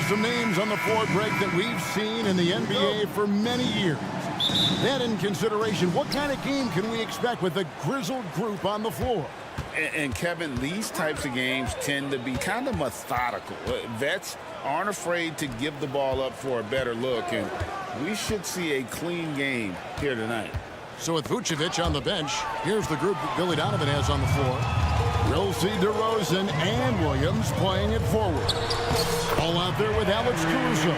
some names on the floor, Greg, that we've seen in the NBA for many years. That in consideration, what kind of game can we expect with a grizzled group on the floor? And Kevin, these types of games tend to be kind of methodical. Vets aren't afraid to give the ball up for a better look, and we should see a clean game here tonight. So with Vucevic on the bench, here's the group that Billy Donovan has on the floor. We'll see DeRozan and Williams playing it forward. All out there with Alex Caruso.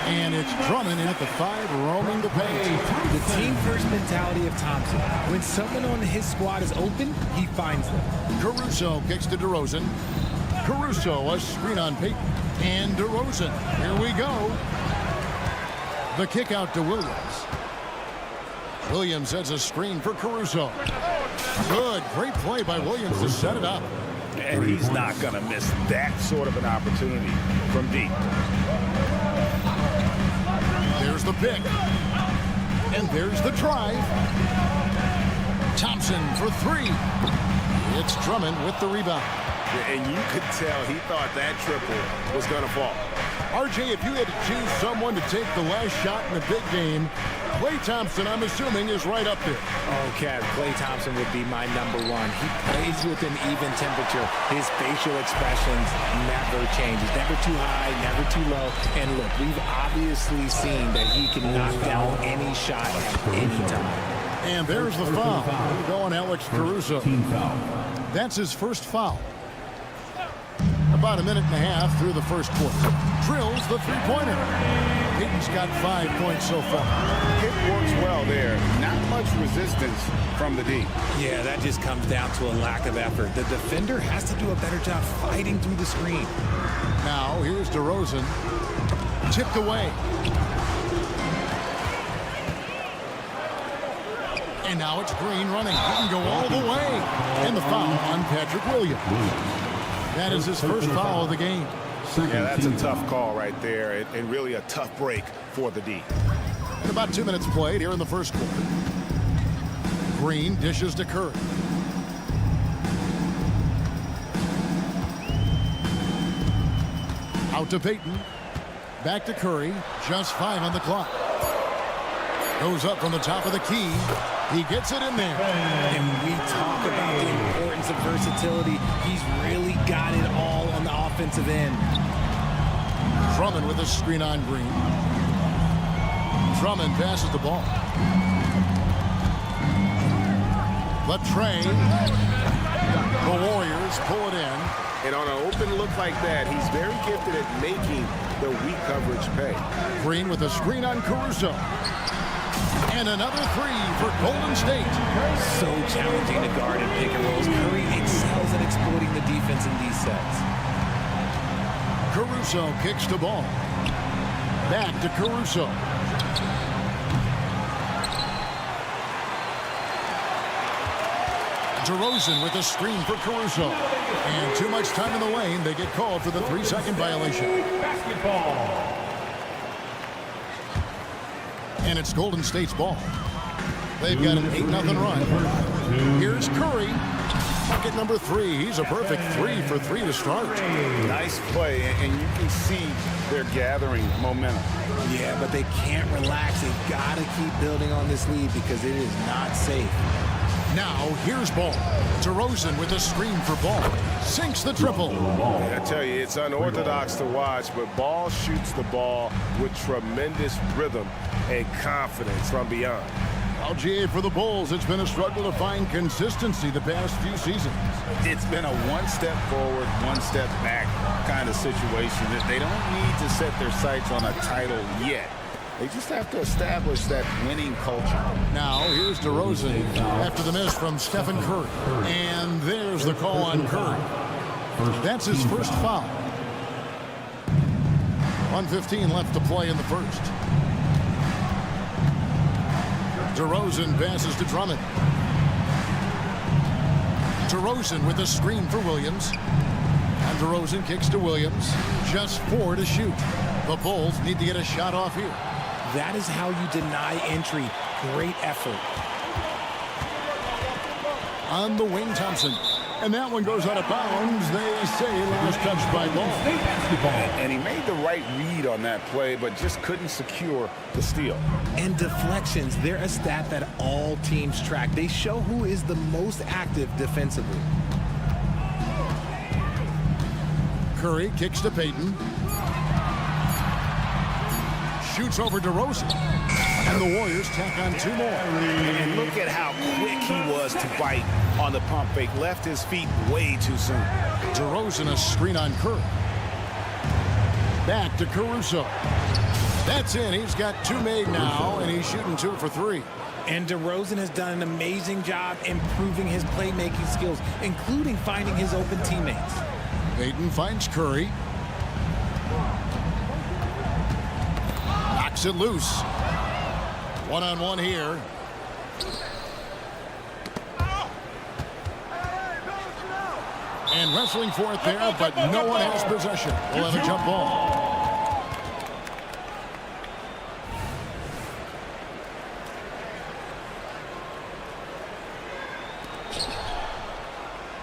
And it's Drummond at the 5, roaming the paint. The team-first mentality of Thompson. When someone on his squad is open, he finds them. Caruso kicks to DeRozan. Caruso, a screen on Payton. And DeRozan. Here we go. The kick out to Williams. Williams has a screen for Caruso. Good, great play by Williams to set it up. And he's not going to miss that sort of an opportunity from deep. There's the pick. And there's the drive. Thompson for 3. It's Drummond with the rebound. And you could tell he thought that triple was going to fall. RJ, if you had to choose someone to take the last shot in the big game, Klay Thompson, I'm assuming, is right up there. Oh, Kev, Klay Thompson would be my #1. He plays with an even temperature. His facial expressions never change. He's never too high, never too low. And look, we've obviously seen that he can knock down any shot at any time. And there's the foul. Going Alex Caruso. That's his first foul. About a minute and a half through the first quarter. Drills the three-pointer. Payton's got 5 points so far. It works well there. Not much resistance from the D. Yeah, that just comes down to a lack of effort. The defender has to do a better job fighting through the screen. Now, here's DeRozan. Tipped away. And now it's Green running. He can go all the way. And the foul on Patrick Williams. That is his first foul of the game. Yeah, that's a tough call right there, and really a tough break for the D. And about 2 minutes played here in the first quarter. Green dishes to Curry. Out to Payton. Back to Curry. Just 5 on the clock. Goes up from the top of the key. He gets it in there. And we talk about the importance of versatility. He's really got it all on the offensive end. Drummond with a screen on Green. Drummond passes the ball. Latrey. The Warriors pull it in. And on an open look like that, he's very gifted at making the weak coverage pay. Green with a screen on Caruso. And another 3 for Golden State. So challenging to guard in pick and rolls. Curry excels at exploiting the defense in these sets. Caruso kicks the ball. Back to Caruso. DeRozan with a screen for Caruso. And too much time in the lane. They get called for the 3-second violation. Basketball. And it's Golden State's ball. They've got an 8-0 run. Here's Curry. Bucket number 3. He's a perfect 3 for 3 to start. Nice play, and you can see they're gathering momentum. Yeah, but they can't relax. They've got to keep building on this lead because it is not safe. Now, here's Ball. DeRozan with a screen for Ball. Sinks the triple. I tell you, it's unorthodox to watch, but Ball shoots the ball with tremendous rhythm and confidence from beyond. Well, GA, for the Bulls, it's been a struggle to find consistency the past few seasons. It's been a one step forward, one step back kind of situation. That they don't need to set their sights on a title yet. They just have to establish that winning culture. Now, here's DeRozan after the miss from Stephen Curry. And there's the call on Curry. That's his first foul. 1:15 left to play in the first. DeRozan passes to Drummond. DeRozan with a screen for Williams. And DeRozan kicks to Williams. Just 4 to shoot. The Bulls need to get a shot off here. That is how you deny entry. Great effort. On the wing, Thompson. And that one goes out of bounds. They say last touch by ball. And he made the right read on that play, but just couldn't secure the steal. And deflections, they're a stat that all teams track. They show who is the most active defensively. Curry kicks to Payton. Shoots over DeRozan. And the Warriors tack on 2 more. And look at how quick he was to bite on the pump fake. Left his feet way too soon. DeRozan a screen on Curry. Back to Caruso. That's in. He's got 2 made now, and he's shooting 2 for 3. And DeRozan has done an amazing job improving his playmaking skills, including finding his open teammates. Payton finds Curry. Knocks it loose. One-on-one here. And wrestling for it there, but no one has possession. We'll have a jump ball.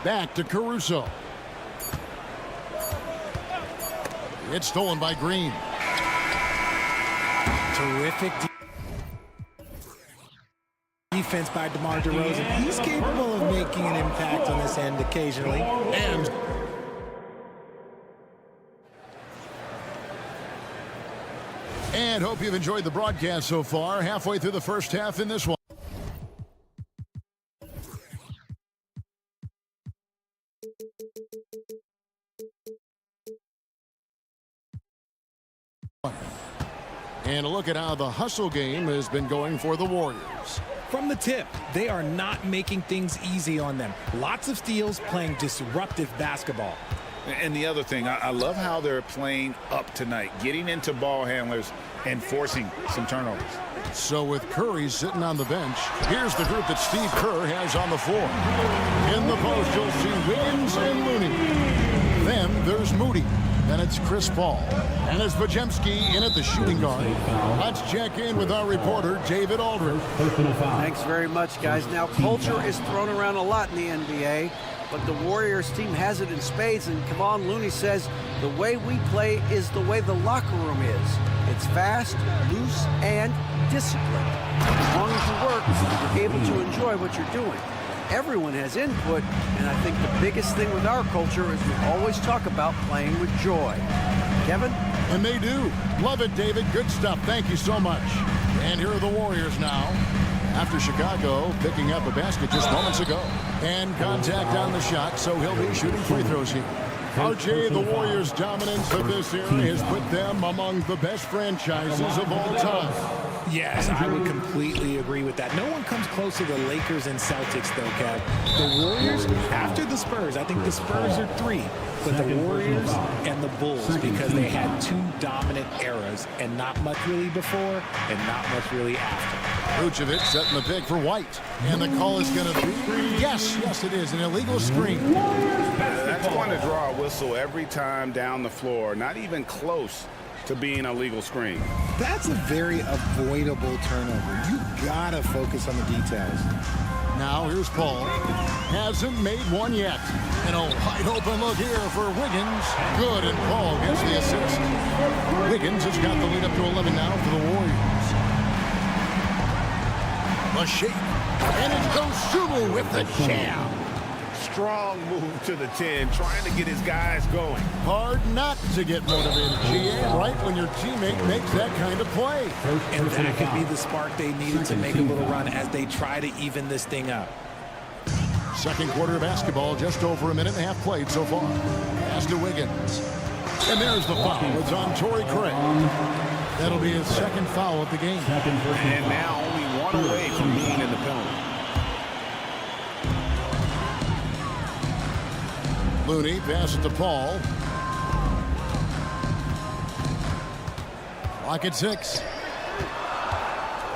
Back to Caruso. It's stolen by Green. Terrific defense by DeMar DeRozan. He's capable of making an impact on this end occasionally. And hope you've enjoyed the broadcast so far. Halfway through the first half in this one. And a look at how the hustle game has been going for the Warriors. From the tip, they are not making things easy on them. Lots of steals, playing disruptive basketball. And the other thing, I love how they're playing up tonight, getting into ball handlers and forcing some turnovers. So with Curry sitting on the bench, here's the group that Steve Kerr has on the floor. In the post, you'll see Wiggins and Looney. Then there's Moody. Then it's Chris Paul. And it's Bajemski in at the shooting guard. Let's check in with our reporter, David Aldridge. Thanks very much, guys. Now, culture is thrown around a lot in the NBA, but the Warriors team has it in spades, and Kevon Looney says the way we play is the way the locker room is. It's fast, loose, and disciplined. As long as you work, you're able to enjoy what you're doing. Everyone has input, and I think the biggest thing with our culture is we always talk about playing with joy. Kevin? And they do. Love it, David. Good stuff. Thank you so much. And here are the Warriors now. After Chicago picking up a basket just moments ago. And contact on the shot, so he'll be shooting free throws here. RJ, the Warriors' dominance of this era has put them among the best franchises of all time. Yes, I would completely agree with that. No one comes close to the Lakers and Celtics, though, Kev. The Warriors, after the Spurs, I think the Spurs are 3, but the Warriors and the Bulls, because they had 2 dominant eras, and not much really before and not much really after. Vucevic setting the pick for White. And the call is going to be, yes, it is, an illegal screen. That's going to draw a whistle every time down the floor, not even close to being a legal screen. That's a very avoidable turnover. You gotta focus on the details. Now here's Paul. Hasn't made one yet. And a wide open look here for Wiggins. Good, and Paul gets the assist. Wiggins has got the lead up to 11 now for the Warriors. The shake. And it's Dosunmu with the jam. Strong move to the 10, trying to get his guys going. Hard not to get motivated, GA, right when your teammate makes that kind of play. And that could be the spark they needed to make a little run as they try to even this thing up. Second quarter of basketball, just over a minute and a half played so far. Pass to Wiggins. And there's the foul. It's on Torrey Craig. That'll be his second foul of the game. And now only 1 away from being in the penalty. Looney passes to Paul. Clock at 6.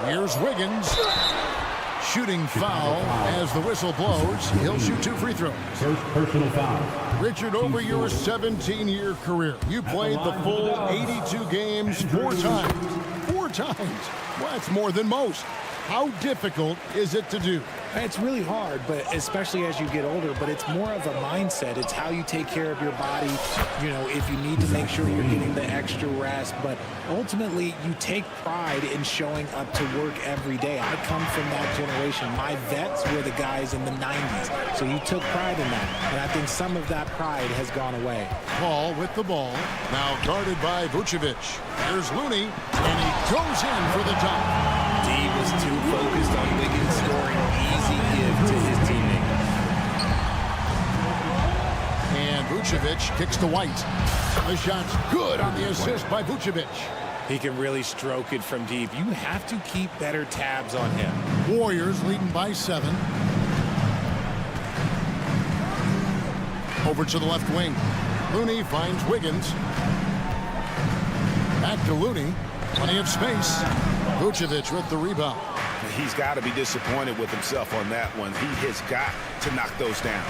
Here's Wiggins. Shooting foul as the whistle blows. He'll shoot 2 free throws. First personal foul. Richard, over your 17-year career, you played the full 82 games 4 times. 4 times. Well, that's more than most. How difficult is it to do? It's really hard, but especially as you get older, but it's more of a mindset. It's how you take care of your body, you know, if you need to make sure you're getting the extra rest. But ultimately, you take pride in showing up to work every day. I come from that generation. My vets were the guys in the 90s, so you took pride in that. And I think some of that pride has gone away. Paul with the ball, now guarded by Vucevic. Here's Looney, and he goes in for the dunk. D was too focused on Wiggins scoring easy give to his teammate. And Vucevic kicks to White. The shot's good on the assist by Vucevic. He can really stroke it from deep. You have to keep better tabs on him. Warriors leading by 7. Over to the left wing. Looney finds Wiggins. Back to Looney. Plenty of space. Vucevic with the rebound. He's got to be disappointed with himself on that one. He has got to knock those down.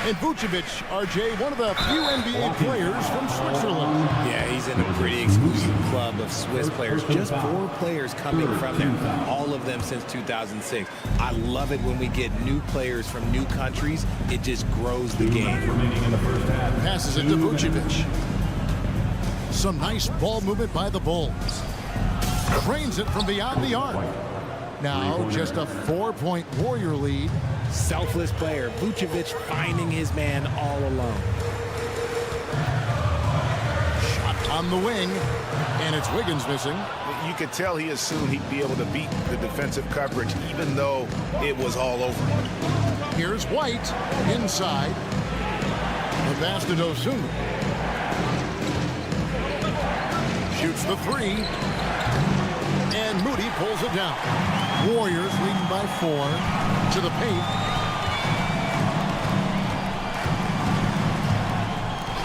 And Vucevic, RJ, one of the few NBA players from Switzerland. Yeah, he's in a pretty exclusive club of Swiss players. Just 4 players coming from there, all of them since 2006. I love it when we get new players from new countries. It just grows the game. Passes it to Vucevic. Some nice ball movement by the Bulls. Trains it from beyond the arc. Now just a 4-point Warrior lead. Selfless player. Vucevic finding his man all alone. Shot on the wing, and it's Wiggins missing. You could tell he assumed he'd be able to beat the defensive coverage, even though it was all over. Here's White inside. The pass to Dosunmu. Shoots the 3. And Moody pulls it down. Warriors leading by 4 to the paint.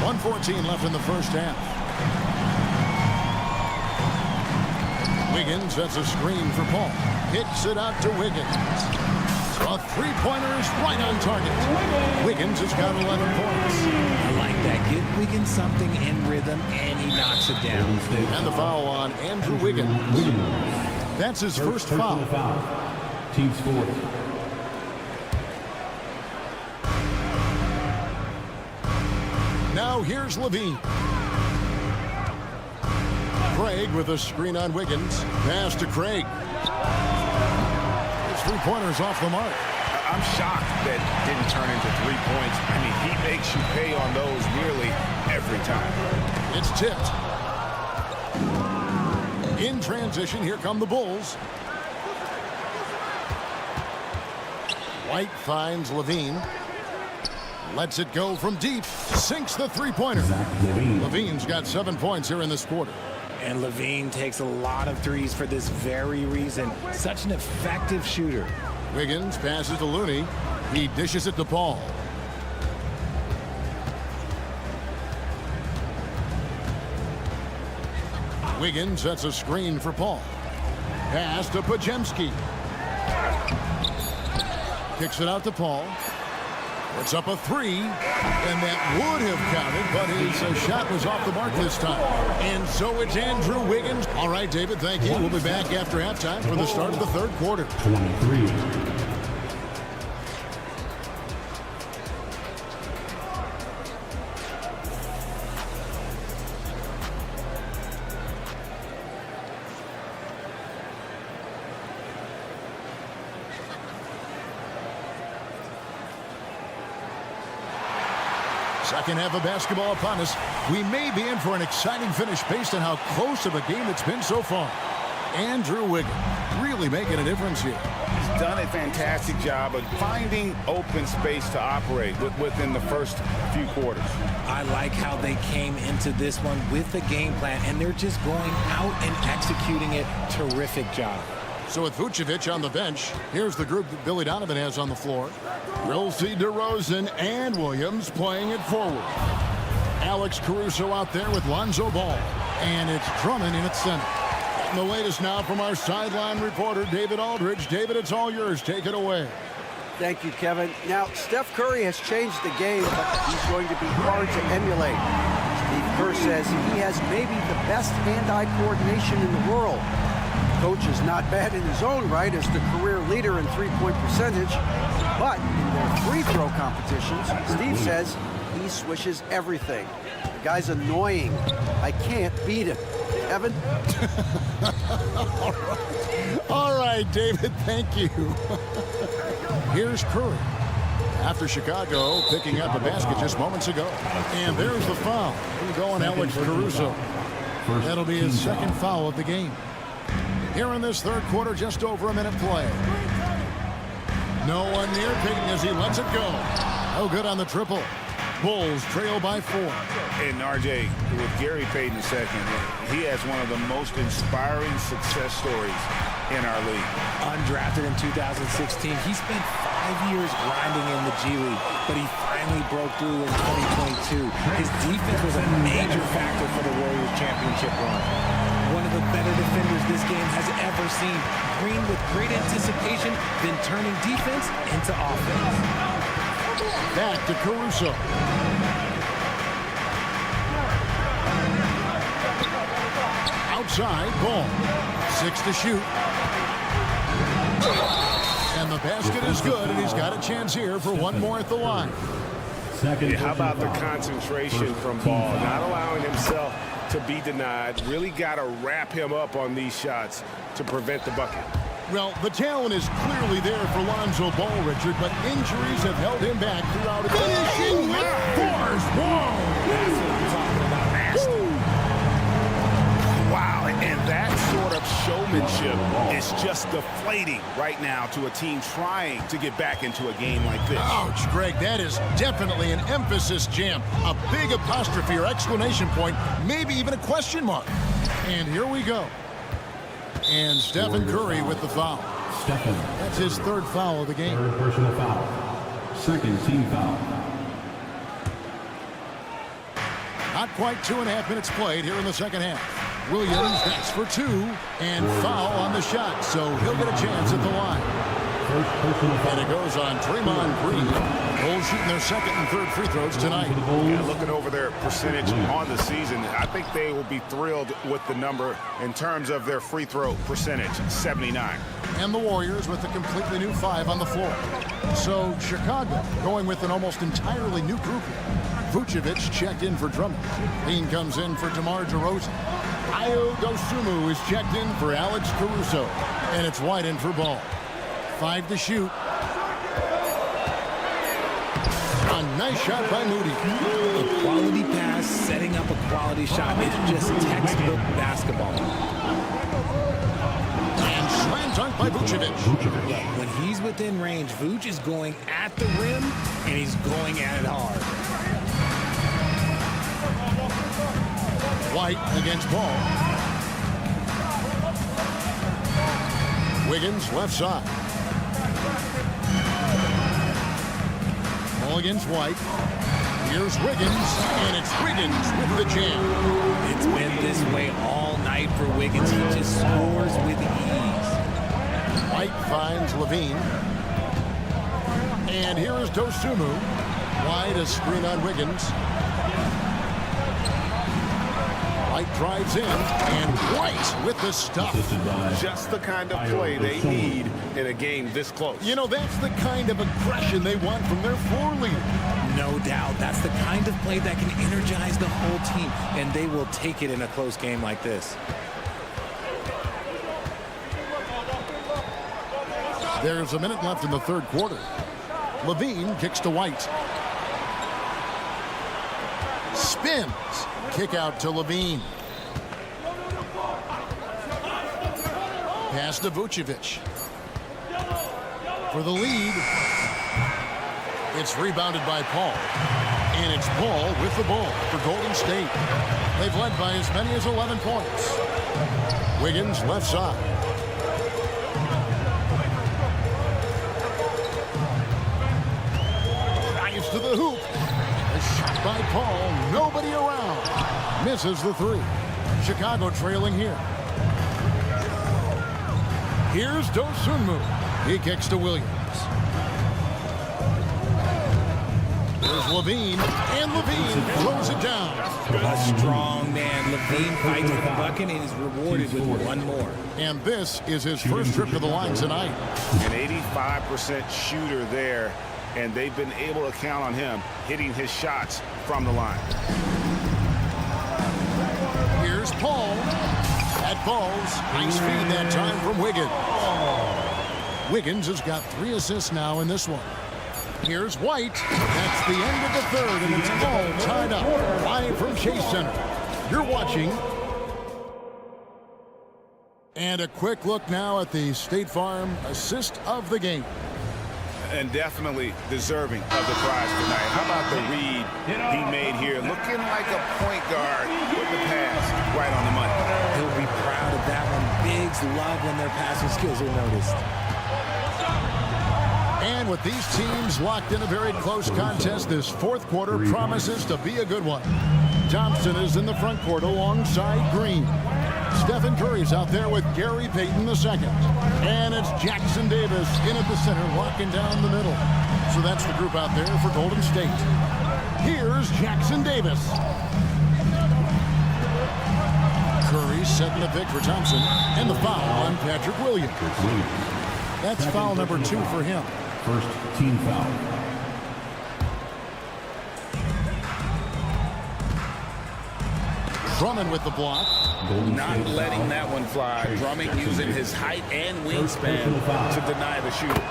1:14 left in the first half. Wiggins sets a screen for Paul. Hits it out to Wiggins. A 3-pointer is right on target. Wiggins has got 11 points. I like that. Give Wiggins something in rhythm, and he knocks it down. And the foul on Andrew Wiggins. That's his first foul. Team sport. Now here's Levine. Craig with a screen on Wiggins. Pass to Craig. His 3-pointer's off the mark. I'm shocked that didn't turn into 3 points. I mean, he makes you pay on those nearly every time. It's tipped. In transition, here come the Bulls. White finds Levine. Lets it go from deep. Sinks the 3-pointer. Levine's got 7 points here in this quarter. And Levine takes a lot of threes for this very reason. Such an effective shooter. Wiggins passes to Looney. He dishes it to Paul. Wiggins sets a screen for Paul. Pass to Pajemski. Kicks it out to Paul. Puts up a 3, and that would have counted, but his shot was off the mark this time. And so it's Andrew Wiggins. All right, David, thank you. We'll be back after halftime for the start of the third quarter. 23. Second half of basketball upon us. We may be in for an exciting finish based on how close of a game it's been so far. Andrew Wiggins really making a difference here. He's done a fantastic job of finding open space to operate within the first few quarters. I like how they came into this one with the game plan, and they're just going out and executing it. Terrific job. So with Vucevic on the bench, here's the group that Billy Donovan has on the floor. We'll see DeRozan and Williams playing it forward. Alex Caruso out there with Lonzo Ball. And it's Drummond in at center. And the latest now from our sideline reporter, David Aldridge. David, it's all yours. Take it away. Thank you, Kevin. Now, Steph Curry has changed the game, but he's going to be hard to emulate. Steve Kerr says he has maybe the best hand-eye coordination in the world. Coach is not bad in his own right as the career leader in three-point percentage, but in their free throw competitions, Steve says he swishes everything. The guy's annoying. I can't beat him. Evan? All right, David, thank you. Here's Curry. After Chicago picking up a basket just moments ago. And there's the foul. We're going Alex Caruso. That'll be his second foul of the game. Here in this third quarter, just over a minute play. No one near Payton as he lets it go. No good on the triple. Bulls trail by 4. And RJ, with Gary Payton II, he has one of the most inspiring success stories in our league. Undrafted in 2016, he spent 5 years grinding in the G League, but he finally broke through in 2022. His defense was a major factor for the Warriors championship run. One of the better defenders this game has ever seen. Green with great anticipation, then turning defense into offense. Back to Caruso. Outside, ball. 6 to shoot. And the basket is good, and he's got a chance here for one more at the line. How about the concentration from Ball? Not allowing himself to be denied. Really got to wrap him up on these shots to prevent the bucket. Well, the talent is clearly there for Lonzo Ball, Richard, but injuries have held him back throughout it. Finishing with force. Whoa! That's what I'm talking about, nasty. Wow, and that sort of showmanship is just deflating right now to a team trying to get back into a game like this. Ouch, Greg, that is definitely an emphasis jam. A big apostrophe or exclamation point, maybe even a question mark. And here we go. And Stephen Curry with the foul. That's his third foul of the game. Third personal foul. Second team foul. Not quite 2.5 minutes played here in the second half. Williams that's for 2 and foul on the shot, so he'll get a chance at the line. And it goes on Draymond Green. Bulls shooting their second and third free throws tonight. Yeah, looking over their percentage on the season, I think they will be thrilled with the number in terms of their free throw percentage, 79. And the Warriors with a completely new 5 on the floor. So Chicago going with an almost entirely new group. Vucevic checked in for Drummond. Bean comes in for DeMar DeRozan. Ayo Dosunmu is checked in for Alex Caruso. And it's White in for Ball. 5 to shoot. A nice shot by Moody. A quality pass, setting up a quality shot. It's just textbook basketball. And slam dunk by Vucevic. When he's within range, Vuce is going at the rim, and he's going at it hard. White against Ball. Wiggins left side. Ball against White. Here's Wiggins, and it's Wiggins with the jam. It's been this way all night for Wiggins. He just scores with ease. White finds Levine. And here is Dosunmu. Wide a screen on Wiggins. White drives in, and White with the stuff. Just the kind of play they need in a game this close. You know, that's the kind of aggression they want from their floor leader. No doubt. That's the kind of play that can energize the whole team, and they will take it in a close game like this. There's a minute left in the third quarter. Levine kicks to White. Spins. Kick out to Levine. Pass to Vucevic. For the lead. It's rebounded by Paul. And it's Paul with the ball for Golden State. They've led by as many as 11 points. Wiggins left side. Drives to the hoop. A shot by Paul. Nobody around. Misses the 3. Chicago trailing here. Here's Dosunmu. He kicks to Williams. Here's Levine, and Levine throws it down. A strong man. Levine fights for the bucket and is rewarded with one more. And this is his first trip to the line tonight. An 85% shooter there, and they've been able to count on him hitting his shots from the line. Here's Paul. That falls. Nice feed that time from Wiggins. Wiggins has got 3 assists now in this one. Here's White. That's the end of the third, and it's all tied up. Live from Chase Center. You're watching. And a quick look now at the State Farm assist of the game. And definitely deserving of the prize tonight. How about the read he made here? Looking like a point guard with the pass right on the money. He'll be proud of that one. Bigs love when their passing skills are noticed. And with these teams locked in a very close contest, this fourth quarter promises to be a good one. Thompson is in the front court alongside Green. Stephen Curry's out there with Gary Payton II. And it's Jackson Davis in at the center, locking down the middle. So that's the group out there for Golden State. Here's Jackson Davis. Curry setting the pick for Thompson. And the foul on Patrick Williams. That's foul number 2 for him. First team foul. Drummond with the block. Not letting that one fly. Drummond using his height and wingspan to deny the shooter.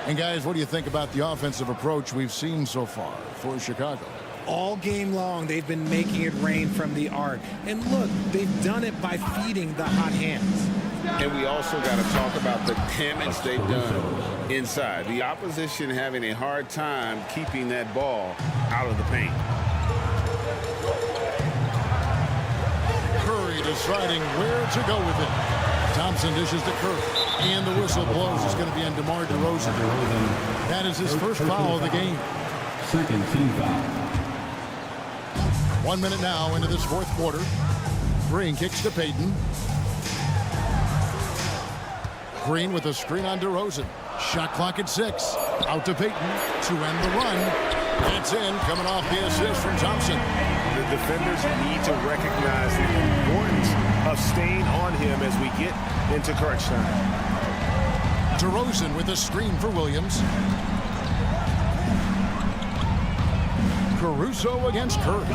And guys, what do you think about the offensive approach we've seen so far for Chicago? All game long, they've been making it rain from the arc. And look, they've done it by feeding the hot hands. And we also got to talk about the damage they've done inside. The opposition having a hard time keeping that ball out of the paint. Curry deciding where to go with it. Thompson dishes to Curry. And the whistle blows. It's going to be on DeMar DeRozan. That is his first foul of the game. Second team foul. 1 minute now into this fourth quarter. Green kicks to Payton. Green with a screen on DeRozan. Shot clock at 6. Out to Payton to end the run. That's in, coming off the assist from Thompson. The defenders need to recognize the importance of staying on him as we get into crunch time. DeRozan with a screen for Williams. Caruso against Curry.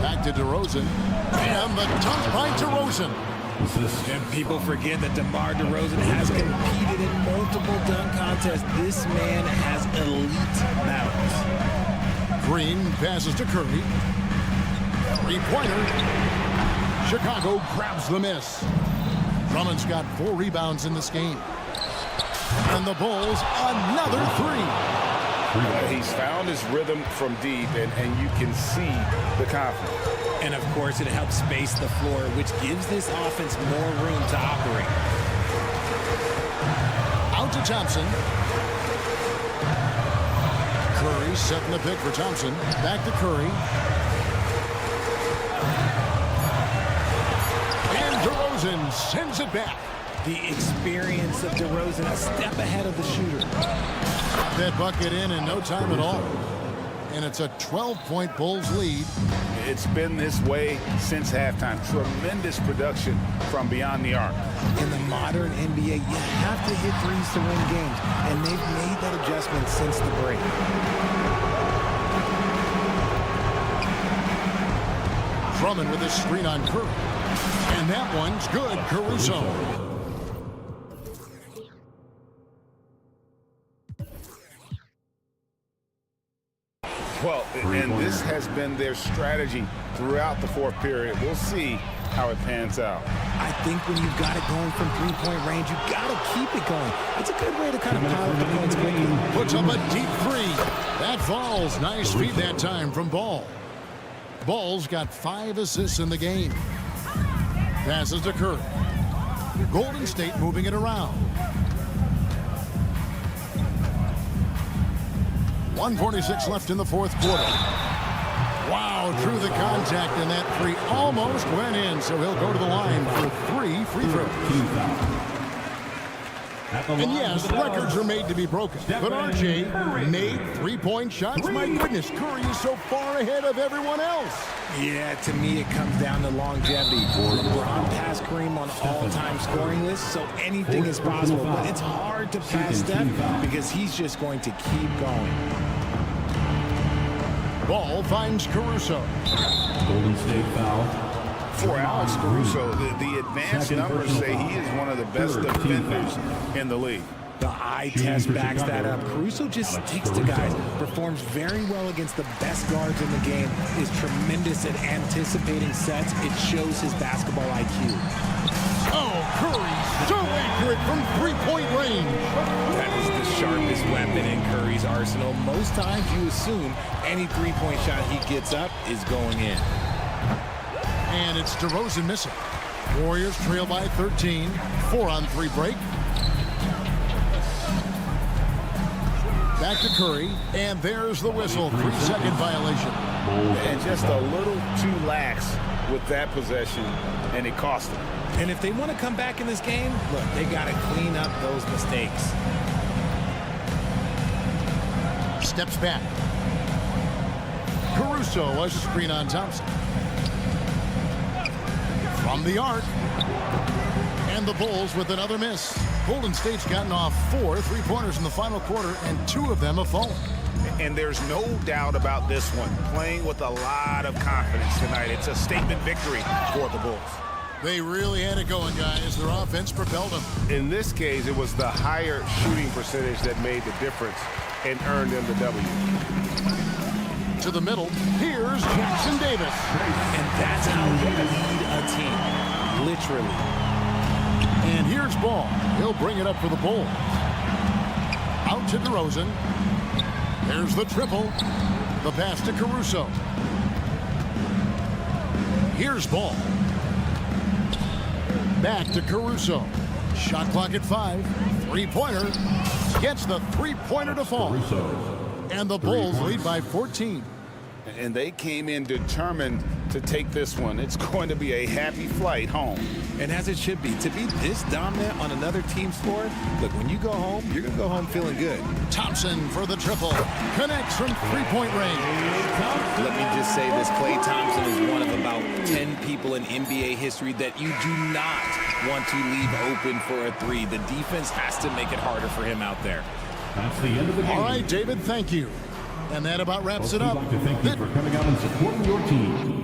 Back to DeRozan. And the dunk by DeRozan. And people forget that DeMar DeRozan has competed in multiple dunk contests. This man has elite balance. Green passes to Curry. Three-pointer. Chicago grabs the miss. Drummond's got 4 rebounds in this game. And the Bulls, another 3. He's found his rhythm from deep, and you can see the confidence. And, of course, it helps space the floor, which gives this offense more room to operate. Out to Thompson. Curry setting the pick for Thompson. Back to Curry. And DeRozan sends it back. The experience of DeRozan a step ahead of the shooter. Got that bucket in no time at all. And it's a 12-point Bulls lead. It's been this way since halftime. Tremendous production from beyond the arc. In the modern NBA, you have to hit threes to win games, and they've made that adjustment since the break. Drummond with a screen on Curry. And that one's good. Caruso. Well, and this has been their strategy throughout the fourth period. We'll see how it pans out. I think when you've got it going from three-point range, you've got to keep it going. It's a good way to kind of pile up the points quickly. Puts up a deep 3. That falls. Nice feed that time from Ball. Ball's got 5 assists in the game. Passes to Curry. Golden State moving it around. 1:46 left in the fourth quarter. Wow, through the contact, and that 3 almost went in, so he'll go to the line for 3 free throws. And yes, records are made to be broken. But RJ made three-point shots. My goodness, Curry is so far ahead of everyone else. Yeah, to me, it comes down to longevity. LeBron passed Kareem on all-time scoring lists, so anything is possible. But it's hard to pass Steph because he's just going to keep going. Ball finds Caruso. Golden State foul. For Alex Caruso, the advanced numbers say he is one of the best defenders in the league. The eye test backs that up. Caruso just sticks to guys, performs very well against the best guards in the game, is tremendous at anticipating sets. It shows his basketball IQ. Oh, Curry, so accurate from three-point range. That is the sharpest weapon in Curry's arsenal. Most times you assume any three-point shot he gets up is going in. And it's DeRozan missing. Warriors trail by 13. 4-on-3 break. Back to Curry, and there's the whistle. 3-second violation. And just a little too lax with that possession, and it cost them. And if they want to come back in this game, look, they got to clean up those mistakes. Steps back. Caruso, a screen on Thompson. From the arc. And the Bulls with another miss. Golden State's gotten off 4 three-pointers in the final quarter, and 2 of them have fallen. And there's no doubt about this one. Playing with a lot of confidence tonight. It's a statement victory for the Bulls. They really had it going, guys. Their offense propelled them. In this case, it was the higher shooting percentage that made the difference and earned them the W. To the middle, here's Jackson Davis. And that's how you lead a team, literally. And here's Ball. He'll bring it up for the Bulls. Out to DeRozan. There's the triple. The pass to Caruso. Here's Ball. Back to Caruso. Shot clock at 5. Three-pointer. Gets the three-pointer to fall. And the Bulls lead by 14. And they came in determined to take this one. It's going to be a happy flight home. And as it should be, to be this dominant on another team's floor, look, when you go home, you're going to go home feeling good. Thompson for the triple. Connects from three-point range. Let me just say this, Klay Thompson is one of about 10 people in NBA history that you do not want to leave open for a three. The defense has to make it harder for him out there. That's the end of the game. All right, David, thank you. And that about wraps it up. We'd like to thank you for coming out and supporting your team.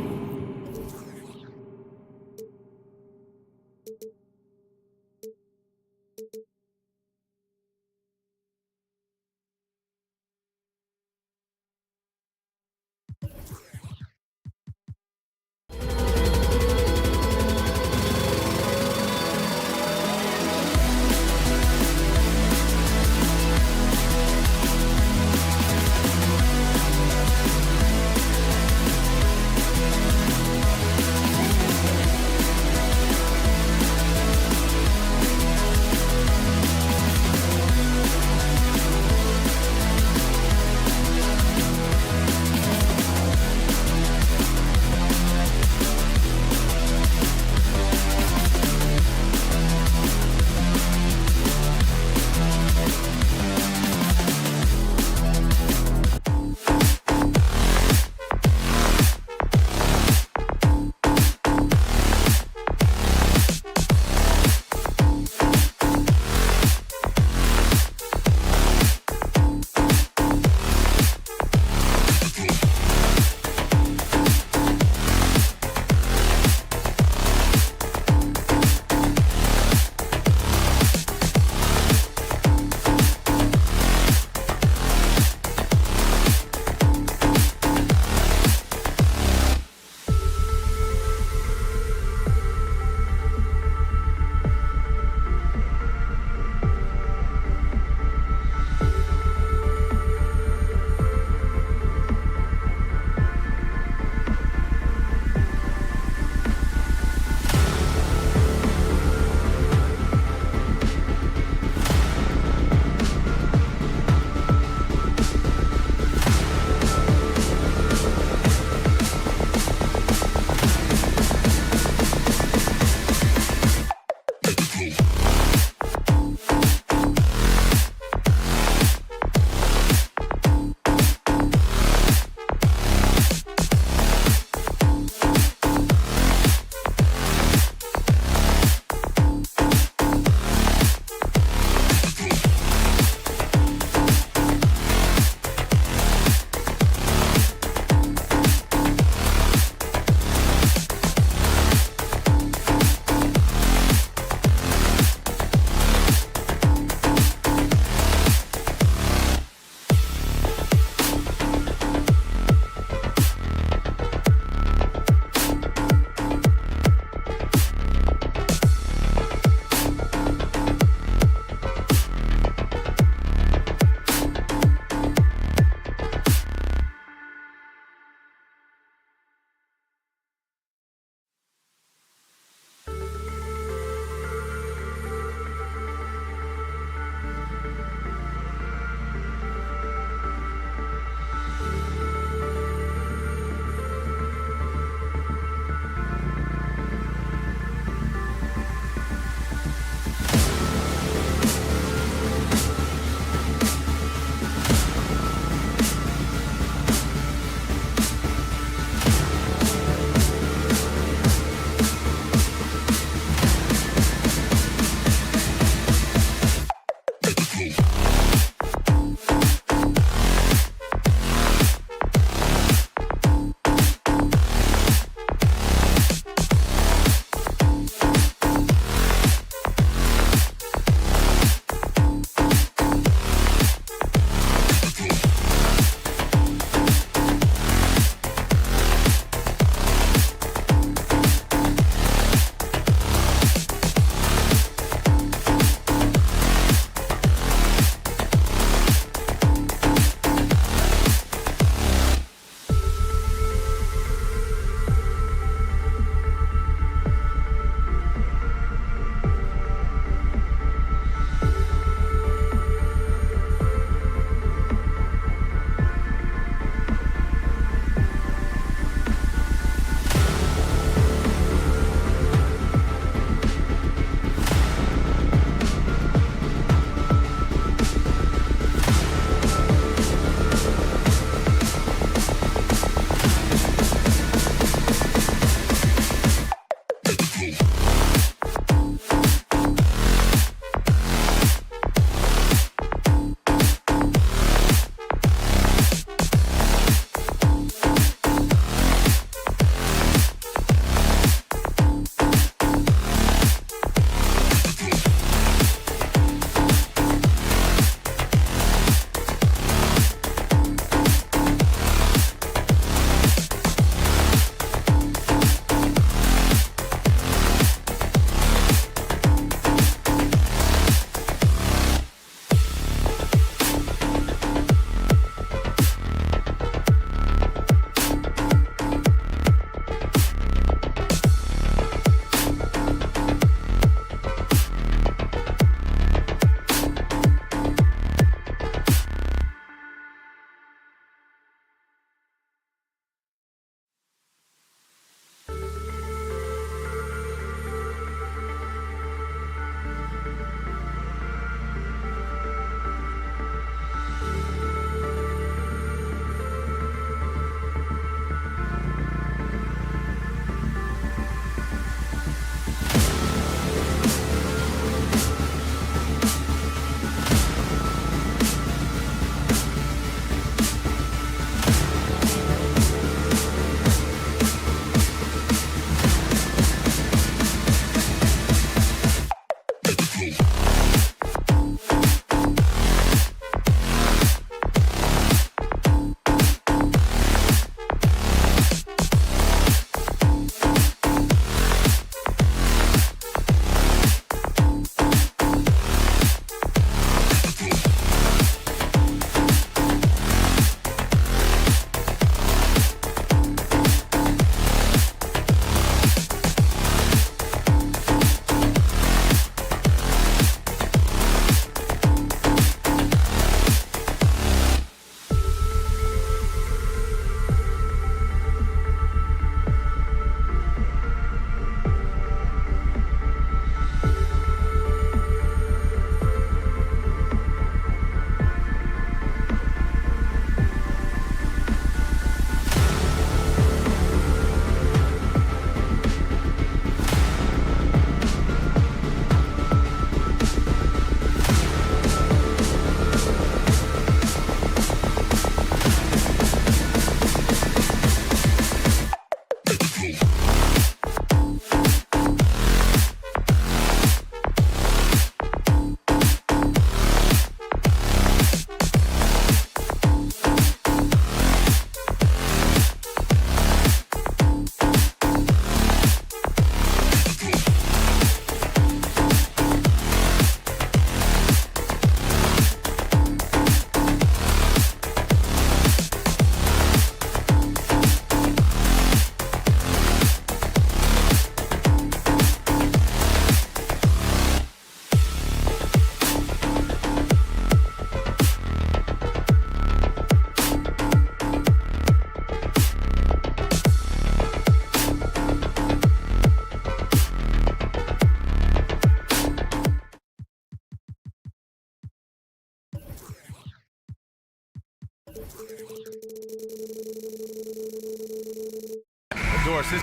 Doris, this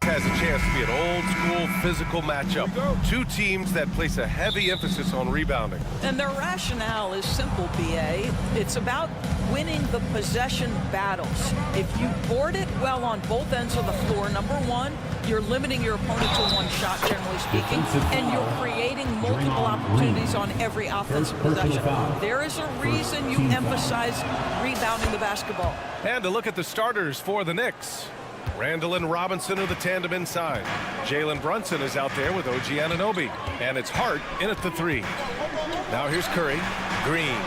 has a chance to be an old-school physical matchup. Two teams that place a heavy emphasis on rebounding. And their rationale is simple, BA. It's about winning the possession battles. If you board it well on both ends of the floor, number one, you're limiting your opponent to one shot, generally speaking, and you're creating multiple opportunities on every offensive possession. There is a reason you emphasize rebounding the basketball. And to look at the starters for the Knicks. Randall and Robinson are the tandem inside. Jalen Brunson is out there with OG Anunoby. And it's Hart in at the three. Now here's Curry. Green.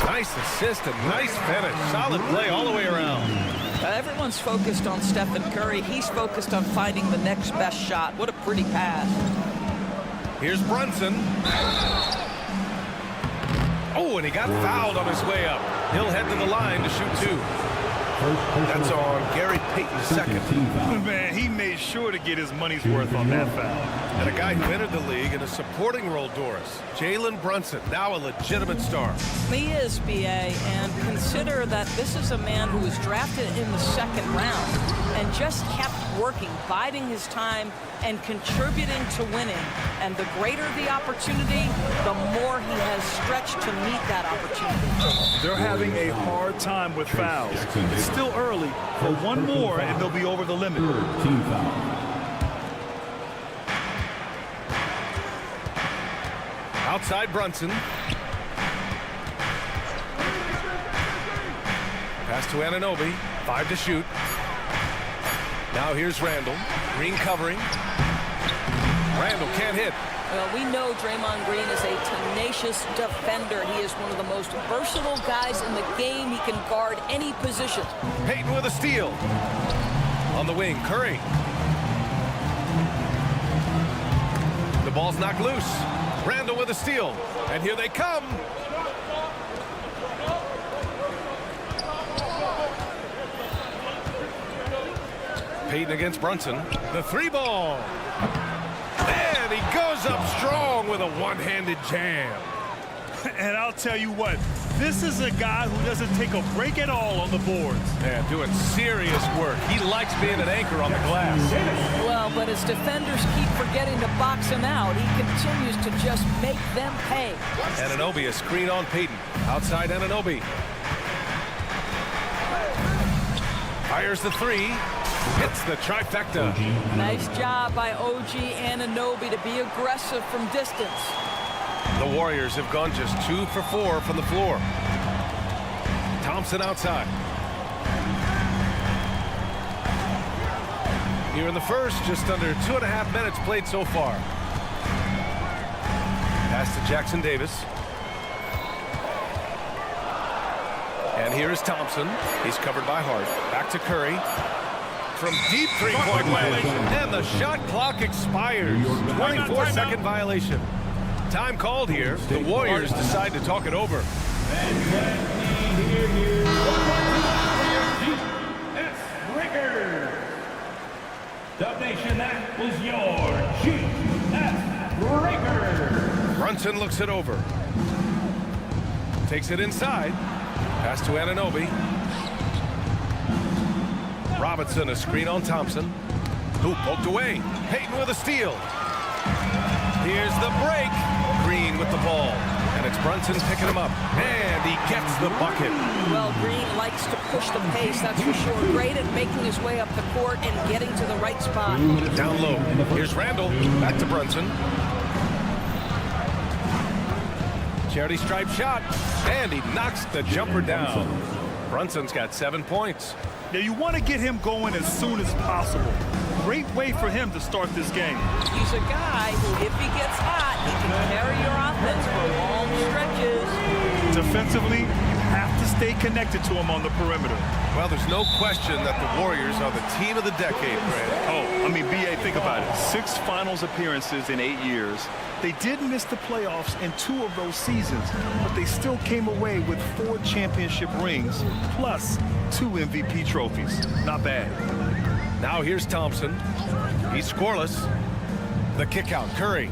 Nice assist and nice finish. Solid play all the way around. Everyone's focused on Stephen Curry. He's focused on finding the next best shot. What a pretty pass. Here's Brunson. Oh, and he got fouled on his way up. He'll head to the line to shoot two. That's on Gary Payton's second. Man, he made sure to get his money's worth on that foul. And a guy who entered the league in a supporting role, Doris. Jalen Brunson, now a legitimate star. He is, BA, and consider that this is a man who was drafted in the second round and just kept working, biding his time and contributing to winning. And the greater the opportunity, the more he has stretched to meet that opportunity. They're having a hard time with fouls. It's still early, but one more and they'll be over the limit. Team foul. Outside Brunson. Pass to Anunoby. 5 to shoot. Now here's Randall. Green covering. Randall can't hit. Well, we know Draymond Green is a tenacious defender. He is one of the most versatile guys in the game. He can guard any position. Payton with a steal. On the wing, Curry. The ball's knocked loose. Randall with a steal. And here they come. Payton against Brunson. The three ball. And he goes up strong with a one-handed jam. And I'll tell you what, this is a guy who doesn't take a break at all on the boards. Yeah, doing serious work. He likes being an anchor on the glass. Well, but as defenders keep forgetting to box him out, he continues to just make them pay. Anunoby, a screen on Payton. Outside Anunoby. Fires the three. Hits the trifecta. Nice job by OG Anunoby to be aggressive from distance. The Warriors have gone just 2 for 4 from the floor. Thompson outside. Here in the first, just under 2.5 minutes played so far. Pass to Jackson Davis. And here is Thompson. He's covered by Hart. Back to Curry. From deep three-point range. And the shot clock expires. 24-second violation. Time called here. The Warriors decide to talk it over. Nation, that was your Chief Breaker. Brunson looks it over. Takes it inside. Pass to Anunoby. Robinson, a screen on Thompson. Who poked away. Payton with a steal. Here's the break. Green with the ball. And it's Brunson picking him up. And he gets the bucket. Well, Green likes to push the pace, that's for sure. Great at making his way up the court and getting to the right spot. Down low. Here's Randall. Back to Brunson. Charity stripe shot. And he knocks the jumper down. Brunson's got 7 points. Now, you want to get him going as soon as possible. Great way for him to start this game. He's a guy who, if he gets hot, he can carry your offense for long stretches. Defensively, you have to stay connected to him on the perimeter. Well, there's no question that the Warriors are the team of the decade, Grant. Oh, I mean, B.A., think about it. 6 finals appearances in 8 years. They did miss the playoffs in 2 of those seasons, but they still came away with 4 championship rings, plus 2 MVP trophies. Not bad. Now here's Thompson. He's scoreless. The kick out, Curry.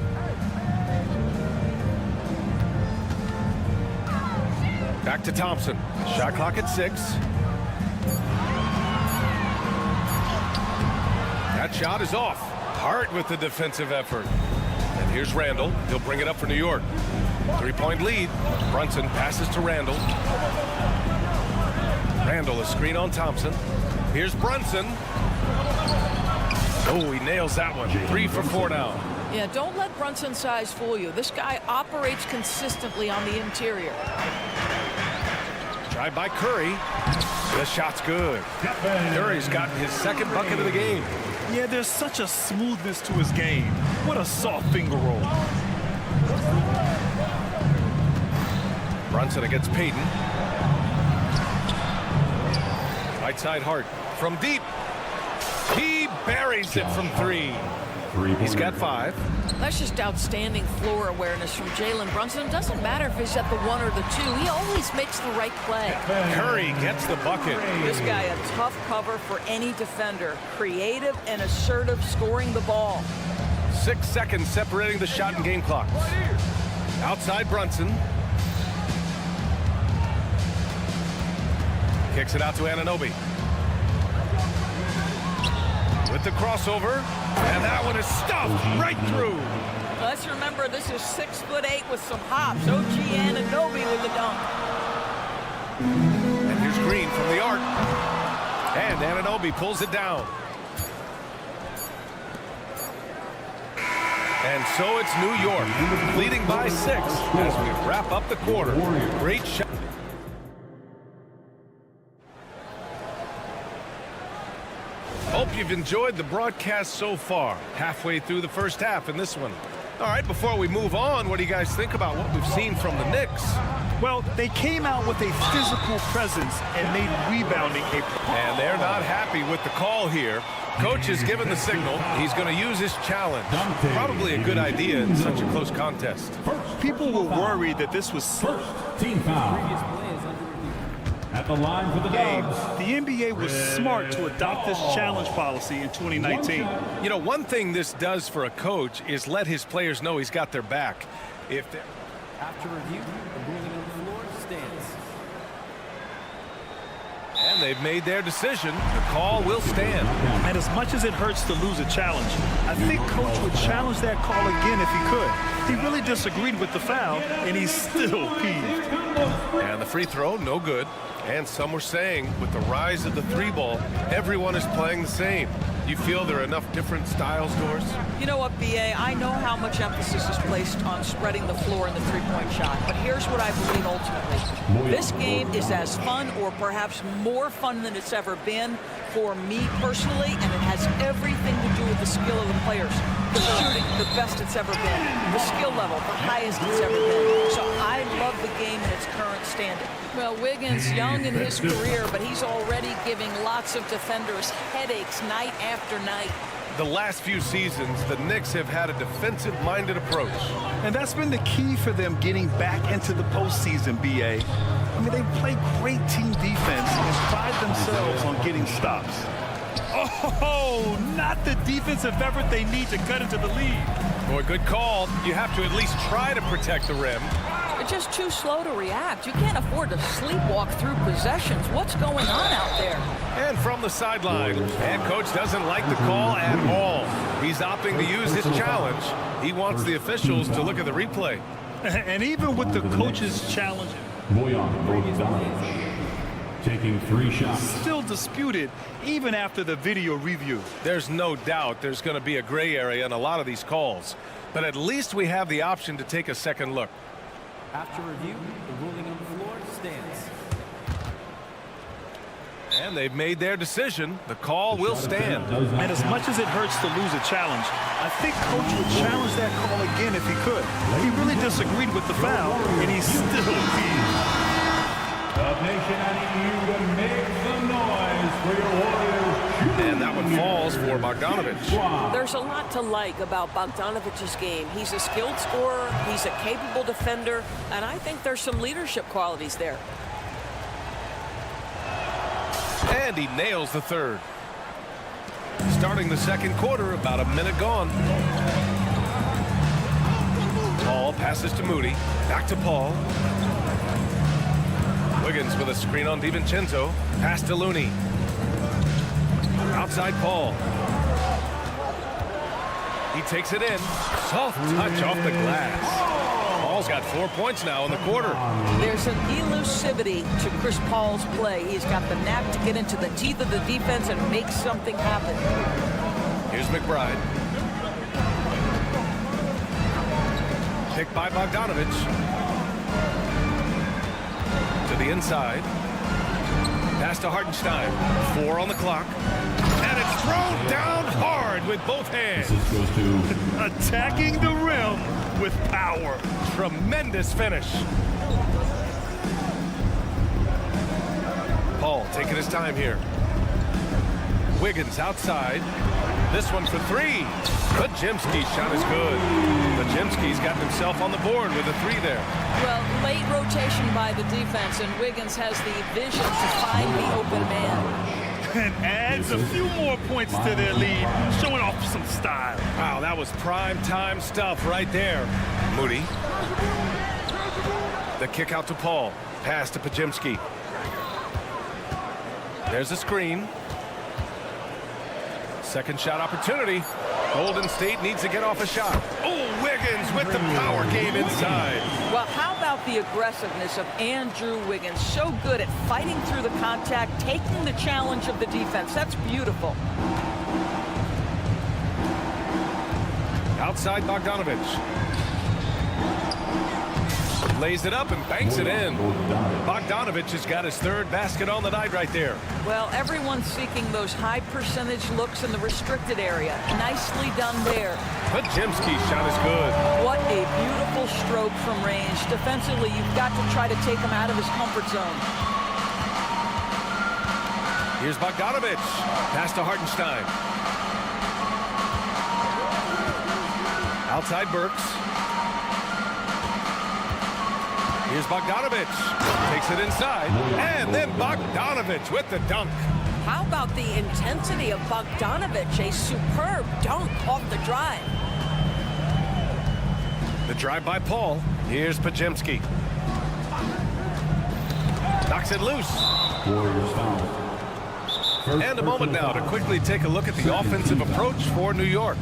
Back to Thompson. Shot clock at 6. That shot is off. Hart with the defensive effort. And here's Randall. He'll bring it up for New York. 3-point lead. Brunson passes to Randall. Randall, a screen on Thompson. Here's Brunson. Oh, he nails that one. 3 for 4 now. Yeah, don't let Brunson's size fool you. This guy operates consistently on the interior. Tried by Curry. The shot's good. Curry's gotten his 2nd bucket of the game. Yeah, there's such a smoothness to his game. What a soft finger roll. Brunson against Payton. Right side Hart. From deep. He buries it from 3. He's got 5. That's just outstanding floor awareness from Jalen Brunson. It doesn't matter if he's at the 1 or the 2. He always makes the right play. Curry gets the bucket. This guy a tough cover for any defender. Creative and assertive scoring the ball. 6 seconds separating the shot and game clock. Outside Brunson. Kicks it out to Anunoby. With the crossover, and that one is stuffed right through. Let's remember this is 6'8" with some hops. OG Anunoby with the dunk. And here's Green from the arc. And Anunoby pulls it down. And so it's New York, leading by 6 as we wrap up the quarter. Great shot. Hope you've enjoyed the broadcast so far. Halfway through the first half in this one. All right, before we move on, what do you guys think about what we've seen from the Knicks? Well, they came out with a physical presence and made rebounding a... And they're not happy with the call here. Coach has given the signal. He's going to use his challenge. Probably a good idea in such a close contest. People were worried that this was... Team foul. At the line for the Dogs. The NBA was smart to adopt this challenge policy in 2019. You know, one thing this does for a coach is let his players know he's got their back. After review, the ruling on the floor stands. And they've made their decision. The call will stand. And as much as it hurts to lose a challenge, I think Coach would challenge that call again if he could. He really disagreed with the foul, and he's still peeved. And the free throw, no good. And some were saying, with the rise of the 3-ball, everyone is playing the same. You feel there are enough different styles, Doris? You know what, B.A., I know how much emphasis is placed on spreading the floor in the 3-point shot, but here's what I believe ultimately. This game is as fun or perhaps more fun than it's ever been for me personally, and it has everything to do with the skill of the players. The shooting, the best it's ever been. The skill level, the highest it's ever been. So I love the game in its current standing. Well, Wiggins, young in his career, but he's already giving lots of defenders headaches night after night. The last few seasons, the Knicks have had a defensive-minded approach. And that's been the key for them getting back into the postseason, B.A. I mean, they play great team defense and pride themselves on getting stops. Oh, not the defensive effort they need to cut into the lead. Boy, good call. You have to at least try to protect the rim. They're just too slow to react. You can't afford to sleepwalk through possessions. What's going on out there? And from the sideline, and coach doesn't like the call at all. He's opting to use his challenge. He wants the officials to look at the replay. And even with the coach's challenge, taking 3 shots. Still disputed even after the video review. There's no doubt there's going to be a gray area in a lot of these calls. But at least we have the option to take a second look. After review, the ruling on the floor stands. And they've made their decision. The call will stand. And as much as it hurts to lose a challenge, I think Coach would challenge that call again if he could. He really disagreed with the foul, and he's still peeved. The Nation, I need you to make some noise for your Warriors. And that one falls for Bogdanovich. There's a lot to like about Bogdanovich's game. He's a skilled scorer, he's a capable defender, and I think there's some leadership qualities there. And he nails the third. Starting the second quarter, about a minute gone. Paul passes to Moody. Back to Paul. Wiggins with a screen on DiVincenzo. Pass to Looney. Outside Paul. He takes it in. Soft touch off the glass. Paul's got 4 points now in the quarter. There's an elusivity to Chris Paul's play. He's got the knack to get into the teeth of the defense and make something happen. Here's McBride. Picked by Bogdanovich. To the inside. Pass to Hartenstein. 4 on the clock. And it's thrown down hard with both hands. Attacking the rim with power. Tremendous finish. Paul taking his time here. Wiggins outside. This one for 3. Pajimski's shot is good. Pajimski's gotten himself on the board with a 3 there. Well, late rotation by the defense, and Wiggins has the vision to find the open man. And adds a few more points to their lead, showing off some style. Wow, that was prime time stuff right there. Moody. The kick out to Paul. Pass to Pajimski. There's a screen. Second shot opportunity. Golden State needs to get off a shot. Oh, Wiggins with the power game inside. Well, how about the aggressiveness of Andrew Wiggins? So good at fighting through the contact, taking the challenge of the defense. That's beautiful. Outside Bogdanovich. Lays it up and banks it in. Bogdanovich has got his 3rd basket on the night right there. Well, everyone's seeking those high percentage looks in the restricted area. Nicely done there. Pajimski's shot is good. What a beautiful stroke from range. Defensively, you've got to try to take him out of his comfort zone. Here's Bogdanovich. Pass to Hartenstein. Outside Burks. Here's Bogdanovich. Takes it inside. And then Bogdanovich with the dunk. How about the intensity of Bogdanovich? A superb dunk off the drive. The drive by Paul. Here's Pajimski. Knocks it loose. Warriors foul. And a moment now to quickly take a look at the offensive approach for New York.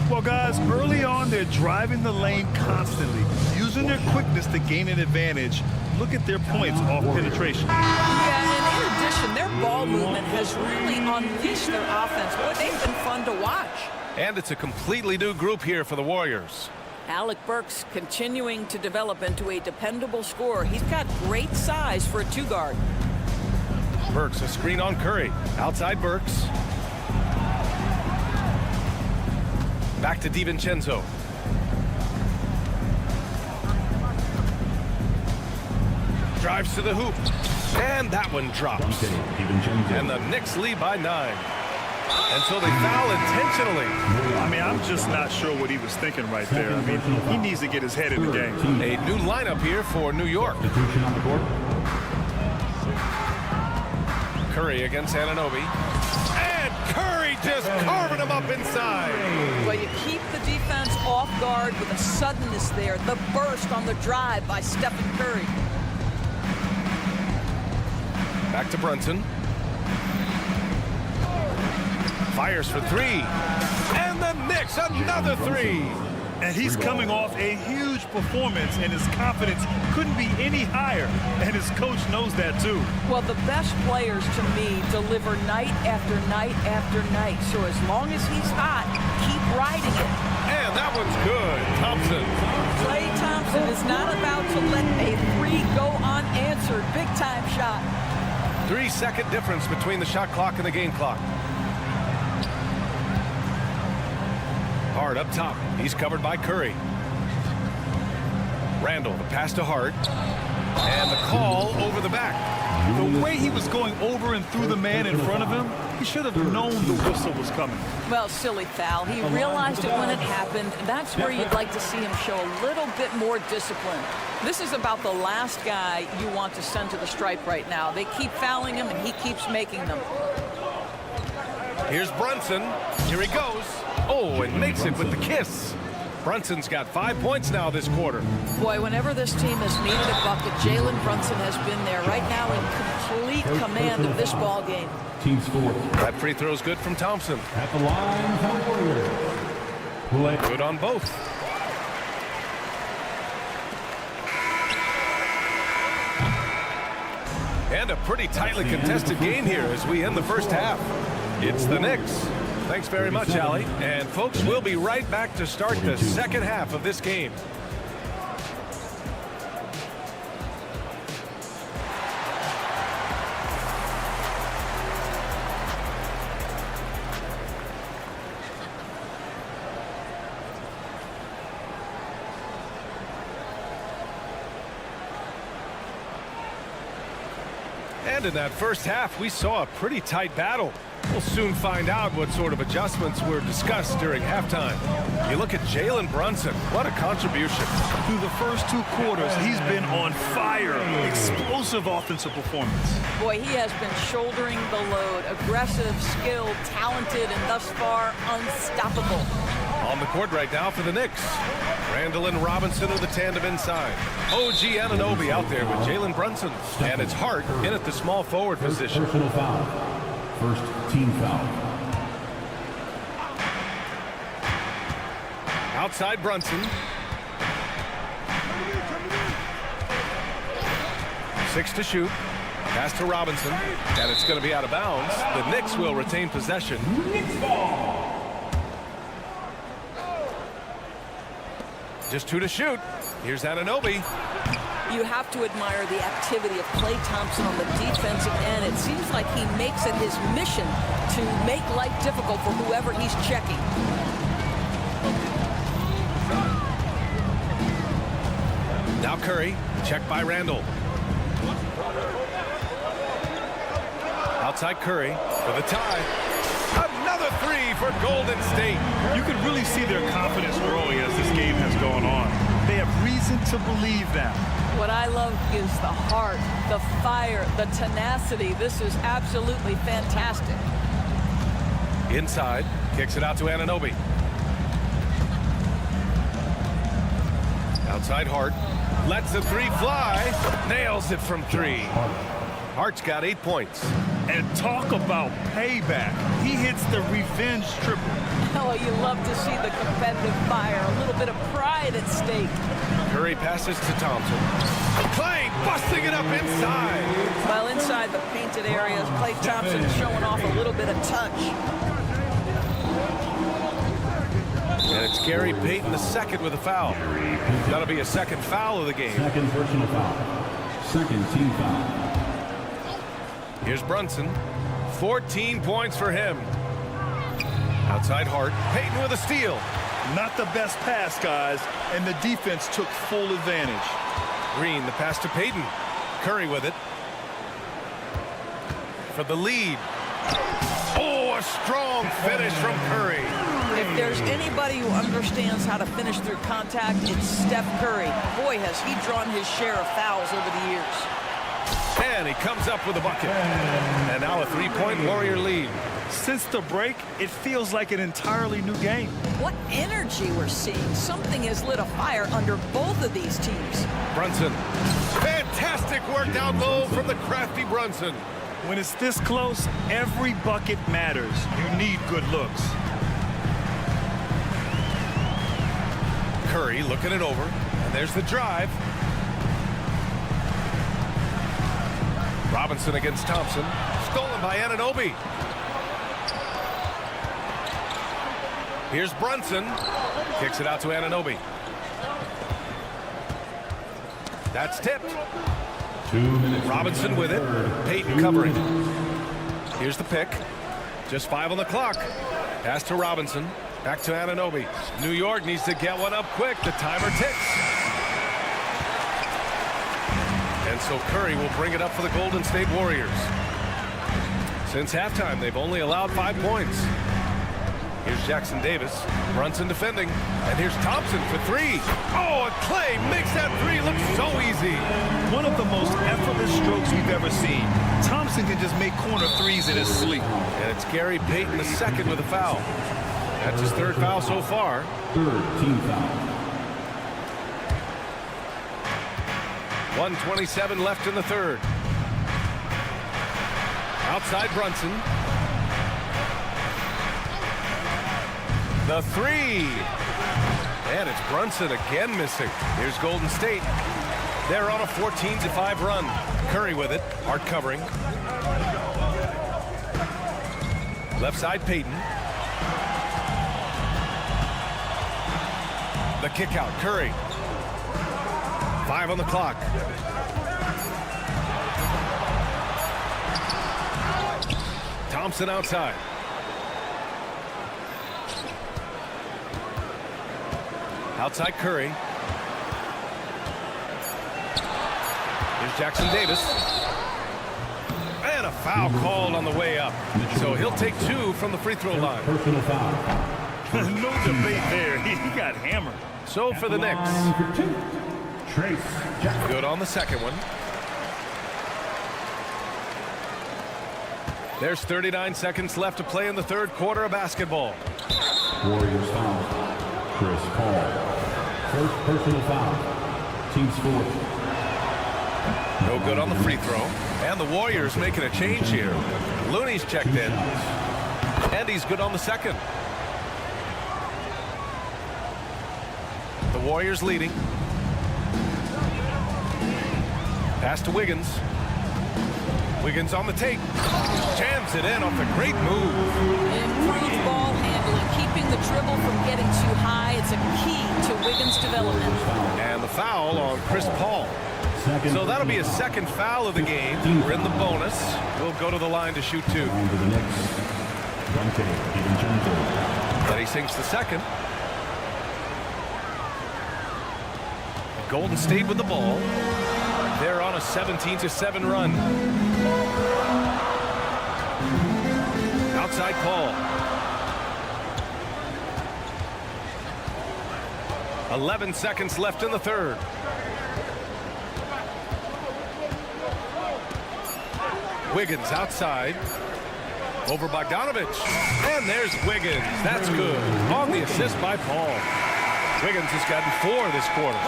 Well, guys, early on, they're driving the lane constantly, using their quickness to gain an advantage. Look at their points off penetration. Yeah, and in addition, their ball movement has really unleashed their offense. Boy, they've been fun to watch. And it's a completely new group here for the Warriors. Alec Burks continuing to develop into a dependable scorer. He's got great size for a 2-guard. Burks, a screen on Curry. Outside Burks. Back to DiVincenzo. Drives to the hoop. And that one drops. And the Knicks lead by 9. And so they foul intentionally. I mean, I'm just not sure what he was thinking right there. I mean, he needs to get his head in the game. A new lineup here for New York. Curry against Anunoby. And Curry just carving him up inside. Well, you keep the defense off guard with a suddenness there. The burst on the drive by Stephen Curry. Back to Brunson. Fires for 3. And the Knicks, another 3. And he's coming off a huge performance, and his confidence couldn't be any higher. And his coach knows that, too. Well, the best players, to me, deliver night after night after night. So as long as he's hot, keep riding it. And that one's good. Thompson. Klay Thompson is not about to let a 3 go unanswered. Big-time shot. 3-second difference between the shot clock and the game clock. Hard up top. He's covered by Curry. Randall, the pass to Hart. And the call over the back. The way he was going over and through the man in front of him, he should have known the whistle was coming. Well, silly foul. He realized it when it happened. That's where you'd like to see him show a little bit more discipline. This is about the last guy you want to send to the stripe right now. They keep fouling him, and he keeps making them. Here's Brunson. Here he goes. Oh, and makes it with the kiss. Brunson's got 5 points now this quarter. Boy, whenever this team has needed a bucket, Jalen Brunson has been there right now in complete command of this ball game. Team score. That free throw's good from Thompson. At the line for the Warriors. Play. Good on both. And a pretty tightly contested game here as we end the first half. It's the Knicks. Thanks very much, Allie. And folks, we'll be right back to start the second half of this game. And in that first half, we saw a pretty tight battle. We'll soon find out what sort of adjustments were discussed during halftime. You look at Jalen Brunson. What a contribution. Through the first 2 quarters, he's been on fire. Explosive offensive performance. Boy, he has been shouldering the load. Aggressive, skilled, talented, and thus far unstoppable. On the court right now for the Knicks. Randall and Robinson are the tandem inside. OG Anunoby out there with Jalen Brunson. And it's Hart in at the small forward position. Personal foul. First team foul. Outside Brunson. 6 to shoot. Pass to Robinson. And it's going to be out of bounds. The Knicks will retain possession. Just 2 to shoot. Here's Anunoby. You have to admire the activity of Klay Thompson on the defensive end. It seems like he makes it his mission to make life difficult for whoever he's checking. Now Curry, checked by Randall. Outside Curry for the tie. Another 3 for Golden State. You can really see their confidence growing as this game has gone on. They have reason to believe that. What I love is the heart, the fire, the tenacity. This is absolutely fantastic. Inside, kicks it out to Anunoby. Outside Hart, lets the 3 fly, nails it from 3. Hart's got 8 points. And talk about payback. He hits the revenge triple. Oh, you love to see the competitive fire, a little bit of pride at stake. Curry passes to Thompson. Klay busting it up inside. Well, inside the painted areas, Klay Thompson showing off a little bit of touch. And it's Gary Payton II with a foul. That'll be a second foul of the game. Second personal foul. Second team foul. Here's Brunson. 14 points for him. Outside Hart. Payton with a steal. Not the best pass, guys, and the defense took full advantage. Green, the pass to Payton. Curry with it. For the lead. Oh, a strong finish from Curry. If there's anybody who understands how to finish through contact, it's Steph Curry. Boy, has he drawn his share of fouls over the years. And he comes up with a bucket. And now a 3-point Warrior lead. Since the break, it feels like an entirely new game. What energy we're seeing. Something has lit a fire under both of these teams. Brunson. Fantastic work down low from the crafty Brunson. When it's this close, every bucket matters. You need good looks. Curry looking it over. And there's the drive. Robinson against Thompson. Stolen by Anunoby. Here's Brunson. Kicks it out to Anunoby. That's tipped. 2 minutes. Robinson with it. Payton covering. Here's the pick. Just 5 on the clock. Pass to Robinson. Back to Anunoby. New York needs to get one up quick. The timer ticks. line, so Curry will bring it up for the Golden State Warriors. Since halftime, they've only allowed 5 points. Here's Jackson Davis, Brunson defending, and here's Thompson for 3. Oh, and Clay makes that 3 look so easy. One of the most effortless strokes we've ever seen. Thompson can just make corner threes in his sleep. And it's Gary Payton, the second, with a foul. That's his 3rd foul so far. 3rd team foul. 1:27 left in the 3rd. Outside Brunson. The 3. And it's Brunson again missing. Here's Golden State. They're on a 14-5 run. Curry with it. Hard covering. Left side Payton. The kick out. Curry. 5 on the clock. Thompson outside. Outside Curry. Here's Jackson Davis. And a foul called on the way up. So he'll take 2 from the free throw line. Personal foul. No debate there. He got hammered. So for the Knicks. Good on the second one. There's 39 seconds left to play in the 3rd quarter of basketball. Warriors foul. Chris Paul. 1st personal foul. Team's 4th. No good on the free throw. And the Warriors making a change here. Looney's checked in. And he's good on the second. The Warriors leading. Pass to Wiggins. Wiggins on the take. Jams it in off the great move. Improved ball handling, keeping the dribble from getting too high. It's a key to Wiggins' development. And the foul on Chris Paul. So that'll be a 2nd foul of the game. We're in the bonus. We'll go to the line to shoot 2. Then he sinks the 2nd. Golden State with the ball. They're on a 17-7 run. Outside Paul. 11 seconds left in the 3rd. Wiggins outside. Over Bogdanovich. And there's Wiggins. That's good. On the assist by Paul. Wiggins has gotten 4 this quarter.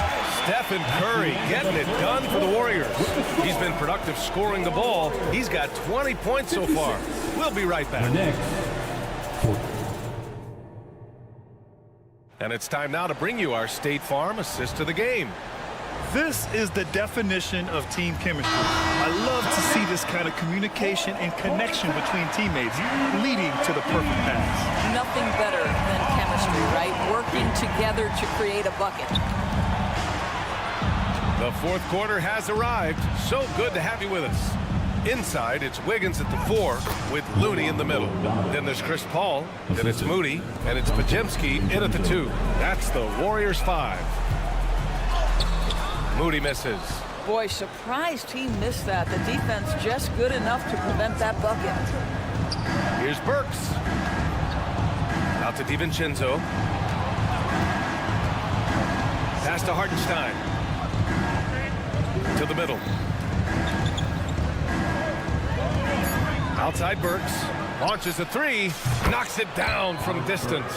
Stephen Curry getting it done for the Warriors. He's been productive scoring the ball. He's got 20 points so far. We'll be right back. And it's time now to bring you our State Farm assist of the game. This is the definition of team chemistry. I love to see this kind of communication and connection between teammates leading to the perfect pass. Nothing better than chemistry, right? Working together to create a bucket. The 4th quarter has arrived. So good to have you with us. Inside, it's Wiggins at the 4 with Looney in the middle. Then there's Chris Paul. Then it's Moody. And it's Pajemski in at the 2. That's the Warriors 5. Moody misses. Boy, surprised he missed that. The defense just good enough to prevent that bucket. Here's Burks. Out to DiVincenzo. Pass to Hartenstein. To the middle. Outside Burks. Launches a 3. Knocks it down from distance.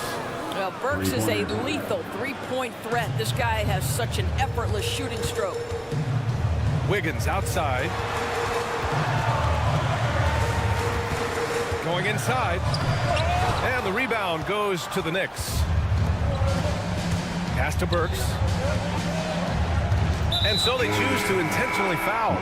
Well, Burks is a lethal 3-point threat. This guy has such an effortless shooting stroke. Wiggins outside. Going inside. And the rebound goes to the Knicks. Pass to Burks. And so they choose to intentionally foul.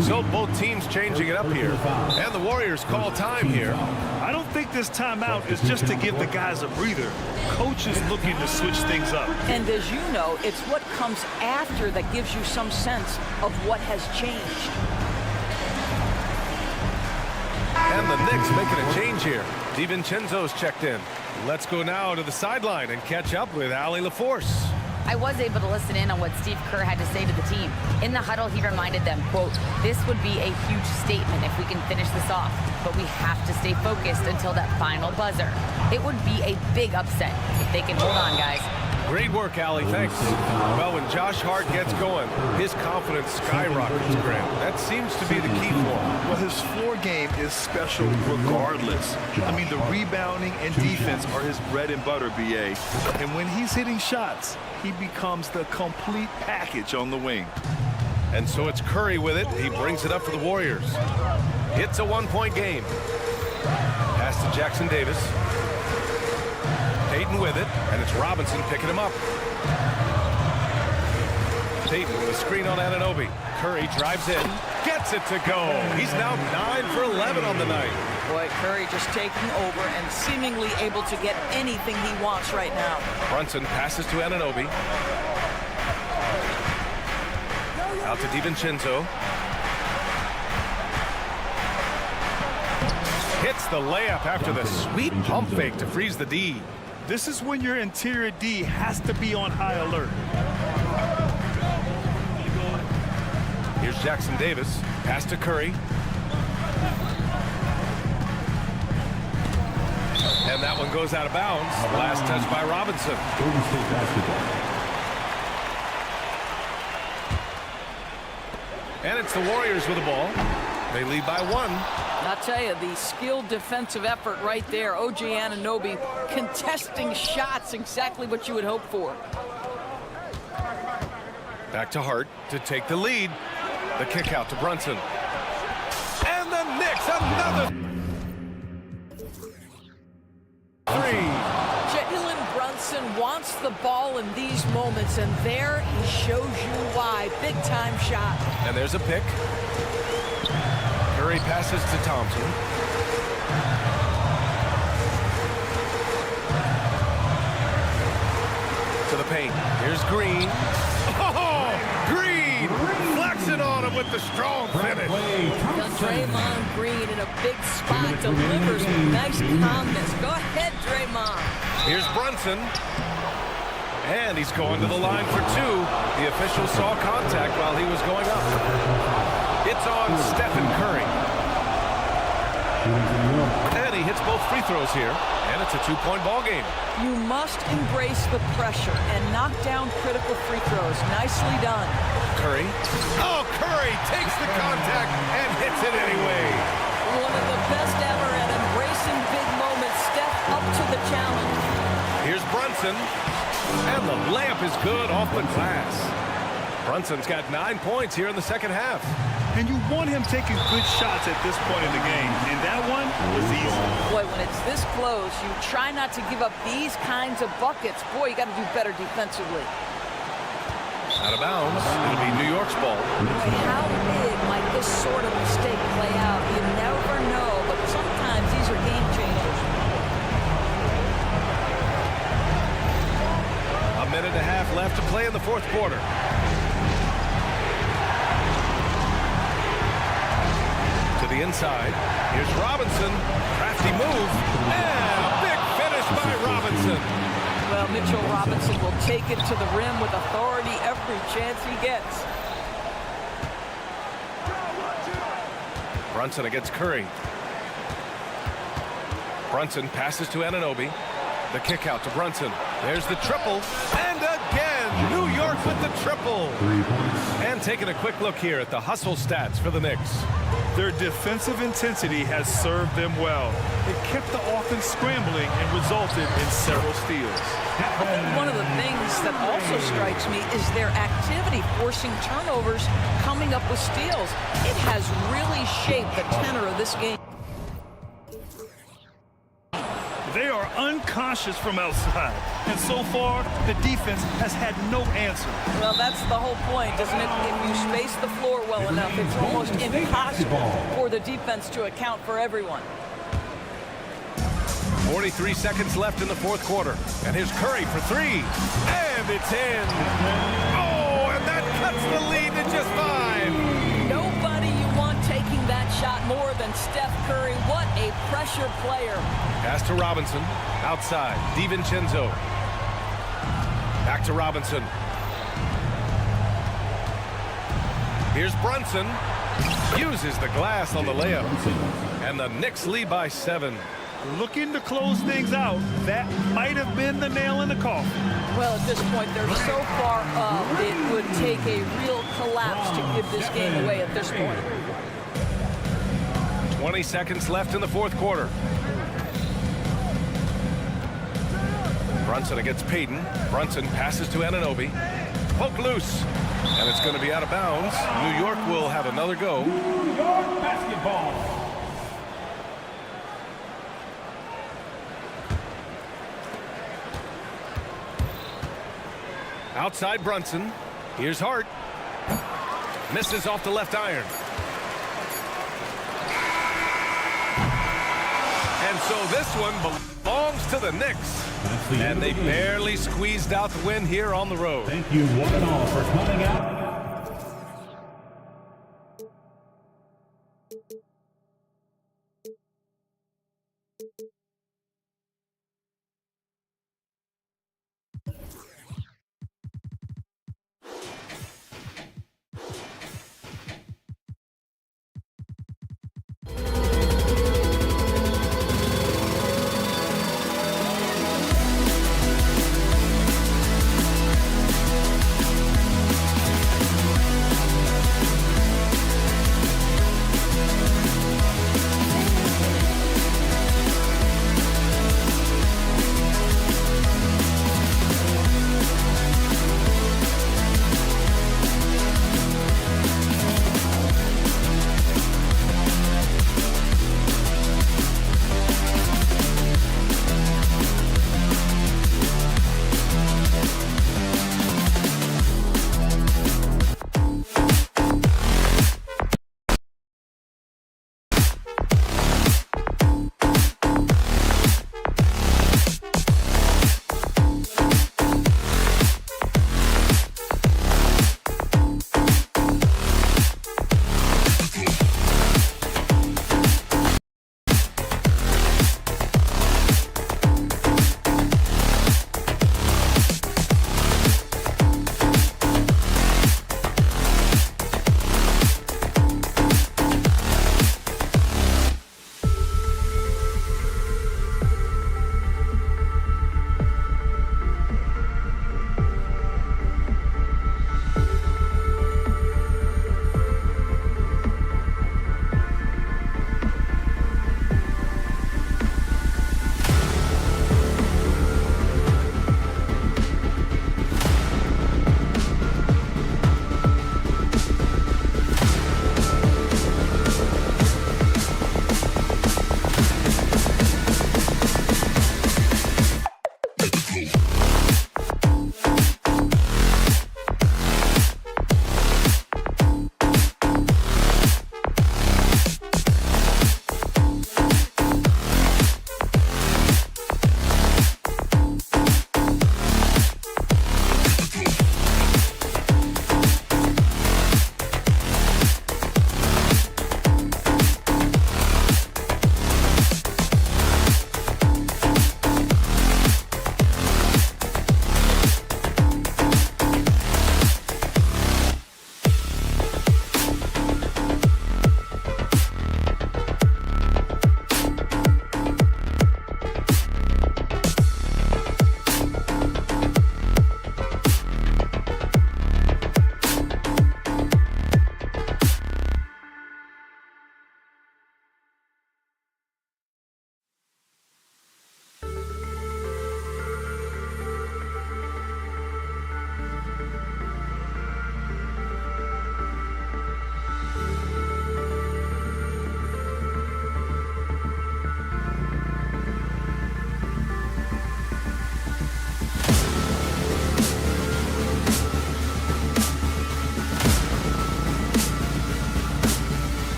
So both teams changing it up here. And the Warriors call time here. I don't think this timeout is just to give the guys a breather. Coach is looking to switch things up. And as you know, it's what comes after that gives you some sense of what has changed. And the Knicks making a change here. DiVincenzo's checked in. Let's go now to the sideline and catch up with Allie LaForce. I was able to listen in on what Steve Kerr had to say to the team. In the huddle, he reminded them, quote, "This would be a huge statement if we can finish this off, but we have to stay focused until that final buzzer. It would be a big upset if they can hold on, guys." Great work, Allie. Thanks. Well, when Josh Hart gets going, his confidence skyrockets, Grant. That seems to be the key for him. Well, his floor game is special regardless. I mean, the rebounding and defense are his bread and butter, BA. And when he's hitting shots, he becomes the complete package on the wing. And so it's Curry with it. He brings it up for the Warriors. It's a one-point game. Pass to Jackson Davis. Payton with it, and it's Robinson picking him up. Payton with a screen on Anunoby. Curry drives in, gets it to go. He's now 9 for 11 on the night. Boy, Curry just taking over and seemingly able to get anything he wants right now. Brunson passes to Anunoby. Out to DiVincenzo. Hits the layup after the sweet pump fake to freeze the D. This is when your interior D has to be on high alert. Here's Jackson Davis. Pass to Curry. And that one goes out of bounds. Last touch by Robinson. Golden State basketball. And it's the Warriors with the ball. They lead by 1. I'll tell you, the skilled defensive effort right there. OG Anunoby contesting shots, exactly what you would hope for. Back to Hart to take the lead. The kick out to Brunson. And the Knicks, another 3. Jalen Brunson wants the ball in these moments, and there he shows you why. Big-time shot. And there's a pick. Curry passes to Thompson. To the paint. Here's Green. Oh, Green! Flexing on him with the strong finish. Draymond Green in a big spot delivers with nice calmness. Go ahead, Draymond. Here's Brunson. And he's going to the line for 2. The official saw contact while he was going up. It's on Stephen Curry. And he hits both free throws here. And it's a 2-point ball game. You must embrace the pressure and knock down critical free throws. Nicely done. Curry. Oh, Curry takes the contact and hits it anyway. One of the best ever at embracing big moments. Step up to the challenge. Here's Brunson. And the layup is good off the glass. Brunson's got 9 points here in the second half. And you want him taking good shots at this point in the game. And that one was easy. Boy, when it's this close, you try not to give up these kinds of buckets. Boy, you got to do better defensively. Out of bounds. It'll be New York's ball. Boy, how big might this sort of mistake play out? You never know, but sometimes these are game changers. A minute and a half left to play in the fourth quarter. To the inside. Here's Robinson. Crafty move. And a big finish by Robinson. Well, Mitchell Robinson will take it to the rim with authority every chance he gets. Brunson against Curry. Brunson passes to Anunoby. The kick out to Brunson. There's the triple. And again, New York with the triple. 3 points. And taking a quick look here at the hustle stats for the Knicks. Their defensive intensity has served them well. It kept the offense scrambling and resulted in several steals. I think one of the things that also strikes me is their activity forcing turnovers, coming up with steals. It has really shaped the tenor of this game. They are unconscious from outside, and so far, the defense has had no answer. Well, that's the whole point, isn't it? If you space the floor well enough, it's almost impossible for the defense to account for everyone. 43 seconds left in the fourth quarter. And here's Curry for 3. And it's in. Oh, and that cuts the lead to just 5. Nobody you want taking that shot more than Steph Curry. What a pressure player. Pass to Robinson. Outside. DiVincenzo. Back to Robinson. Here's Brunson. Uses the glass on the layup. And the Knicks lead by 7. Looking to close things out. That might have been the nail in the coffin. Well, at this point, they're so far up, it would take a real collapse to give this game away at this point. 20 seconds left in the fourth quarter. Brunson against Payton. Brunson passes to Anunoby. Poke loose. And it's going to be out of bounds. New York will have another go. New York basketball. Outside Brunson. Here's Hart. Misses off the left iron. And so this one belongs to the Knicks. And they barely squeezed out the win here on the road. Thank you one and all for coming out.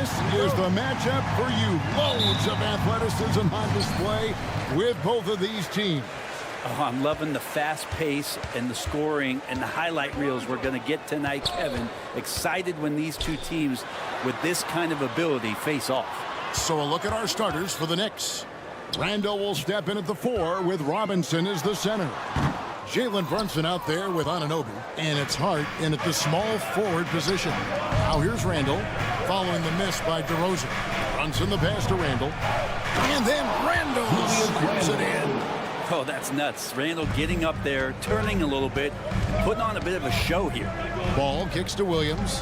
this is the matchup for you. Loads of athleticism on display with both of these teams. Oh, I'm loving the fast pace and the scoring and the highlight reels we're going to get tonight, Kevin. Excited when these two teams with this kind of ability face off. So a look at our starters for the Knicks. Randall will step in at the 4 with Robinson as the center. Jalen Brunson out there with Anunoby, and it's Hart in at the small forward position. Now here's Randall, following the miss by DeRozan. Brunson the pass to Randall, and then Randall scoops it in. Oh, that's nuts. Randall getting up there, turning a little bit, putting on a bit of a show here. Ball kicks to Williams.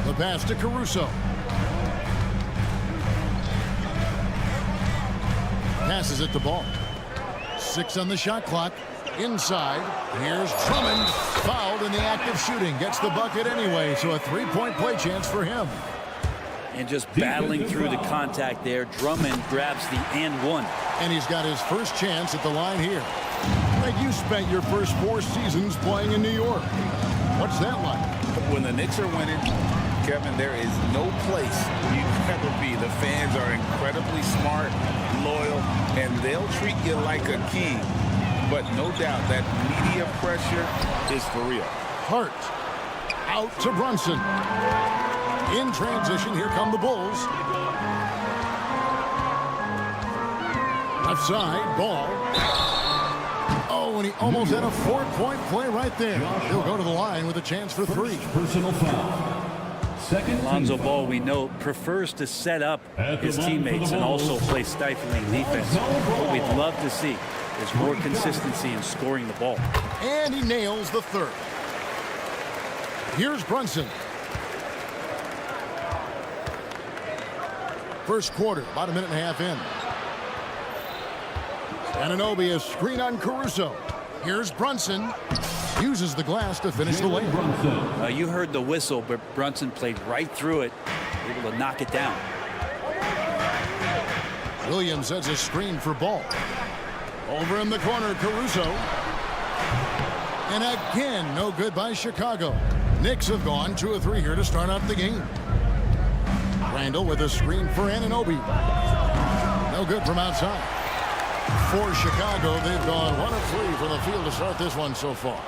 The pass to Caruso. Passes it to Ball. 6 on the shot clock. Inside. Here's Drummond. Fouled in the act of shooting. Gets the bucket anyway, so a 3-point play chance for him. And just battling through the contact there, Drummond grabs the and one. And he's got his first chance at the line here. Like you spent your first 4 seasons playing in New York. What's that like? When the Knicks are winning, Kevin, there is no place you'd ever be. The fans are incredibly smart, loyal, and they'll treat you like a king. But no doubt that media pressure is for real. Hart out to Brunson. In transition, here come the Bulls. Left side, Ball. Oh, and he almost had a 4-point play right there. He'll go to the line with a chance for 3. Personal foul. Lonzo Ball, we know, prefers to set up his teammates and also play stifling defense. What we'd love to see is more consistency in scoring the ball. And he nails the 3rd. Here's Brunson. First quarter, about a minute and a half in. Anunoby, a screen on Caruso. Here's Brunson. Uses the glass to finish the layup. You heard the whistle, but Brunson played right through it, able to knock it down. Williams sets a screen for Ball. Over in the corner, Caruso. And again, no good by Chicago. Knicks have gone 2 of 3 here to start out the game. Randall with a screen for Anunoby. No good from outside. For Chicago, they've gone 1 of 3 from the field to start this one so far.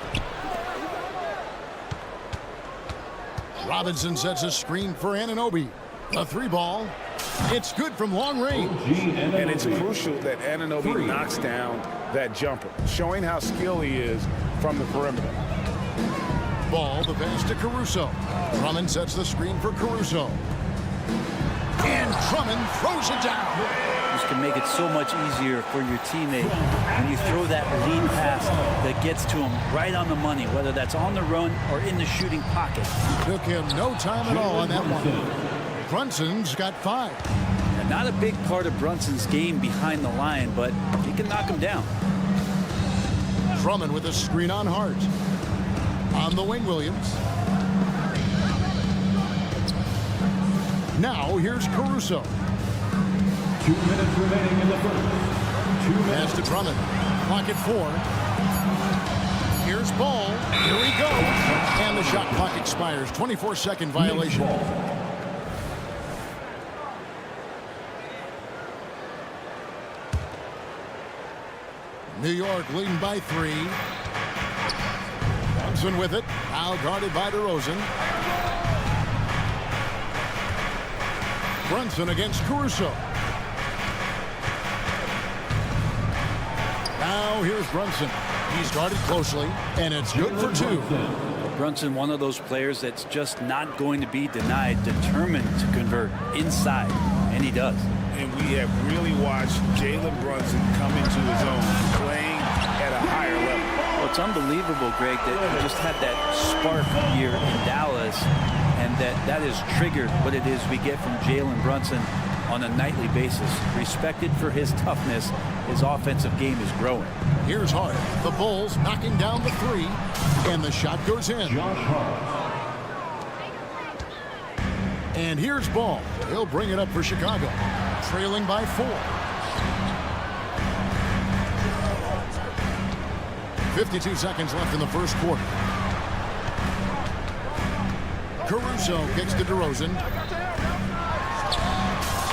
Robinson sets a screen for Anunoby. A 3-ball. It's good from long range. And it's crucial that Anunoby knocks down that jumper, showing how skilled he is from the perimeter. Ball, the pass to Caruso. Drummond sets the screen for Caruso. And Drummond throws it down. This can make it so much easier for your teammate when you throw that lead pass that gets to him right on the money, whether that's on the run or in the shooting pocket. Took him no time at all on that one. Brunson's got 5. And not a big part of Brunson's game behind the line, but he can knock him down. Drummond with a screen on Hart. On the wing, Williams. Now here's Caruso. 2 minutes remaining in the first. 2 minutes. Pass to Drummond. Clock at 4. Here's Ball. Here we go. And the shot clock expires. 24-second violation. New York leading by 3. Brunson with it. Now guarded by DeRozan. Brunson against Caruso. Now here's Brunson. He's guarded closely, and it's good for 2. Brunson, one of those players that's just not going to be denied, determined to convert inside, and he does. And we have really watched Jalen Brunson come into his own, playing at a higher level. Well, it's unbelievable, Greg, that he just had that spark here in Dallas, and that has triggered what it is we get from Jalen Brunson on a nightly basis. Respected for his toughness, his offensive game is growing. Here's Hart. The Bulls knocking down the 3, and the shot goes in. And here's Ball. He'll bring it up for Chicago, trailing by 4. 52 seconds left in the first quarter. Caruso kicks to DeRozan.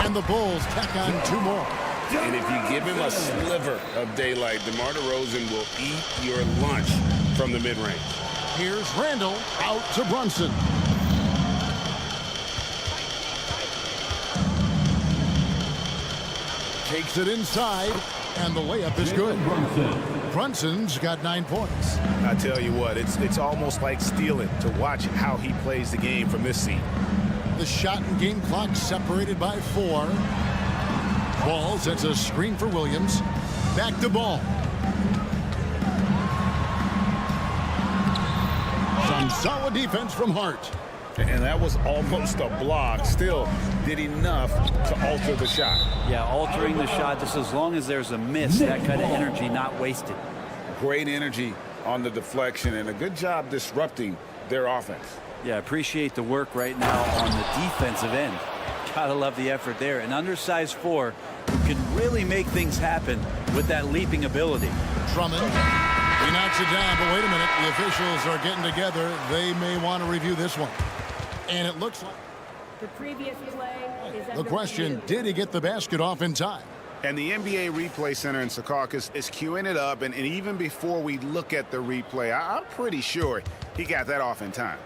And the Bulls tack on 2 more. And if you give him a sliver of daylight, DeMar DeRozan will eat your lunch from the mid-range. Here's Randall out to Brunson. Takes it inside, and the layup is good. Brunson's got 9 points. I tell you what, it's almost like stealing to watch how he plays the game from this seat. The shot and game clock separated by 4. Ball sets a screen for Williams. Back to Ball. Some solid defense from Hart. And that was almost a block. Still did enough to alter the shot. Yeah, altering the shot just as long as there's a miss, that kind of energy not wasted. Great energy on the deflection and a good job disrupting their offense. Yeah, appreciate the work right now on the defensive end. Gotta love the effort there. An undersized 4 who can really make things happen with that leaping ability. Drummond. He knocks it down, but wait a minute. The officials are getting together. They may want to review this one. And it looks like the previous play is the question, did he get the basket off in time? And the NBA Replay Center in Secaucus is queuing it up. And even before we look at the replay, I'm pretty sure he got that off in time.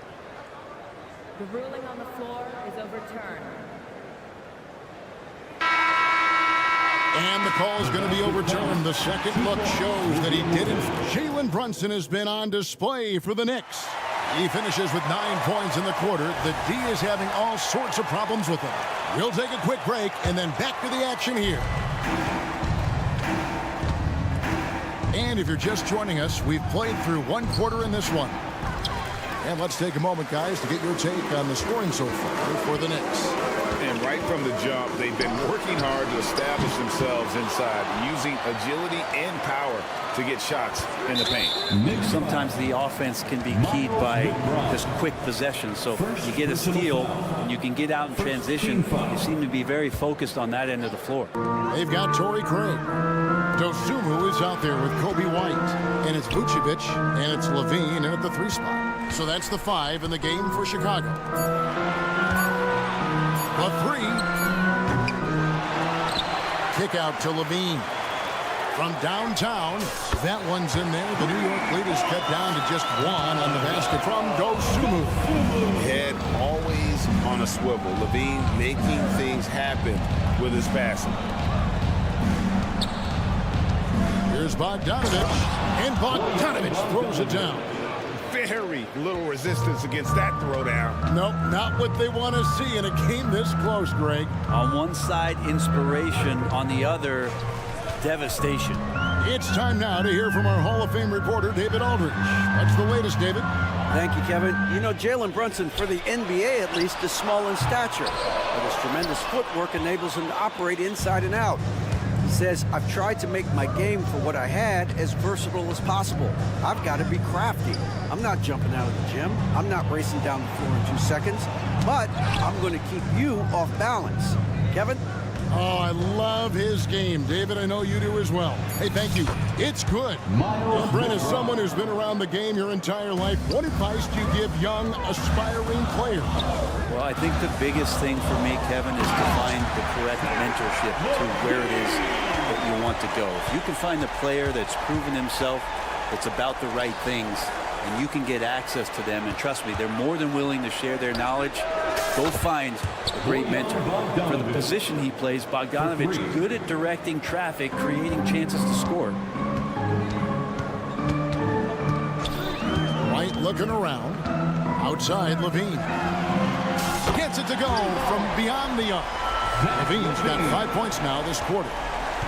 The ruling on the floor is overturned. And the call is going to be overturned. The second look shows that he didn't. Jalen Brunson has been on display for the Knicks. He finishes with 9 points in the quarter. The D is having all sorts of problems with him. We'll take a quick break and then back to the action here. And if you're just joining us, we've played through 1 quarter in this one. And let's take a moment, guys, to get your take on the scoring so far for the Knicks. And right from the jump, they've been working hard to establish themselves inside, using agility and power to get shots in the paint. Sometimes the offense can be keyed by just quick possession. So you get a steal and you can get out in transition. You seem to be very focused on that end of the floor. They've got Torrey Craig. Dosunmu is out there with Kobe White. And it's Vucevic and it's Levine in at the 3 spot. So that's the 5 in the game for Chicago. The 3. Kick out to Levine. From downtown, that one's in there. The New York lead is cut down to just 1 on the basket from Dosunmu. Head always on a swivel. Levine making things happen with his passing. Here's Bogdanovich, and Bogdanovich throws it down. Very little resistance against that throwdown. Nope, not what they want to see in a game this close, Greg. On one side, inspiration. On the other, devastation. It's time now to hear from our Hall of Fame reporter, David Aldridge. What's the latest, David? Thank you, Kevin. You know, Jalen Brunson, for the NBA at least, is small in stature, but his tremendous footwork enables him to operate inside and out. He says, I've tried to make my game for what I had as versatile as possible. I've got to be crafty. I'm not jumping out of the gym. I'm not racing down the floor in 2 seconds, but I'm going to keep you off balance. Kevin? Oh, I love his game. David, I know you do as well. Hey, thank you. It's good. Well, Brent, as someone who's been around the game your entire life, what advice do you give young, aspiring players? Well, I think the biggest thing for me, Kevin, is to find the correct mentorship to where it is that you want to go. If you can find the player that's proven himself, that's about the right things, and you can get access to them, and trust me, they're more than willing to share their knowledge. Go find a great mentor. For the position he plays, Bogdanovich, good at directing traffic, creating chances to score. White looking around. Outside, Levine. Gets it to go from beyond the arc. Levine's got 5 points now this quarter.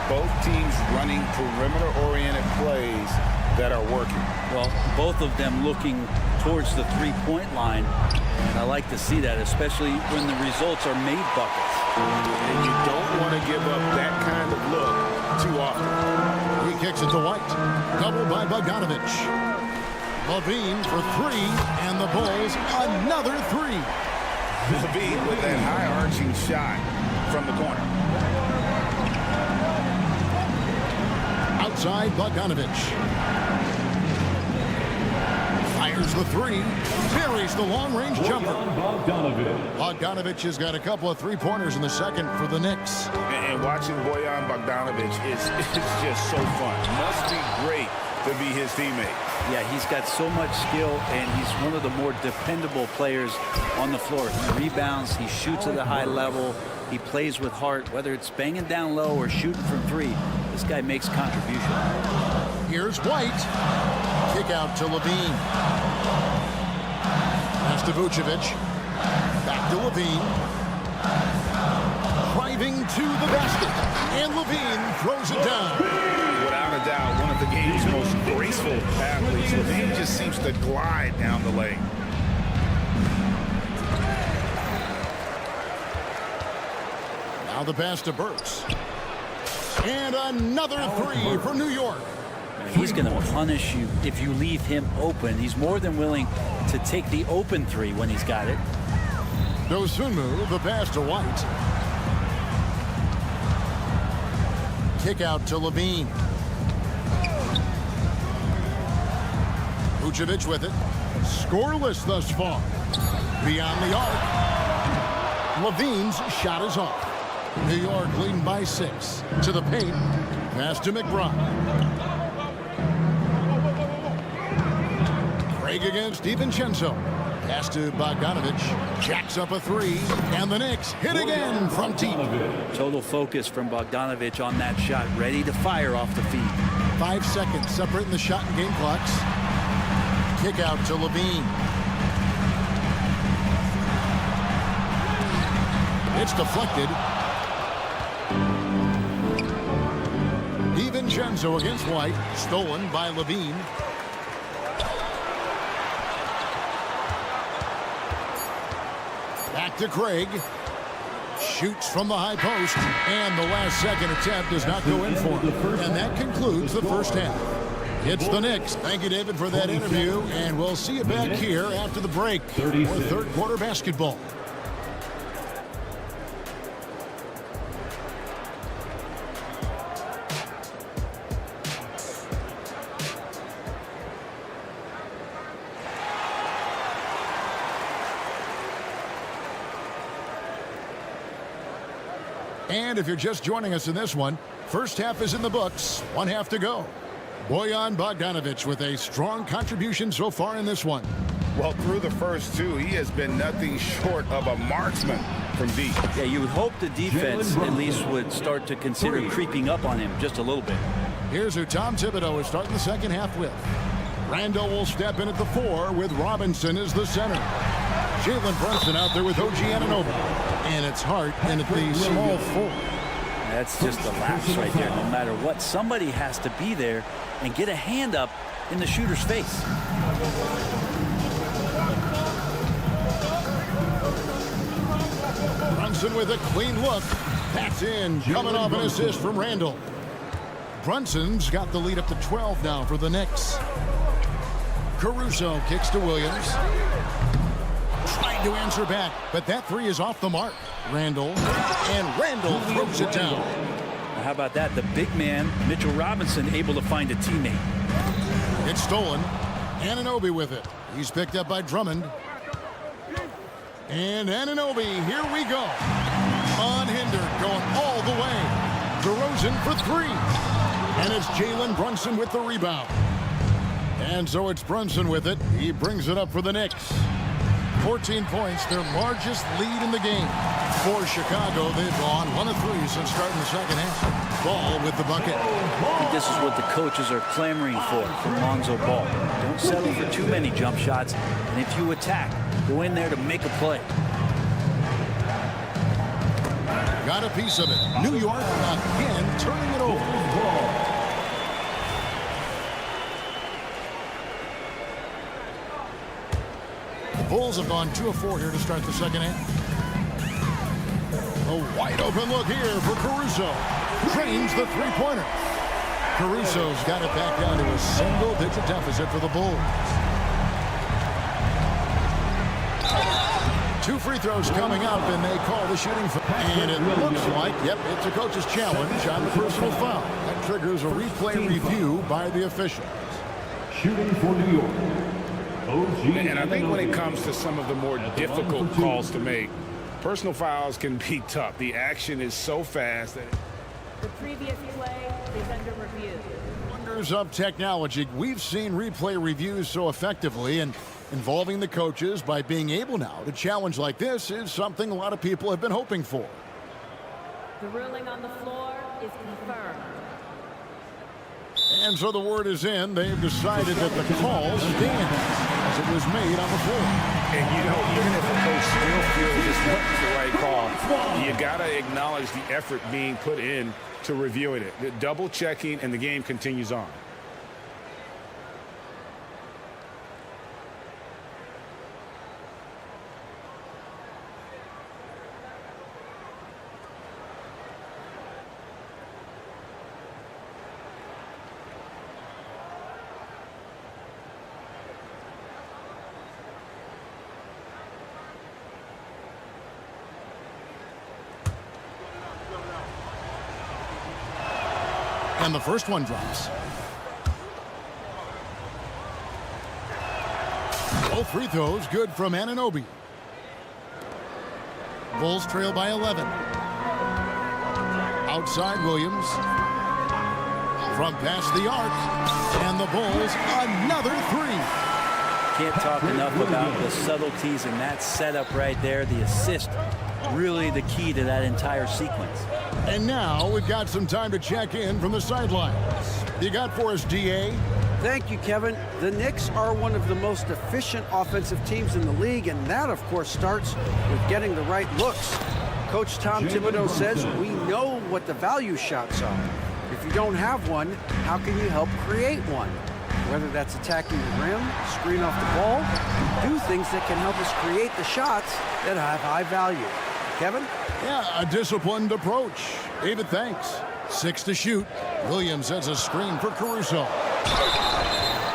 Both teams running perimeter-oriented plays that are working. Well, both of them looking towards the three-point line. And I like to see that, especially when the results are made buckets. And you don't want to give up that kind of look too often. He kicks it to White. Doubled by Bogdanovich. Levine for 3, and the Bulls another 3. Levine with that high-arching shot from the corner. Outside, Bogdanovich. Fires the three. Buries the long-range jumper. Bogdanovic has got a couple of three-pointers in the second for the Knicks. And watching Bojan Bogdanovic is just so fun. Must be great to be his teammate. Yeah, he's got so much skill, and he's one of the more dependable players on the floor. He rebounds, he shoots at a high level, he plays with heart, whether it's banging down low or shooting from three. This guy makes contribution. Here's White. Kick out to Levine. Pass to Vucevic. Back to Levine. Driving to the basket. And Levine throws it down. Without a doubt, one of the game's most graceful athletes. Levine just seems to glide down the lane. Now the pass to Burks. And another three for New York. He's going to punish you if you leave him open. He's more than willing to take the open three when he's got it. Dosunmu, the pass to White. Kick out to Levine. Vucevic with it. Scoreless thus far. Beyond the arc. Levine's shot is off. New York leading by 6. To the paint. Pass to McBride. Craig against DiVincenzo. Pass to Bogdanovic. Jacks up a three. And the Knicks hit again from deep. Total focus from Bogdanovic on that shot. Ready to fire off the feed. 5 seconds separating the shot and game clocks. Kick out to Levine. It's deflected. DiVincenzo against White. Stolen by Levine. Back to Craig. Shoots from the high post. And the last second attempt does not go in for him. And that concludes the first half. It's the Knicks. Thank you, David, for that interview. And we'll see you back here after the break for third quarter basketball. And if you're just joining us in this one, first half is in the books. 1 half to go. Bojan Bogdanovic with a strong contribution so far in this one. Well, through the first two, he has been nothing short of a marksman from deep. Yeah, you would hope the defense at least would start to consider creeping up on him just a little bit. Here's who Tom Thibodeau is starting the second half with. Randall will step in at the 4 with Robinson as the center. Jalen Brunson out there with OG Anunoby. And it's Hart in at the small 4. That's just a lapse right there. No matter what, somebody has to be there and get a hand up in the shooter's face. Brunson with a clean look. That's in. Coming off an assist from Randall. Brunson's got the lead up to 12 now for the Knicks. Caruso kicks to Williams. Trying to answer back, but that three is off the mark. Randall throws it down. Now how about that? The big man, Mitchell Robinson, able to find a teammate. It's stolen. Anunoby with it. He's picked up by Drummond. And Anunoby, here we go. Unhindered, going all the way. DeRozan for 3. And it's Jalen Brunson with the rebound. And so it's Brunson with it. He brings it up for the Knicks. 14 points, their largest lead in the game. For Chicago, they've gone 1 of 3 since starting the second half. Ball with the bucket. I think this is what the coaches are clamoring for from Lonzo Ball. Don't settle for too many jump shots, and if you attack, go in there to make a play. Got a piece of it. New York again turning it over. Bulls have gone 2 of 4 here to start the second half. A wide open look here for Caruso. Drains the three-pointer. Caruso's got it back down to a single-digit deficit for the Bulls. 2 free throws coming up, and they call the shooting foul. And it looks like, yep, it's a coach's challenge on the personal foul. That triggers a replay review by the officials. Shooting for New York, And I think when it comes to some of the more difficult calls to make, personal fouls can be tough. The action is so fast that The previous play is under review. Wonders of technology. We've seen replay reviews so effectively, and involving the coaches by being able now to challenge like this is something a lot of people have been hoping for. The ruling on the floor is confirmed. And so the word is in. They've decided that the call stands as it was made on the floor. And you know, even if a coach still feels this wasn't the right call, you got to acknowledge the effort being put in to reviewing it. The double checking, and the game continues on. And the first one drops. Both free throws good from Anunoby. Bulls trail by 11. Outside Williams. From past the arc. And the Bulls another three. Can't talk enough about the subtleties in that setup right there. The assist, really the key to that entire sequence. And now we've got some time to check in from the sidelines. You got for us, DA? Thank you, Kevin. The Knicks are one of the most efficient offensive teams in the league, and that, of course, starts with getting the right looks. Coach Tom Thibodeau says we know what the value shots are. If you don't have one, how can you help create one? Whether that's attacking the rim, screen off the ball, do things that can help us create the shots that have high value. Kevin? Yeah, a disciplined approach. David, thanks. 6 to shoot. Williams has a screen for Caruso.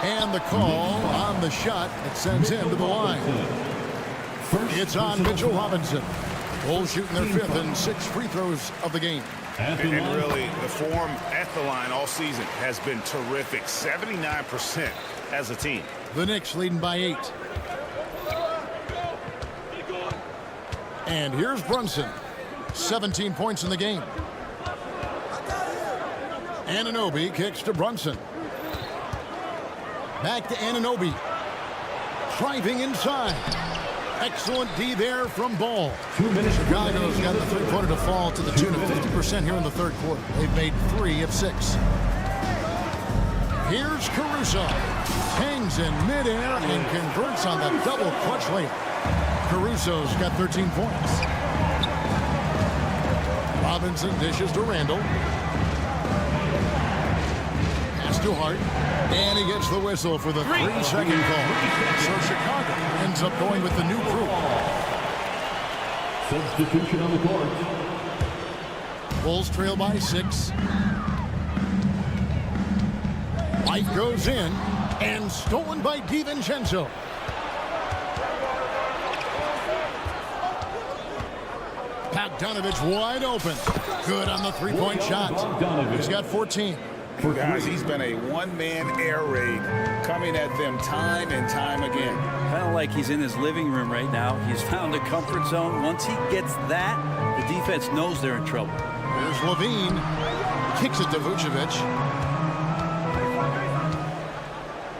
And the call on the shot that sends him to the line. It's on Mitchell Robinson. Bulls shooting their 5th and 6 free throws of the game. And really, the form at the line all season has been terrific. 79% as a team. The Knicks leading by 8. And here's Brunson. 17 points in the game. Anunoby kicks to Brunson. Back to Anunoby. Driving inside. Excellent D there from Ball. 2 minutes. Chicago's got the three-pointer to fall to the tune of 50% here in the third quarter. They've made 3 of 6. Here's Caruso. Hangs in midair and converts on the double clutch layup. Caruso's got 13 points. Robinson dishes to Randall. Pass to Hart. And he gets the whistle for the 3-second call. So Chicago ends up going with the new crew. Substitution on the court. Bulls trail by 6. White goes in and stolen by DiVincenzo. Bogdanovich wide open. Good on the three-point shot. He's got 14. Guys, he's been a one-man air raid coming at them time and time again. Kind of like he's in his living room right now. He's found a comfort zone. Once he gets that, the defense knows they're in trouble. Here's Levine. Kicks it to Vucevic.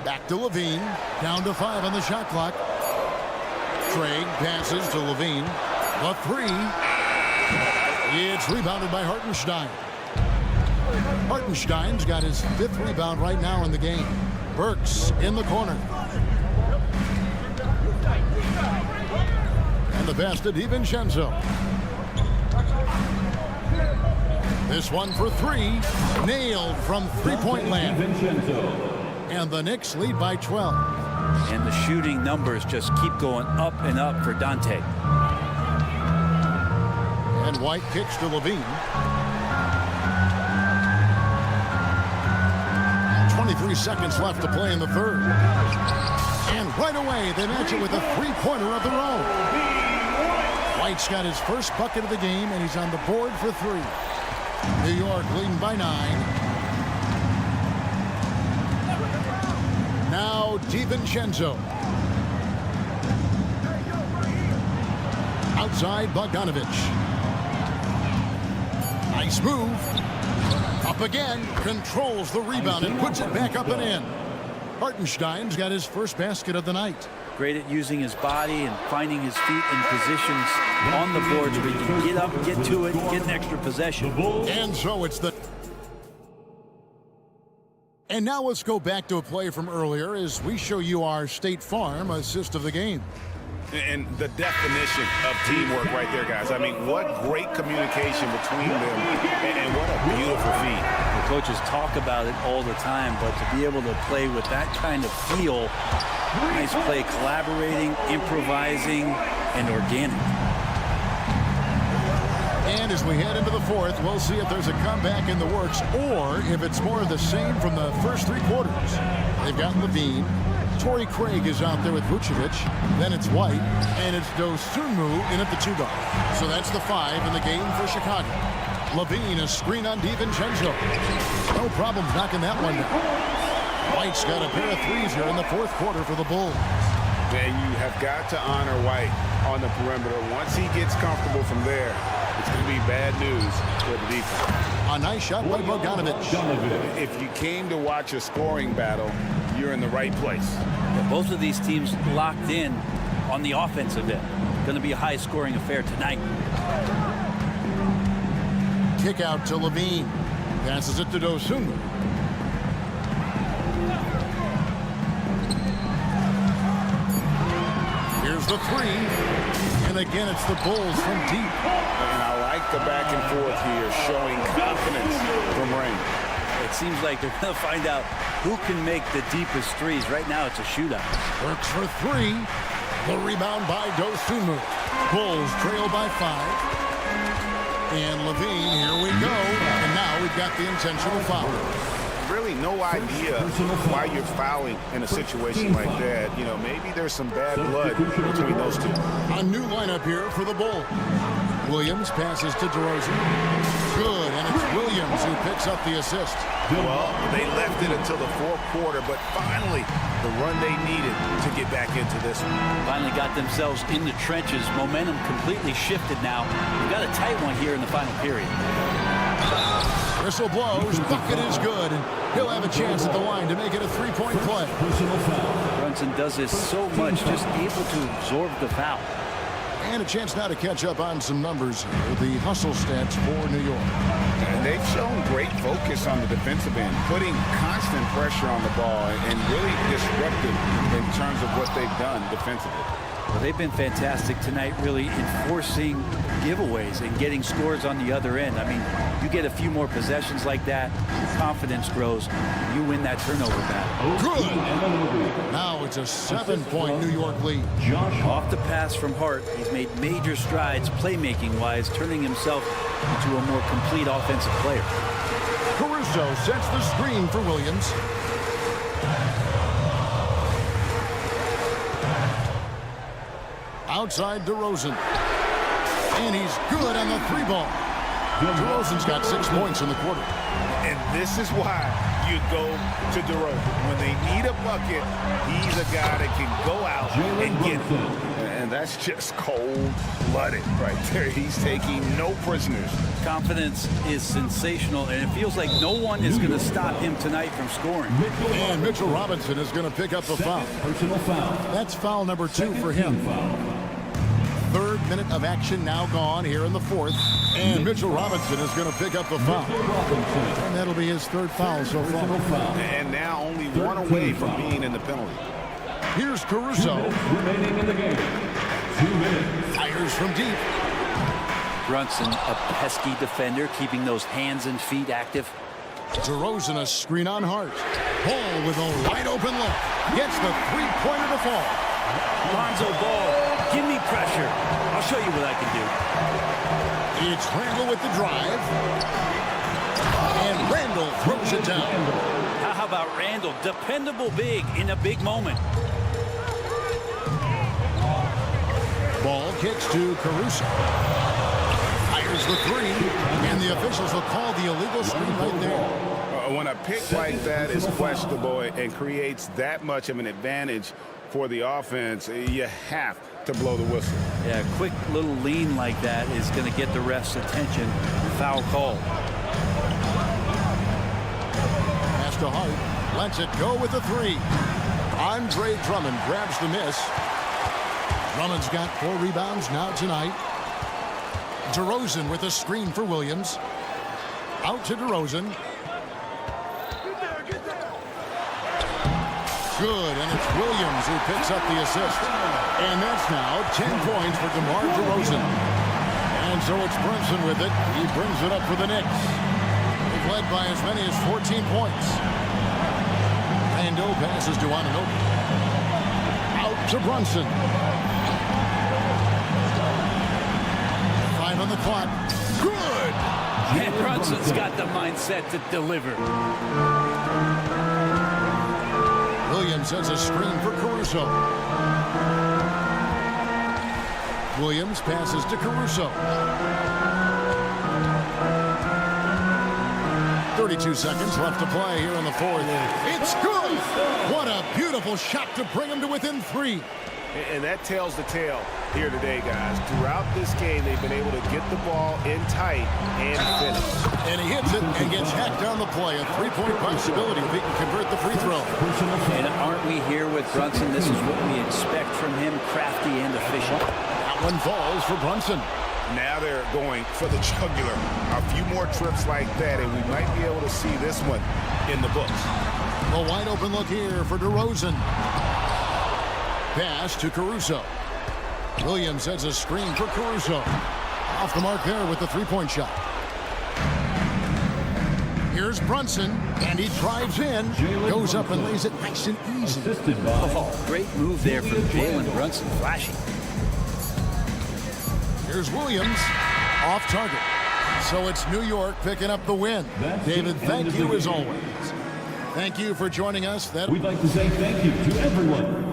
Back to Levine. Down to 5 on the shot clock. Craig passes to Levine. The 3. It's rebounded by Hartenstein. Hartenstein's got his 5th rebound right now in the game. Burks in the corner. And the pass to DiVincenzo. This one for 3. Nailed from three-point land. And the Knicks lead by 12. And the shooting numbers just keep going up and up for Dante. And White kicks to Levine. 23 seconds left to play in the third. And right away, they match it with a three-pointer of their own. White's got his first bucket of the game, and he's on the board for 3. New York leading by 9. Now DiVincenzo. Outside Bogdanovich. Nice move. Up again. Controls the rebound and puts it back up and in. Hartenstein's got his first basket of the night. Great at using his body and finding his feet in positions on the boards where he can get up, get to it, get an extra possession. And so it's the... And now let's go back to a play from earlier as we show you our State Farm assist of the game. And the definition of teamwork right there, guys. I mean, what great communication between them, and what a beautiful feat. The coaches talk about it all the time, but to be able to play with that kind of feel, nice play, collaborating, improvising, and organic. And as we head into the fourth, we'll see if there's a comeback in the works or if it's more of the same from the first three quarters. They've got Levine. Torrey Craig is out there with Vucevic. Then it's White. And it's Dosunmu in at the 2-guard. So that's the 5 in the game for Chicago. Levine, a screen on DiVincenzo. No problem knocking that one down. White's got a pair of threes here in the fourth quarter for the Bulls. And you have got to honor White on the perimeter. Once he gets comfortable from there, it's going to be bad news for the defense. A nice shot by Bogdanovich. If you came to watch a scoring battle, you're in the right place. Both of these teams locked in on the offensive end. Going to be a high-scoring affair tonight. Kick out to Levine. Passes it to Dosunmu. Here's the 3. And again, it's the Bulls from deep. And I like the back and forth here, showing confidence from Ring. It seems like they're going to find out who can make the deepest threes. Right now, it's a shootout. Works for 3. The rebound by Dosunmu. Bulls trail by 5. And Levine, here we go. And now we've got the intentional foul. Really no idea why you're fouling in a situation like that. You know, maybe there's some bad blood between those two. A new lineup here for the Bulls. Williams passes to DeRozan. Good, and it's Williams who picks up the assist. Well, they left it until the fourth quarter, but finally the run they needed to get back into this one. Finally got themselves in the trenches. Momentum completely shifted now. We've got a tight one here in the final period. Whistle blows, bucket is good, and he'll have a chance at the line to make it a three-point play. Brunson does this so much, just able to absorb the foul. And a chance now to catch up on some numbers with the hustle stats for New York. And they've shown great focus on the defensive end, putting constant pressure on the ball and really disruptive in terms of what they've done defensively. Well, they've been fantastic tonight, really enforcing giveaways and getting scores on the other end. I mean, you get a few more possessions like that, confidence grows, you win that turnover battle. Good! Now it's a 7-point New York lead. Off the pass from Hart, he's made major strides playmaking-wise, turning himself into a more complete offensive player. Caruso sets the screen for Williams. Outside DeRozan. And he's good on the 3-ball. DeRozan's got 6 points in the quarter. And this is why you go to DeRozan. When they need a bucket, he's a guy that can go out and get it. And that's just cold-blooded right there. He's taking no prisoners. Confidence is sensational, and it feels like no one is going to stop him tonight from scoring. And Mitchell Robinson is going to pick up the foul. Personal foul. That's foul number 2 for him. Third minute of action now gone here in the fourth. And Mitchell Robinson is going to pick up the foul. And that'll be his third foul so far. And now only one away from being in the penalty. Here's Caruso. Remaining in the game. 2 minutes. Fires from deep. Brunson, a pesky defender, keeping those hands and feet active. DeRozan, a screen on Hart. Ball with a wide open look. Gets the three-pointer to fall. Lonzo Ball, give me pressure. I'll show you what I can do. It's Randall with the drive. And Randall throws it down. How about Randall? Dependable big in a big moment. Ball kicks to Caruso. Fires the 3. And the officials will call the illegal screen right there. When a pick like that is questionable and creates that much of an advantage for the offense, you have to blow the whistle. Yeah, a quick little lean like that is going to get the ref's attention. Foul call. Pass to Hart. Lets it go with the three. Andre Drummond grabs the miss. Drummond's got 4 rebounds now tonight. DeRozan with a screen for Williams. Out to DeRozan. Good, and it's Williams who picks up the assist. And that's now 10 points for DeMar DeRozan. And so it's Brunson with it. He brings it up for the Knicks. They've led by as many as 14 points. Ando passes to Anunoby. Out to Brunson. 5 on the clock. Good! And Brunson's got the mindset to deliver. Williams has a screen for Caruso. Williams passes to Caruso. 32 seconds left to play here in the fourth. It's good! What a beautiful shot to bring him to within 3. And that tells the tale here today, guys. Throughout this game, they've been able to get the ball in tight and finish. And he hits it and gets hacked down the play. A 3-point possibility if he can convert the free throw. And aren't we here with Brunson? This is what we expect from him, crafty and efficient. That one falls for Brunson. Now they're going for the jugular. A few more trips like that, and we might be able to see this one in the books. A wide open look here for DeRozan. Pass to Caruso. Williams has a screen for Caruso. Off the mark there with the 3-point shot. Here's Brunson, and he drives in. Goes up and lays it nice and easy. Oh, great move there from Jalen Brunson. Flashy. Here's Williams. Off target. So it's New York picking up the win. David, thank you as always. Thank you for joining us. We'd like to say thank you to everyone.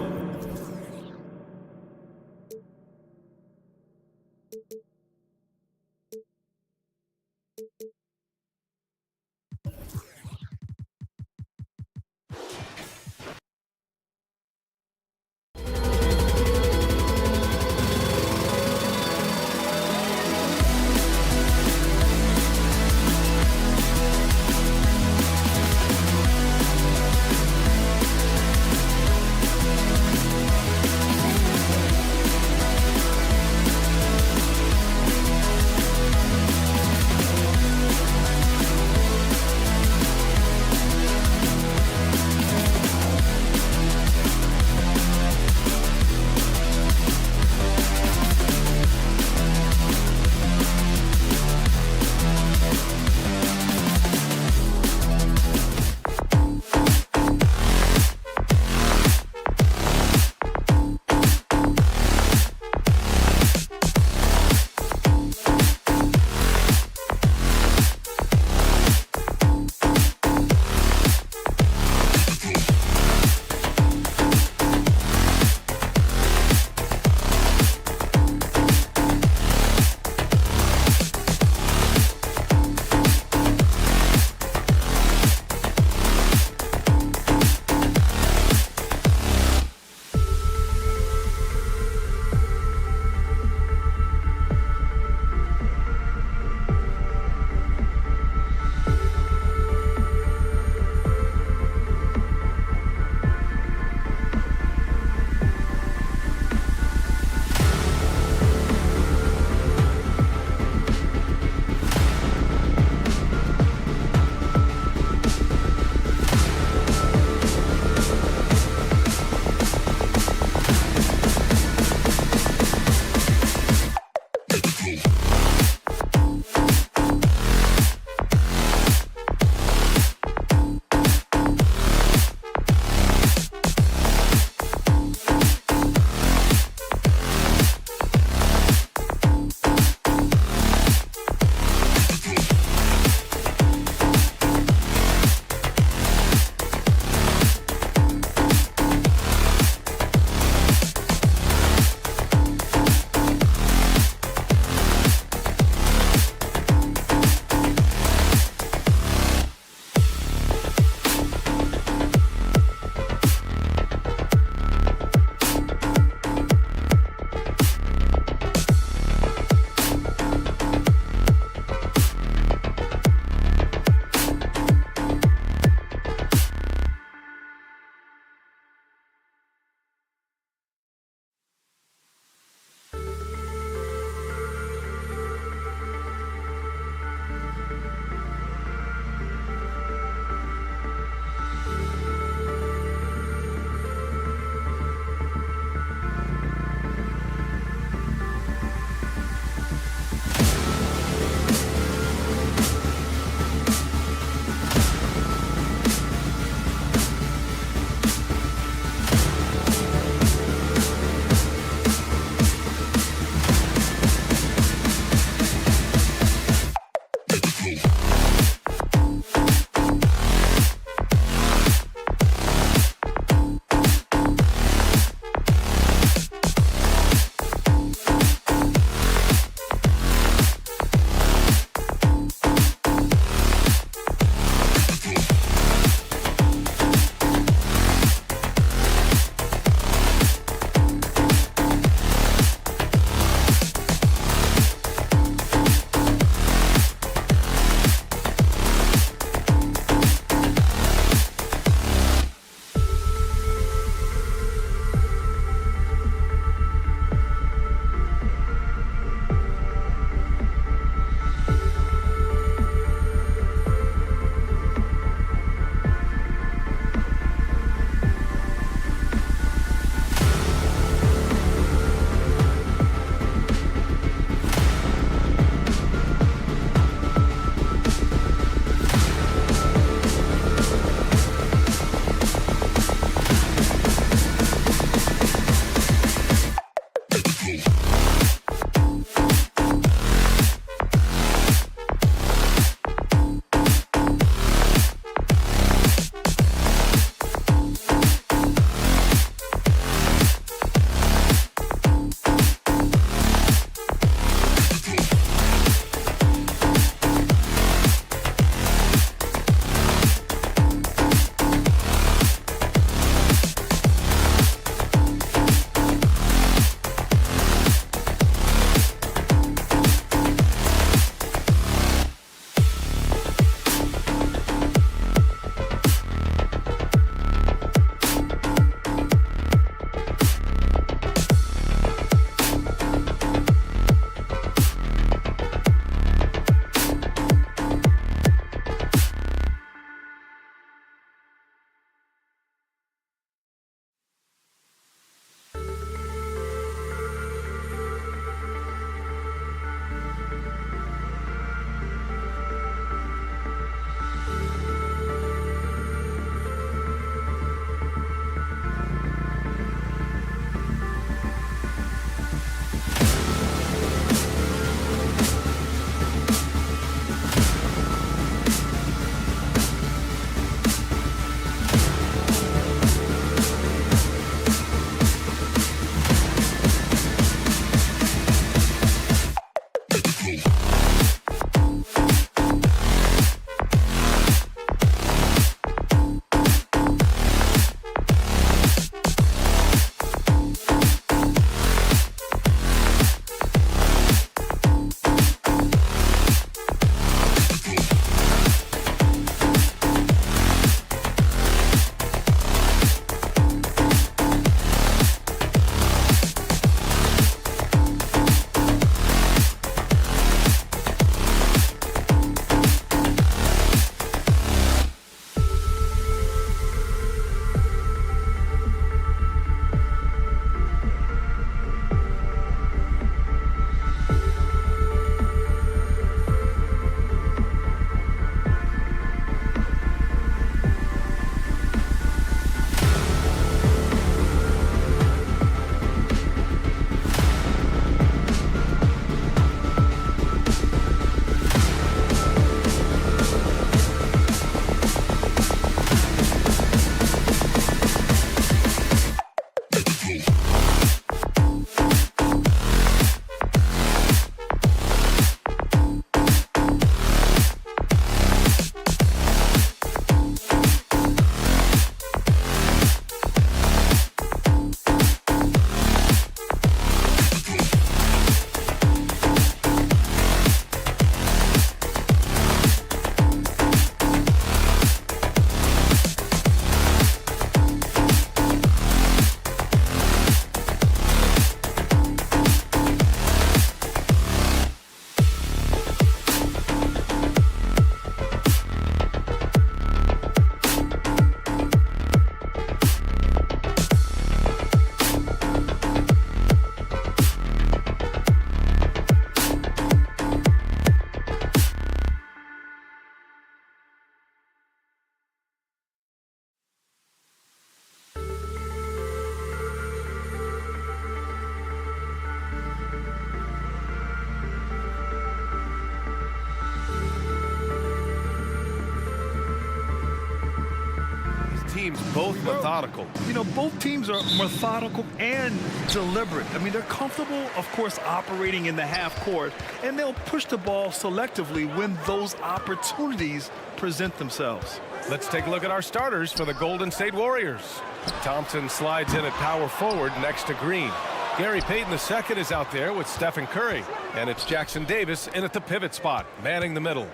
teams both methodical. You know, both teams are methodical and deliberate. I mean, they're comfortable, of course, operating in the half court, and they'll push the ball selectively when those opportunities present themselves. Let's take a look at our starters for the Golden State Warriors. Thompson slides in at power forward next to Green. Gary Payton II is out there with Stephen Curry. And it's Jackson Davis in at the pivot spot, manning the middle.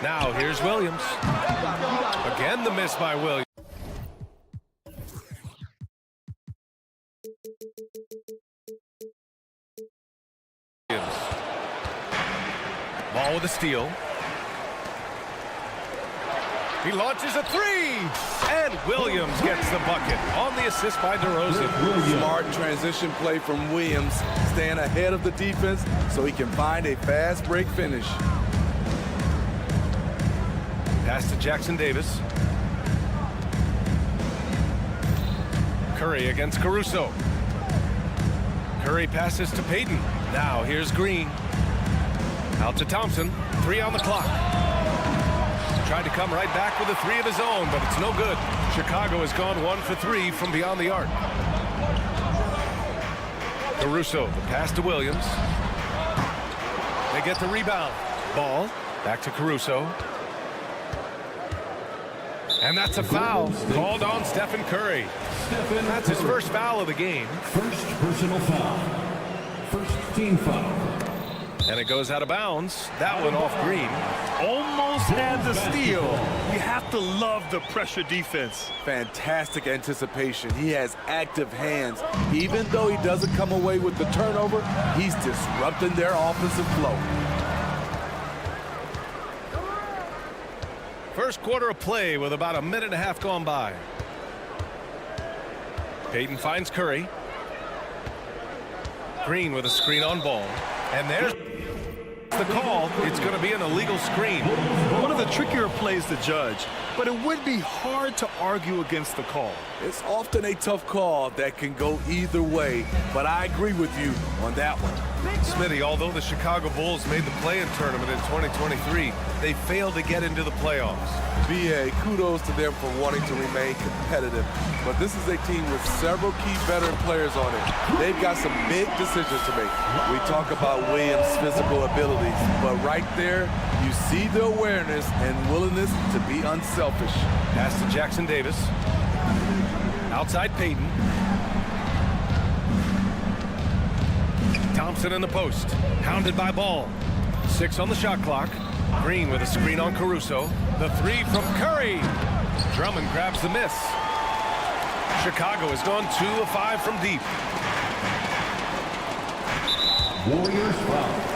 Now here's Williams. Again the miss by Williams. Ball with a steal. He launches a three, and Williams gets the bucket on the assist by DeRozan. Smart transition play from Williams, staying ahead of the defense so he can find a fast break finish. Pass to Jackson Davis. Curry against Caruso. Curry passes to Payton. Now here's Green. Out to Thompson. 3 on the clock. Tried to come right back with a 3 of his own, but it's no good. Chicago has gone 1 for 3 from beyond the arc. Caruso, the pass to Williams. They get the rebound. Ball, back to Caruso. And that's a foul called on Stephen Curry. That's his first foul of the game. First personal foul. First team foul. And it goes out of bounds. That one off Green. Almost had the steal. You have to love the pressure defense. Fantastic anticipation. He has active hands. Even though he doesn't come away with the turnover, he's disrupting their offensive flow. First quarter of play with about a minute and a half gone by. Payton finds Curry. Green with a screen on ball. And there's the call. It's going to be an illegal screen. One of the trickier plays to judge, but it would be hard to argue against the call. It's often a tough call that can go either way, but I agree with you on that one. Smitty, although the Chicago Bulls made the play-in tournament in 2023, they failed to get into the playoffs. BA, kudos to them for wanting to remain competitive. But this is a team with several key veteran players on it. They've got some big decisions to make. We talk about Williams' physical abilities, but right there, you see the awareness and willingness to be unselfish. Pass to Jackson Davis. Outside Payton. Thompson in the post. Hounded by Ball. 6 on the shot clock. Green with a screen on Caruso. The 3 from Curry. Drummond grabs the miss. Chicago has gone 2 of 5 from deep. Warriors foul.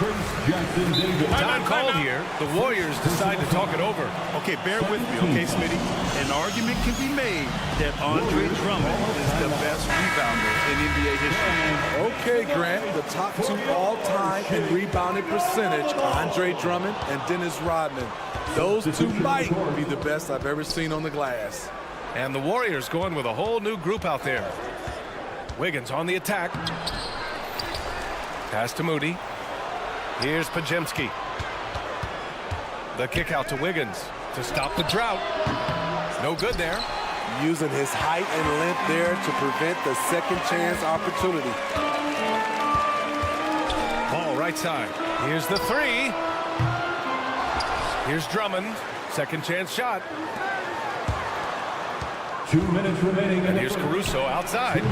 Time called here. The Warriors decide to talk it over. Okay, bear with me, okay, Smitty? An argument can be made that Andre Drummond is the best rebounder in NBA history. Okay, Grant, the top 2 all-time in rebounding percentage, Andre Drummond and Dennis Rodman. Those 2 might be the best I've ever seen on the glass. And the Warriors going with a whole new group out there. Wiggins on the attack. Pass to Moody. Here's Pajemski. The kick out to Wiggins to stop the drought. No good there. Using his height and length there to prevent the second chance opportunity. Ball right side. Here's the 3. Here's Drummond. Second chance shot. 2 minutes remaining. And here's Caruso outside.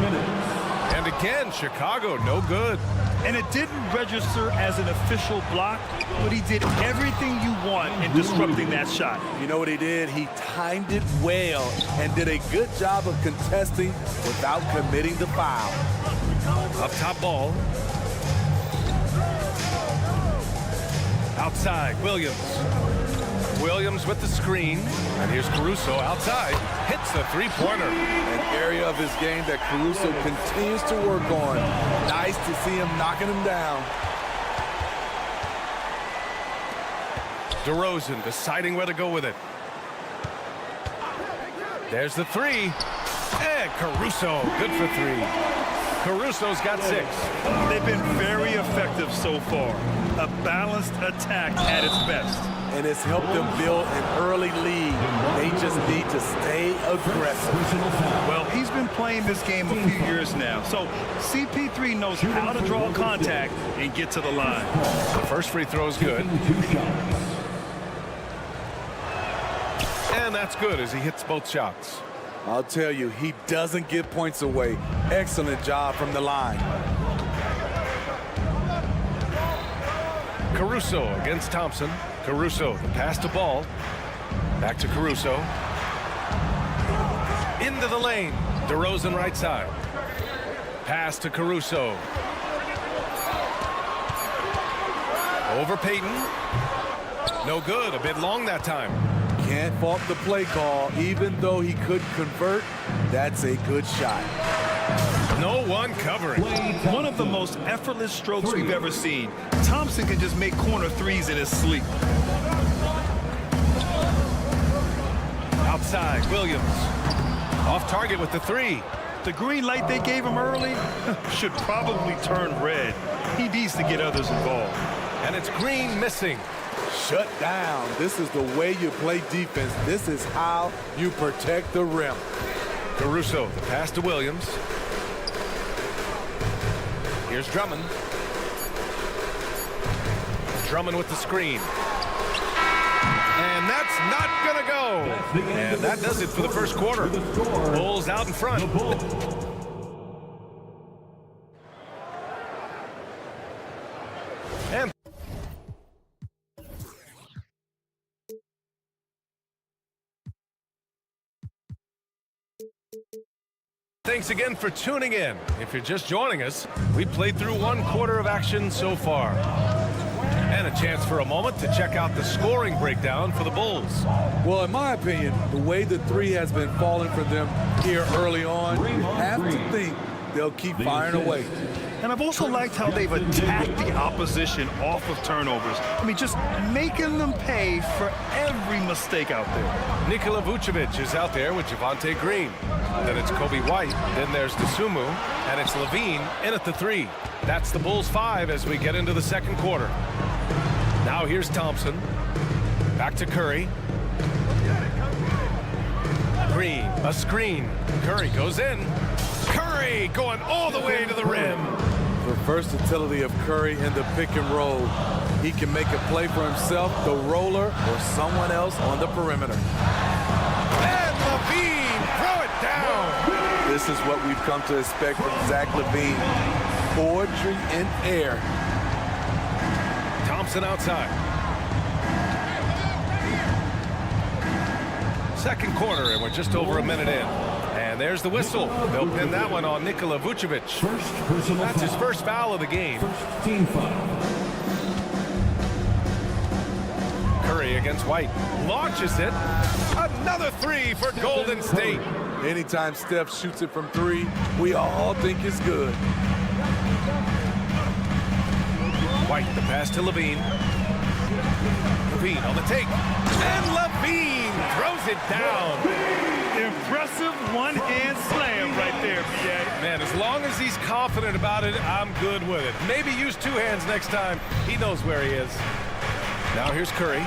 And again, Chicago, no good. And it didn't register as an official block, but he did everything you want in disrupting that shot. You know what he did? He timed it well and did a good job of contesting without committing the foul. Up top Ball. Outside, Williams. Williams with the screen. And here's Caruso outside. Hits the three-pointer. An area of his game that Caruso continues to work on. Nice to see him knocking him down. DeRozan deciding where to go with it. There's the 3. And Caruso, good for 3. Caruso's got 6. They've been very effective impressive so far. A balanced attack at its best. And it's helped them build an early lead. They just need to stay aggressive. Well, he's been playing this game a few years now, so CP3 knows how to draw contact and get to the line. The first free throw is good. And that's good as he hits both shots. I'll tell you, he doesn't give points away. Excellent job from the line. Caruso against Thompson. Caruso, the pass to Ball. Back to Caruso. Into the lane. DeRozan right side. Pass to Caruso. Over Payton. No good. A bit long that time. Can't fault the play call. Even though he couldn't convert, that's a good shot. No one covering. One of the most effortless strokes we've ever seen. Thompson can just make corner threes in his sleep. Outside, Williams. Off target with the three. The green light they gave him early should probably turn red. He needs to get others involved. And it's Green missing. Shut down. This is the way you play defense. This is how you protect the rim. Caruso, the pass to Williams. Here's Drummond. Drummond with the screen. And that's not gonna go. And that does it for the first quarter. Bulls out in front. And thanks again for tuning in. If you're just joining us, we played through one quarter of action so far. And a chance for a moment to check out the scoring breakdown for the Bulls. Well, in my opinion, the way the three has been falling for them here early on, you have to think they'll keep firing away. And I've also liked how they've attacked the opposition off of turnovers. I mean, just making them pay for every mistake out there. Nikola Vucevic is out there with Javonte Green. Then it's Kobe White. Then there's Dosunmu. And it's Levine in at the three. That's the Bulls 5 as we get into the second quarter. Now here's Thompson. Back to Curry. Green, a screen. Curry goes in. Curry going all the way to the rim. The versatility of Curry in the pick and roll. He can make a play for himself, the roller, or someone else on the perimeter. And Levine, throw it down. This is what we've come to expect from Zach LaVine. Poetry in air. Thompson outside. Second quarter, and we're just over a minute in. And there's the whistle. They'll pin that one on Nikola Vucevic. That's his first foul of the game. Team foul. Curry against White. Launches it. Another three for Golden State. Anytime Steph shoots it from three, we all think it's good. White, the pass to Levine. Levine on the take. And Levine throws it down. Impressive one-hand slam right there, B.A. Man, as long as he's confident about it, I'm good with it. Maybe use two hands next time. He knows where he is. Now here's Curry.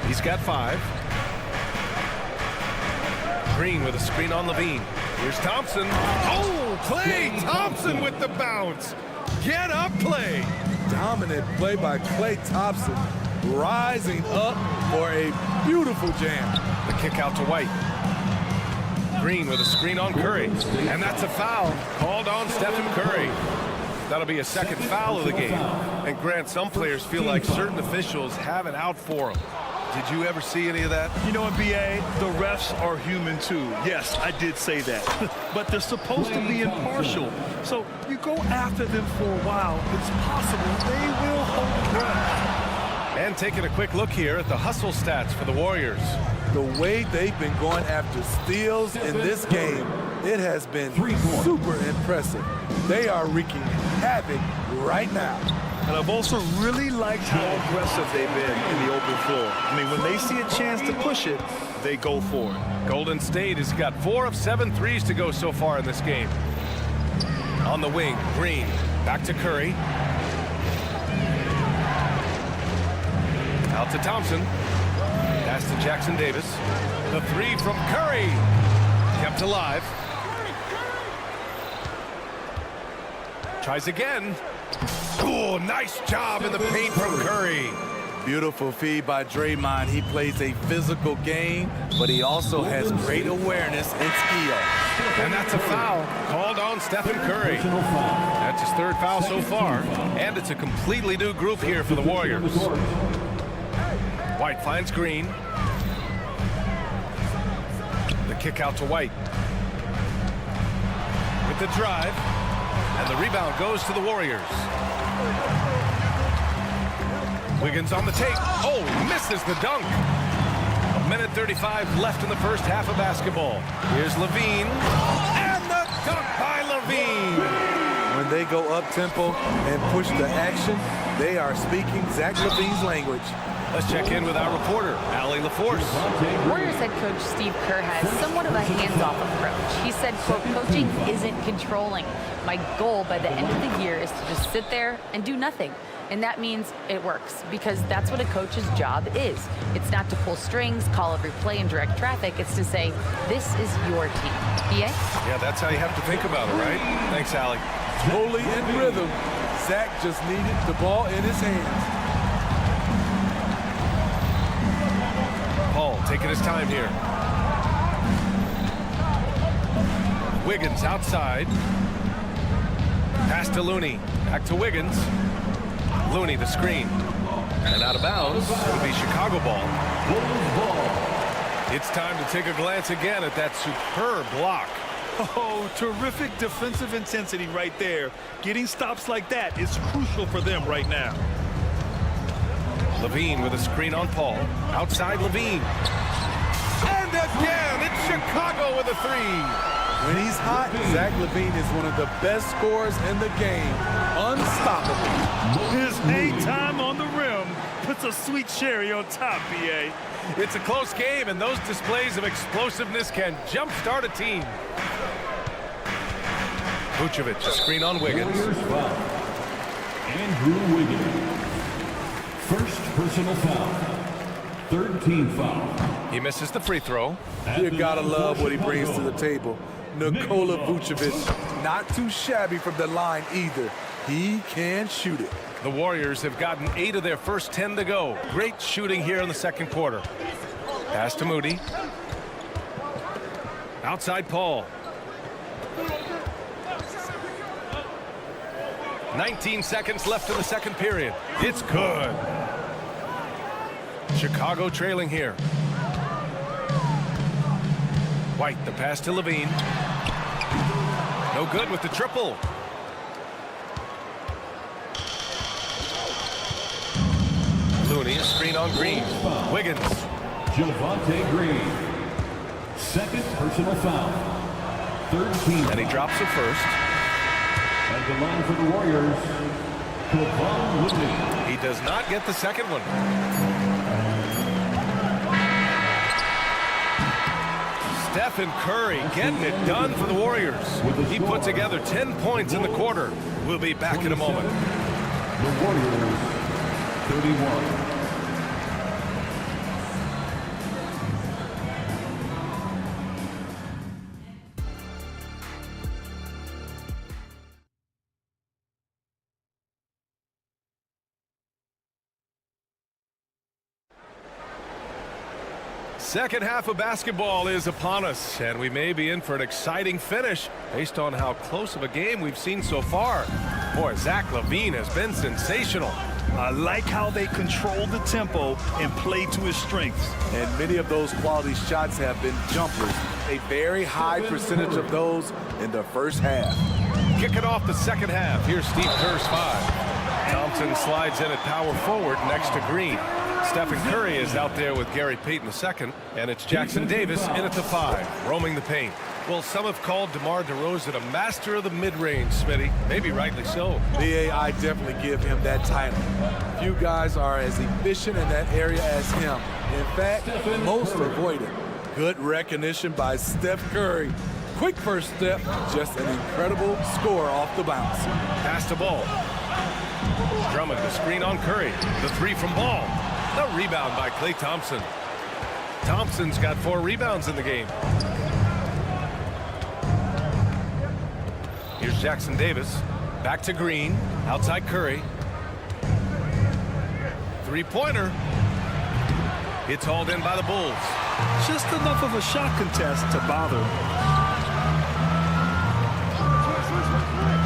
He's got 5. Green with a screen on Levine. Here's Thompson. Oh, Klay Thompson with the bounce. Get up, Klay. Dominant play by Klay Thompson, rising up for a beautiful jam. The kick out to White. Green with a screen on Curry. And that's a foul called on Stephen Curry. That'll be a second foul of the game. And Grant, some players feel like certain officials have it out for them. Did you ever see any of that? You know what, B.A.? The refs are human too. Yes, I did say that. But they're supposed to be impartial. So you go after them for a while, it's possible they will hold grudge. And taking a quick look here at the hustle stats for the Warriors. The way they've been going after steals in this game, it has been super impressive. They are wreaking havoc right now. And I've also really liked how aggressive they've been in the open floor. I mean, when they see a chance to push it, they go for it. Golden State has got 4 of 7 threes to go so far in this game. On the wing, Green. Back to Curry. Out to Thompson. Pass to Jackson Davis. The three from Curry. Kept alive. Tries again. Oh, nice job in the paint from Curry. Beautiful feed by Draymond. He plays a physical game, but he also has great awareness and skill. And that's a foul called on Stephen Curry. That's his third foul so far. And it's a completely new group here for the Warriors. White finds Green. The kick out to White. With the drive. And the rebound goes to the Warriors. Wiggins on the take. Oh, misses the dunk. 1:35 left in the first half of basketball. Here's Levine. And the dunk by Levine. When they go up-tempo and push the action, they are speaking Zach LaVine's language. Let's check in with our reporter, Allie LaForce. Warriors head coach Steve Kerr has somewhat of a hands-off approach. He said, quote, coaching isn't controlling. My goal by the end of the year is to just sit there and do nothing. And that means it works, because that's what a coach's job is. It's not to pull strings, call every play, and direct traffic. It's to say, this is your team. BA? Yeah, that's how you have to think about it, right? Thanks, Allie. Totally in rhythm. Zach just needed the ball in his hands. Paul taking his time here. Wiggins outside. Pass to Looney. Back to Wiggins. Looney the screen. And out of bounds. It'll be Chicago ball. It's time to take a glance again at that superb block. Oh, terrific defensive intensity right there. Getting stops like that is crucial for them right now. Levine with a screen on Paul. Outside Levine. And again, it's Chicago with a three. When he's hot, Zach LaVine is one of the best scorers in the game. Unstoppable. His hang time on the rim puts a sweet cherry on top, BA. It's a close game, and those displays of explosiveness can jumpstart a team. Vucevic, a screen on Wiggins. Andrew Wiggins. First personal foul. Third team foul. He misses the free throw. You gotta love what he brings to the table. Nikola Vucevic, not too shabby from the line either. He can shoot it. The Warriors have gotten 8 of their first 10 to go. Great shooting here in the second quarter. Pass to Moody. Outside Paul. 19 seconds left in the second period. It's good. Chicago trailing here. White, the pass to Levine. No good with the triple. Looney, a screen on Green. Wiggins. Javonte Green. Second personal foul. Third team. And he drops it first. At the line for the Warriors, Kevon Looney. He does not get the second one. Stephen Curry getting it done for the Warriors. He put together 10 points in the quarter. We'll be back in a moment. The Warriors, 31. Second half of basketball is upon us, and we may be in for an exciting finish based on how close of a game we've seen so far. Boy, Zach LaVine has been sensational. I like how they control the tempo and play to his strengths. And many of those quality shots have been jumpers. A very high percentage of those in the first half. Kicking off the second half, here's Steve Kerr's 5. Thompson slides in at power forward next to Green. Stephen Curry is out there with Gary Payton II, and it's Jackson Davis in at the 5, roaming the paint. Well, some have called DeMar DeRozan a master of the mid-range, Smitty. Maybe rightly so. BA, I definitely give him that title. Few guys are as efficient in that area as him. In fact, most avoid it. Good recognition by Steph Curry. Quick first step, just an incredible score off the bounce. Pass to Ball. Drummond, the screen on Curry. The 3 from Ball. The rebound by Klay Thompson. Thompson's got 4 rebounds in the game. Here's Jackson Davis. Back to Green. Outside Curry. Three-pointer. It's hauled in by the Bulls. Just enough of a shot contest to bother.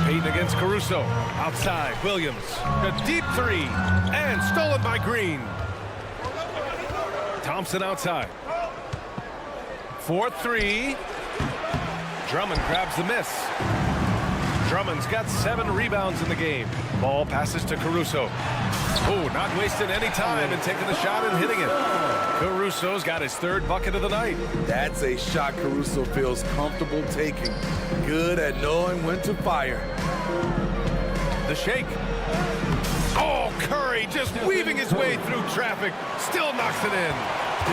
Payton against Caruso. Outside, Williams. A deep 3. And stolen by Green. Thompson outside. 4-3. Drummond grabs the miss. Drummond's got 7 rebounds in the game. Ball passes to Caruso. Oh, not wasting any time and taking the shot and hitting it. Caruso's got his 3rd bucket of the night. That's a shot Caruso feels comfortable taking. Good at knowing when to fire. The shake. Oh, Curry just weaving his way through traffic. Still knocks it in.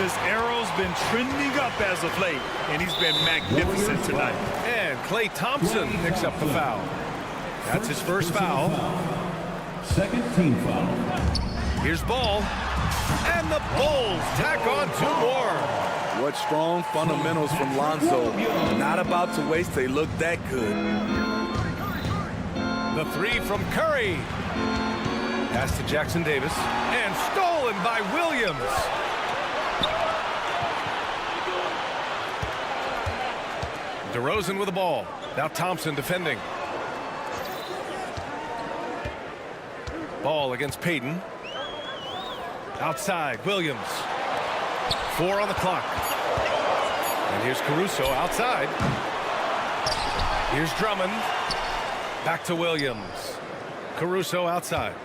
His arrow's been trending up as of late, and he's been magnificent tonight. And Klay Thompson picks up the foul. That's his first foul. Second team foul. Here's Ball. And the Bulls tack on 2 more. What strong fundamentals from Lonzo. Not about to waste. They look that good. The 3 from Curry. Pass to Jackson Davis. And stolen by Williams. DeRozan with the ball. Now Thompson defending. Ball against Payton. Outside, Williams. 4 on the clock. And here's Caruso outside. Here's Drummond. Back to Williams. Caruso outside.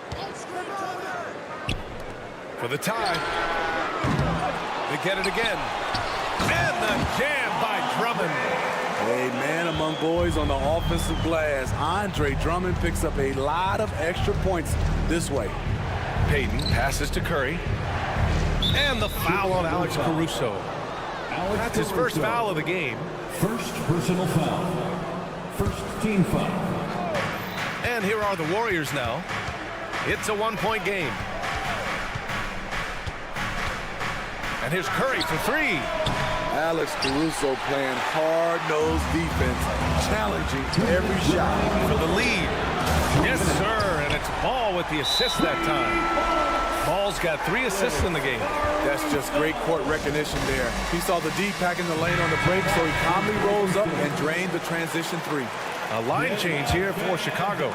For the tie. They get it again. And the jam by Drummond. A man among boys on the offensive glass. Andre Drummond picks up a lot of extra points this way. Payton passes to Curry. And the foul on Alex Caruso. That's his first foul of the game. First personal foul. First team foul. And here are the Warriors now. It's a 1-point game. And here's Curry for 3. Alex Caruso playing hard-nosed defense, challenging every shot. For the lead. Yes, sir. And it's Ball with the assist that time. Ball's got 3 assists in the game. That's just great court recognition there. He saw the D pack in the lane on the break, so he calmly rolls up and drained the transition 3. A line change here for Chicago.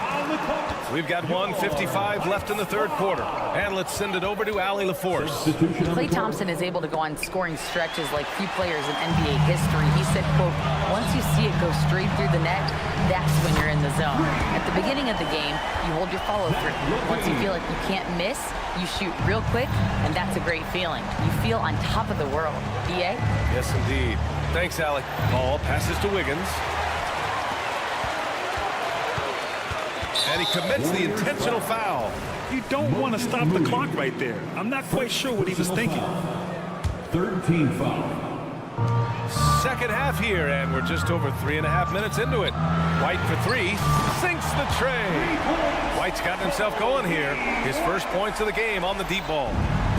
We've got 1:55 left in the 3rd quarter. And let's send it over to Allie LaForce. Klay Thompson is able to go on scoring stretches like few players in NBA history. He said, quote, once you see it go straight through the net, that's when you're in the zone. At the beginning of the game, you hold your follow-through. Once you feel like you can't miss, you shoot real quick, and that's a great feeling. You feel on top of the world. BA? Yes, indeed. Thanks, Allie. Ball passes to Wiggins. And he commits the intentional foul. You don't want to stop the clock right there. I'm not quite sure what he was thinking. 3rd team foul. Second half here, and we're just over 3.5 minutes into it. White for 3, sinks the tray. White's gotten himself going here. His first points of the game on the deep ball.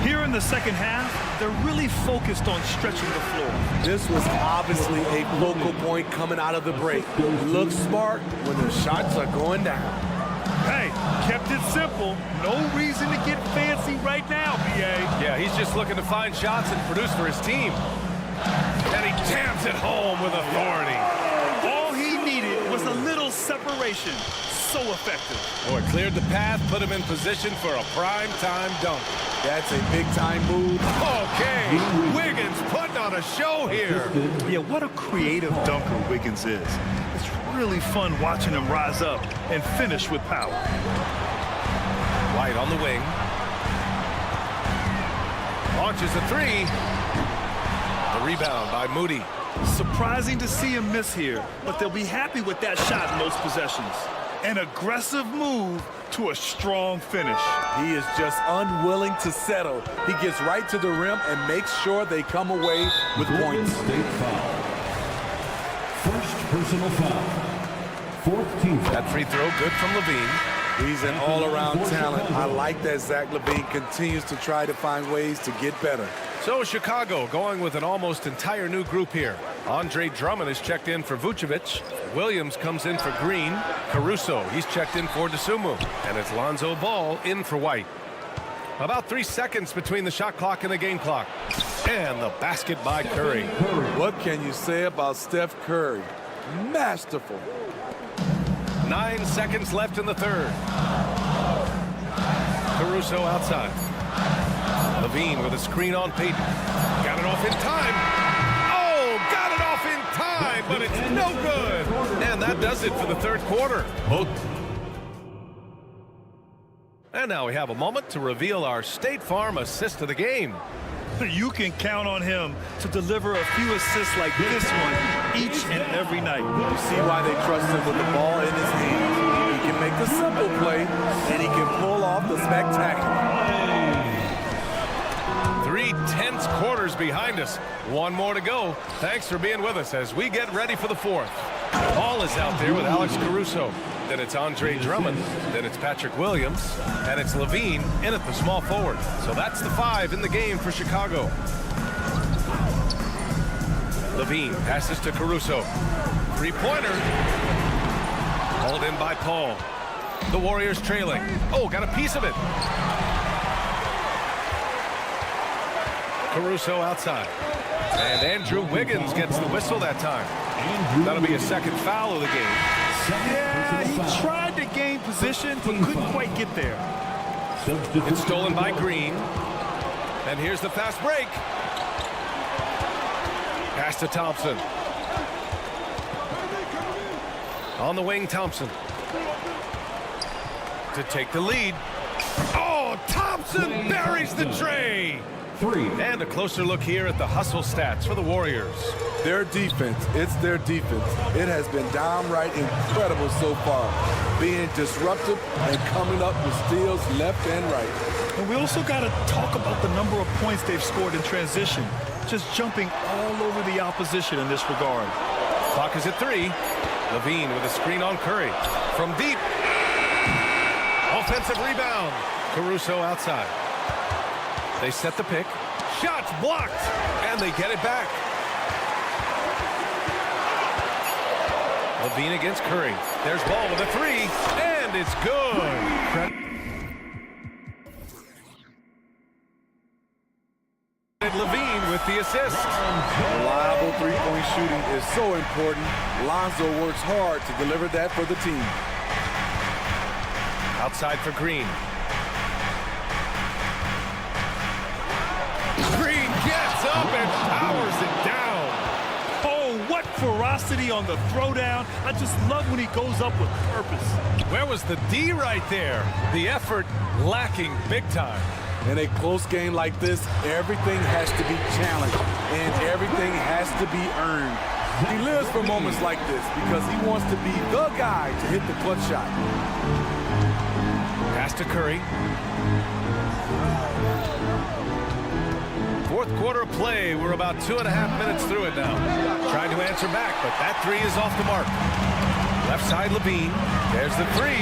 Here in the second half, they're really focused on stretching the floor. This was obviously a focal point coming out of the break. Looks smart when the shots are going down. Hey, kept it simple. No reason to get fancy right now, BA. Yeah, he's just looking to find shots and produce for his team. And he jams it home with authority. All he needed was a little separation. So effective. Boy, cleared the path, put him in position for a prime-time dunk. That's a big-time move. Okay, Wiggins putting on a show here. Yeah, what a creative dunker Wiggins is. It's really fun watching him rise up and finish with power. White on the wing. Launches a 3. The rebound by Moody. Surprising to see him miss here, but they'll be happy with that shot in most possessions. An aggressive move to a strong finish. He is just unwilling to settle. He gets right to the rim and makes sure they come away with points. State foul. First personal foul. 4th team foul. That free throw good from Levine. He's an all-around talent. I like that Zach LaVine continues to try to find ways to get better. So Chicago going with an almost entire new group here. Andre Drummond is checked in for Vucevic. Williams comes in for Green. Caruso, he's checked in for DeSumo. And it's Lonzo Ball in for White. About 3 seconds between the shot clock and the game clock. And the basket by Curry. What can you say about Steph Curry? Masterful. 9 seconds left in the third. Caruso outside. LaVine with a screen on Payton. Got it off in time. Oh, got it off in time, but it's no good. And that does it for the third quarter. And now we have a moment to reveal our State Farm assist of the game. You can count on him to deliver a few assists like this one each and every night. You see why they trust him with the ball in his hands. He can make the simple play, and he can pull off the spectacular. 3 tense quarters behind us. One more to go. Thanks for being with us as we get ready for the fourth. Ball is out there with Alex Caruso. Then it's Andre Drummond. Then it's Patrick Williams. And it's LaVine in at the small forward. So that's the 5 in the game for Chicago. LaVine passes to Caruso. Three-pointer. Hauled in by Paul. The Warriors trailing. Oh, got a piece of it. Caruso outside. And Andrew Wiggins gets the whistle that time. That'll be a second foul of the game. Yeah, he tried to gain position, but couldn't quite get there. It's stolen by Green. And here's the fast break. Pass to Thompson. On the wing, Thompson. To take the lead. Oh, Thompson buries the tray. And a closer look here at the hustle stats for the Warriors. Their defense, it's their defense. It has been downright incredible so far, being disruptive and coming up with steals left and right. And we also got to talk about the number of points they've scored in transition, just jumping all over the opposition in this regard. Clock is at 3. LaVine with a screen on Curry. From deep. Offensive rebound. Caruso outside. They set the pick. Shots blocked. And they get it back. LaVine against Curry. There's Ball with a 3. And it's good. LaVine with the assist. Reliable three-point shooting is so important. Lonzo works hard to deliver that for the team. Outside for Green. Green gets up and powers it down. Oh, what ferocity on the throwdown. I just love when he goes up with purpose. Where was the D right there? The effort lacking big time. In a close game like this, everything has to be challenged and everything has to be earned. He lives for moments like this because he wants to be the guy to hit the clutch shot. Pass to Curry. Fourth quarter of play. We're about 2.5 minutes through it now. Trying to answer back, but that 3 is off the mark. Left side, LaVine. There's the 3.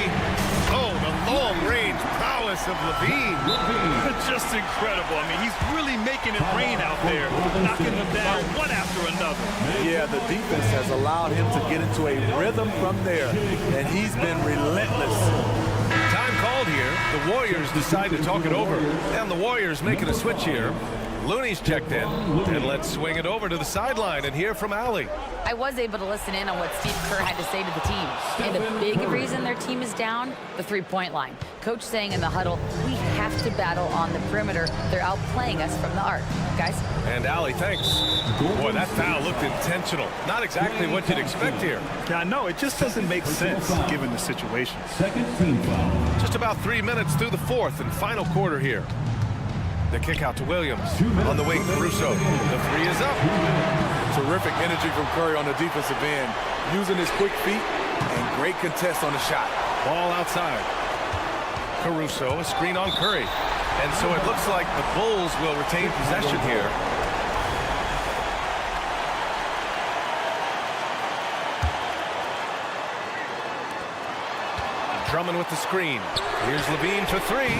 Oh, the long-range prowess of LaVine. Just incredible. I mean, he's really making it rain out there, knocking them down one after another. Yeah, the defense has allowed him to get into a rhythm from there, and he's been relentless. Time called here. The Warriors decide to talk it over, and the Warriors making a switch here. Looney's checked in, and let's swing it over to the sideline and hear from Allie. I was able to listen in on what Steve Kerr had to say to the team. And the big reason their team is down, the three-point line. Coach saying in the huddle, we have to battle on the perimeter. They're outplaying us from the arc. Guys? And Allie, thanks. Boy, that foul looked intentional. Not exactly what you'd expect here. Yeah, I know. It just doesn't make sense given the situation. Second team foul. Just about 3 minutes through the fourth and final quarter here. The kick out to Williams. On the wing, Caruso. The 3 is up. Terrific energy from Curry on the defensive end, using his quick feet and great contest on the shot. Ball outside. Caruso, a screen on Curry. And so it looks like the Bulls will retain possession here. Drummond with the screen. Here's Levine for three.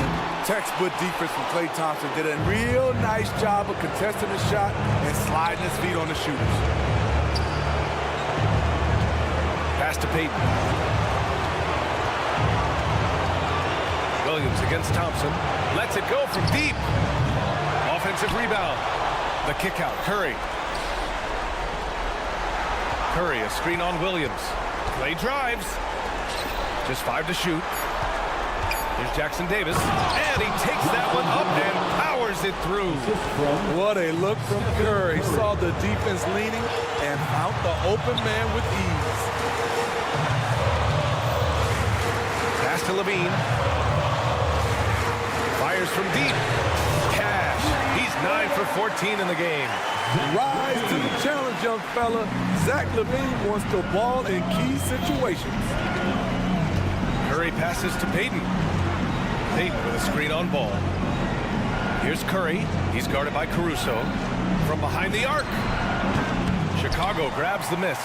Textbook defense from Klay Thompson. Did a real nice job of contesting the shot and sliding his feet on the shooters. Pass to Payton. Williams against Thompson. Lets it go from deep. Offensive rebound. The kick out. Curry. Curry, a screen on Williams. Klay drives. Just 5 to shoot. Here's Jackson Davis. And he takes that one up and powers it through. What a look from Curry. Saw the defense leaning and found the open man with ease. Pass to Levine. Fires from deep. Cash. He's 9 for 14 in the game. Rise to the challenge, young fella. Zach LaVine wants the ball in key situations. Curry passes to Payton. Payton with a screen on ball. Here's Curry. He's guarded by Caruso. From behind the arc. Chicago grabs the miss.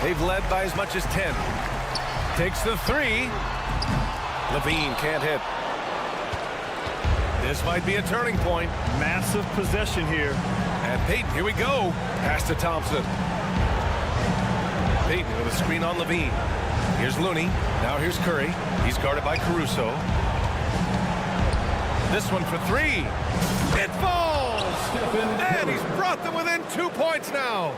They've led by as much as 10. Takes the three. Levine can't hit. This might be a turning point. Massive possession here. And Payton, here we go. Pass to Thompson. Payton with a screen on Levine. Here's Looney. Now here's Curry. He's guarded by Caruso. This one for three. It falls! And he's brought them within 2 points now.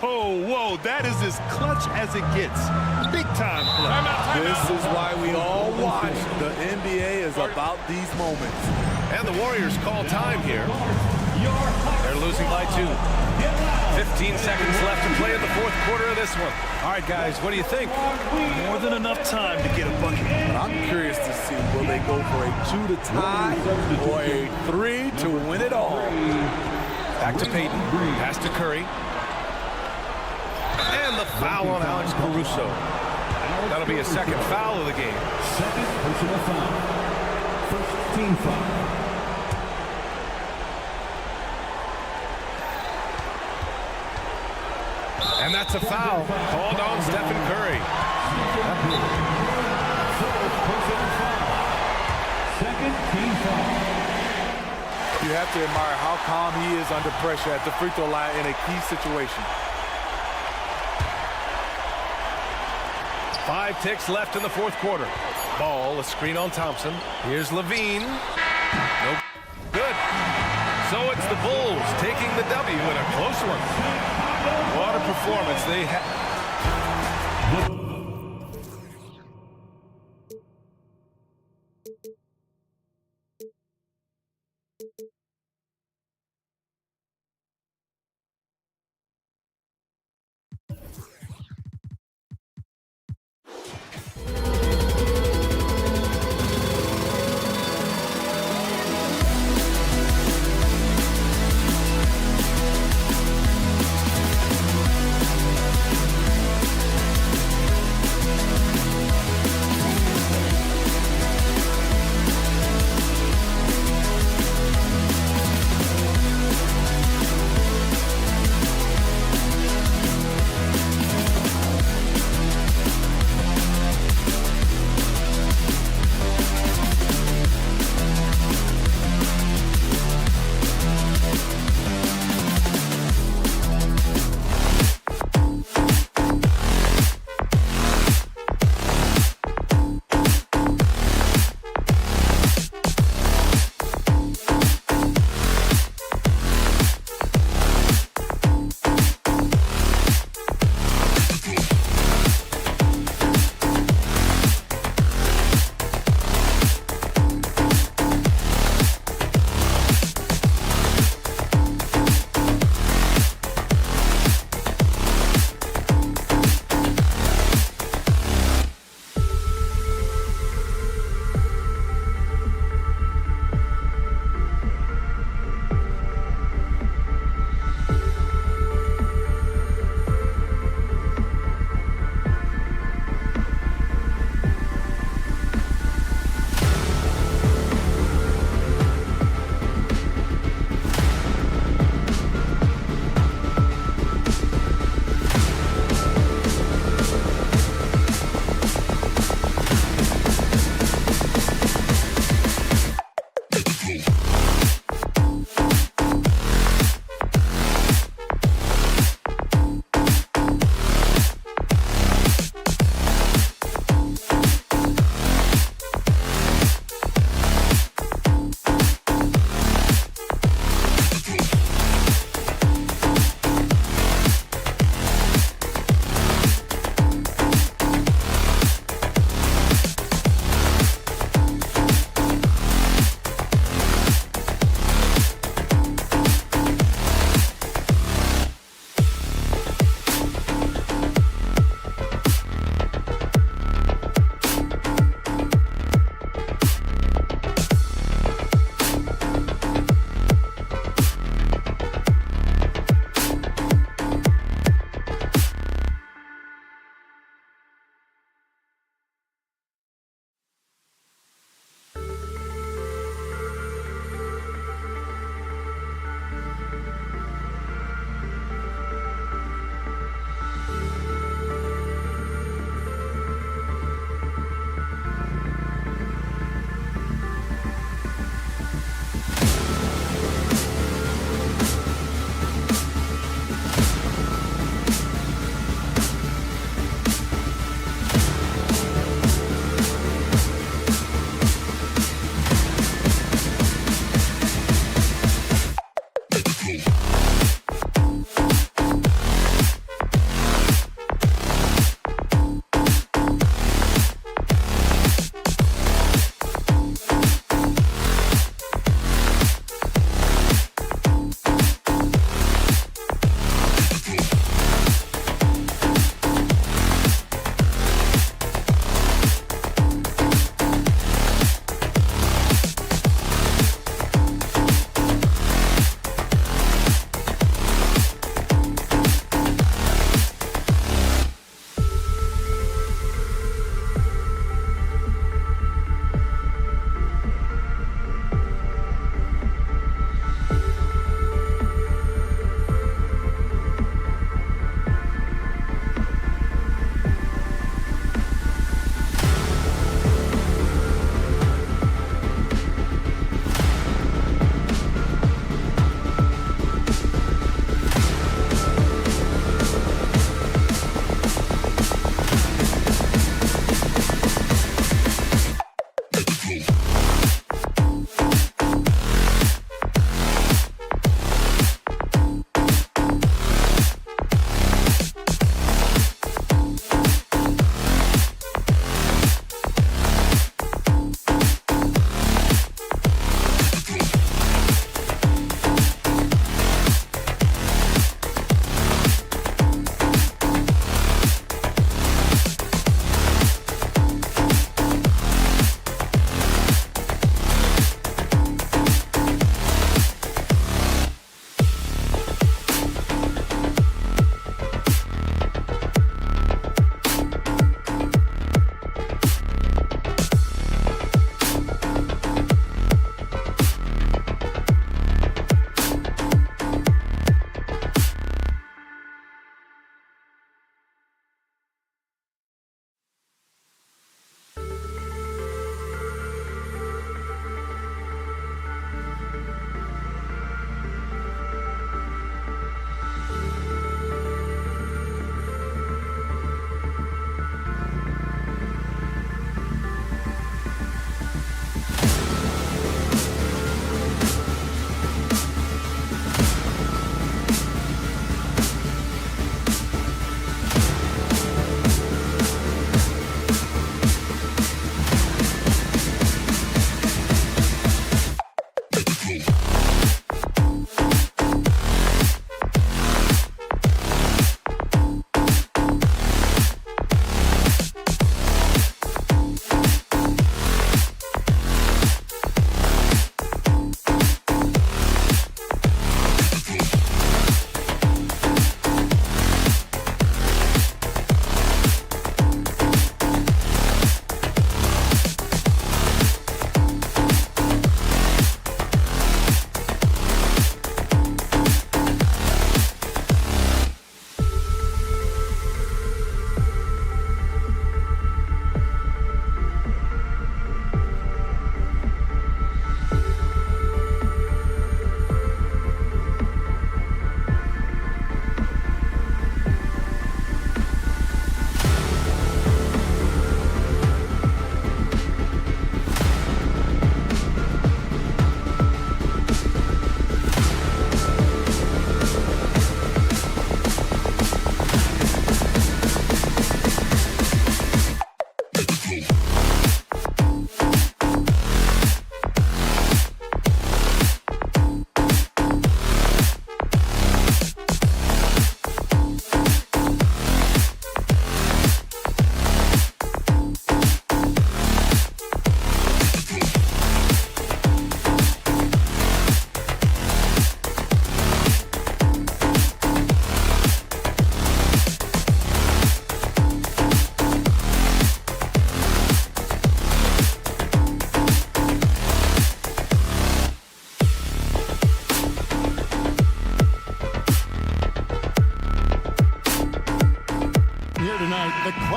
Oh, whoa, that is as clutch as it gets. Big time play. This is why we all watch. The NBA is about these moments. And the Warriors call time here. They're losing by 2. 15 seconds left to play in the fourth quarter of this one. All right, guys, what do you think? More than enough time to get a bucket. But I'm curious to see, will they go for a 2 to tie or a 3 to win it all? Back to Payton. Pass to Curry. And the foul on Alex Caruso. That'll be a second foul of the game. Second personal foul. First team foul. And that's a foul called on Stephen Curry. Second team foul. You have to admire how calm he is under pressure at the free throw line in a key situation. 5 ticks left in the fourth quarter. Ball, a screen on Thompson. Here's Levine. Nope. Good. So it's the Bulls taking the W in a close one. What a performance they had.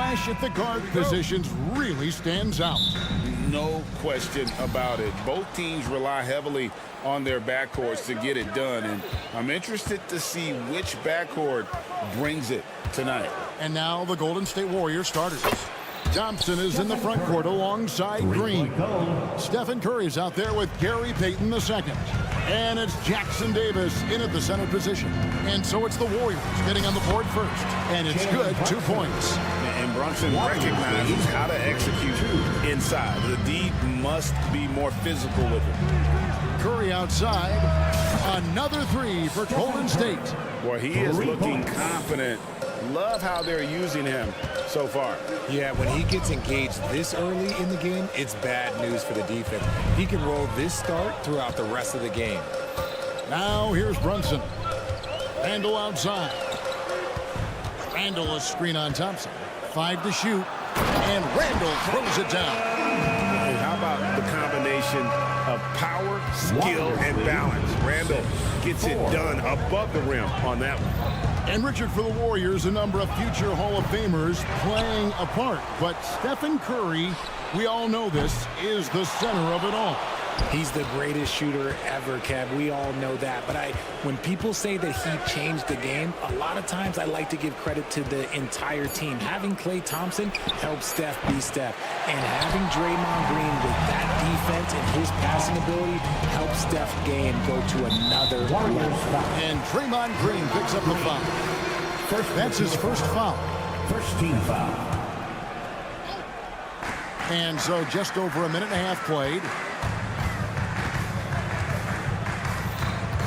clash at the guard positions really stands out. No question about it. Both teams rely heavily on their backcourts to get it done, and I'm interested to see which backcourt brings it tonight. And now the Golden State Warriors starters. Thompson is in the front court alongside Green. Stephen Curry's out there with Gary Payton II. And it's Jackson Davis in at the center position. And so it's the Warriors getting on the board first. And it's good, 2 points. And Brunson recognizes how to execute inside. The D must be more physical with it. Curry outside. Another three for Golden State. Well, he is looking confident. Love how they're using him so far. Yeah, when he gets engaged this early in the game, it's bad news for the defense. He can roll this start throughout the rest of the game. Now here's Brunson. Randall outside. Randall a screen on Thompson. 5 to shoot. And Randall throws it down. And how about the combination of power, skill, and balance? Randall gets it done above the rim on that one. And Richard, for the Warriors, a number of future Hall of Famers playing a part. But Stephen Curry, we all know this, is the center of it all. He's the greatest shooter ever, Kev. We all know that. But when people say that he changed the game, a lot of times I like to give credit to the entire team. Having Klay Thompson helps Steph be Steph. And having Draymond Green with that defense and his passing ability helps Steph's game go to another level. And Draymond Green picks up the foul. That's his first foul. First team foul. And so just over a minute and a half played.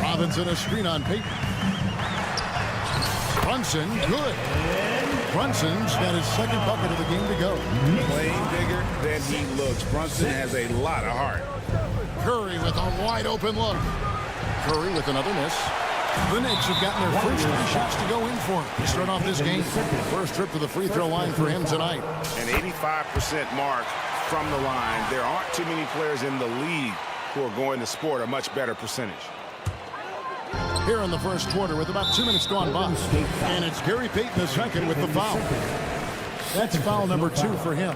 Robinson a screen on Payton. Brunson, good. Brunson's got his second bucket of the game to go. Playing bigger than he looks. Brunson has a lot of heart. Curry with a wide open look. Curry with another miss. The Knicks have gotten their first 3 shots to go in for him to start off this game. First trip to the free throw line for him tonight. An 85% mark from the line. There aren't too many players in the league who are going to sport a much better percentage. Here in the first quarter with about 2 minutes gone by. And it's Gary Payton II with the foul. That's foul number 2 for him.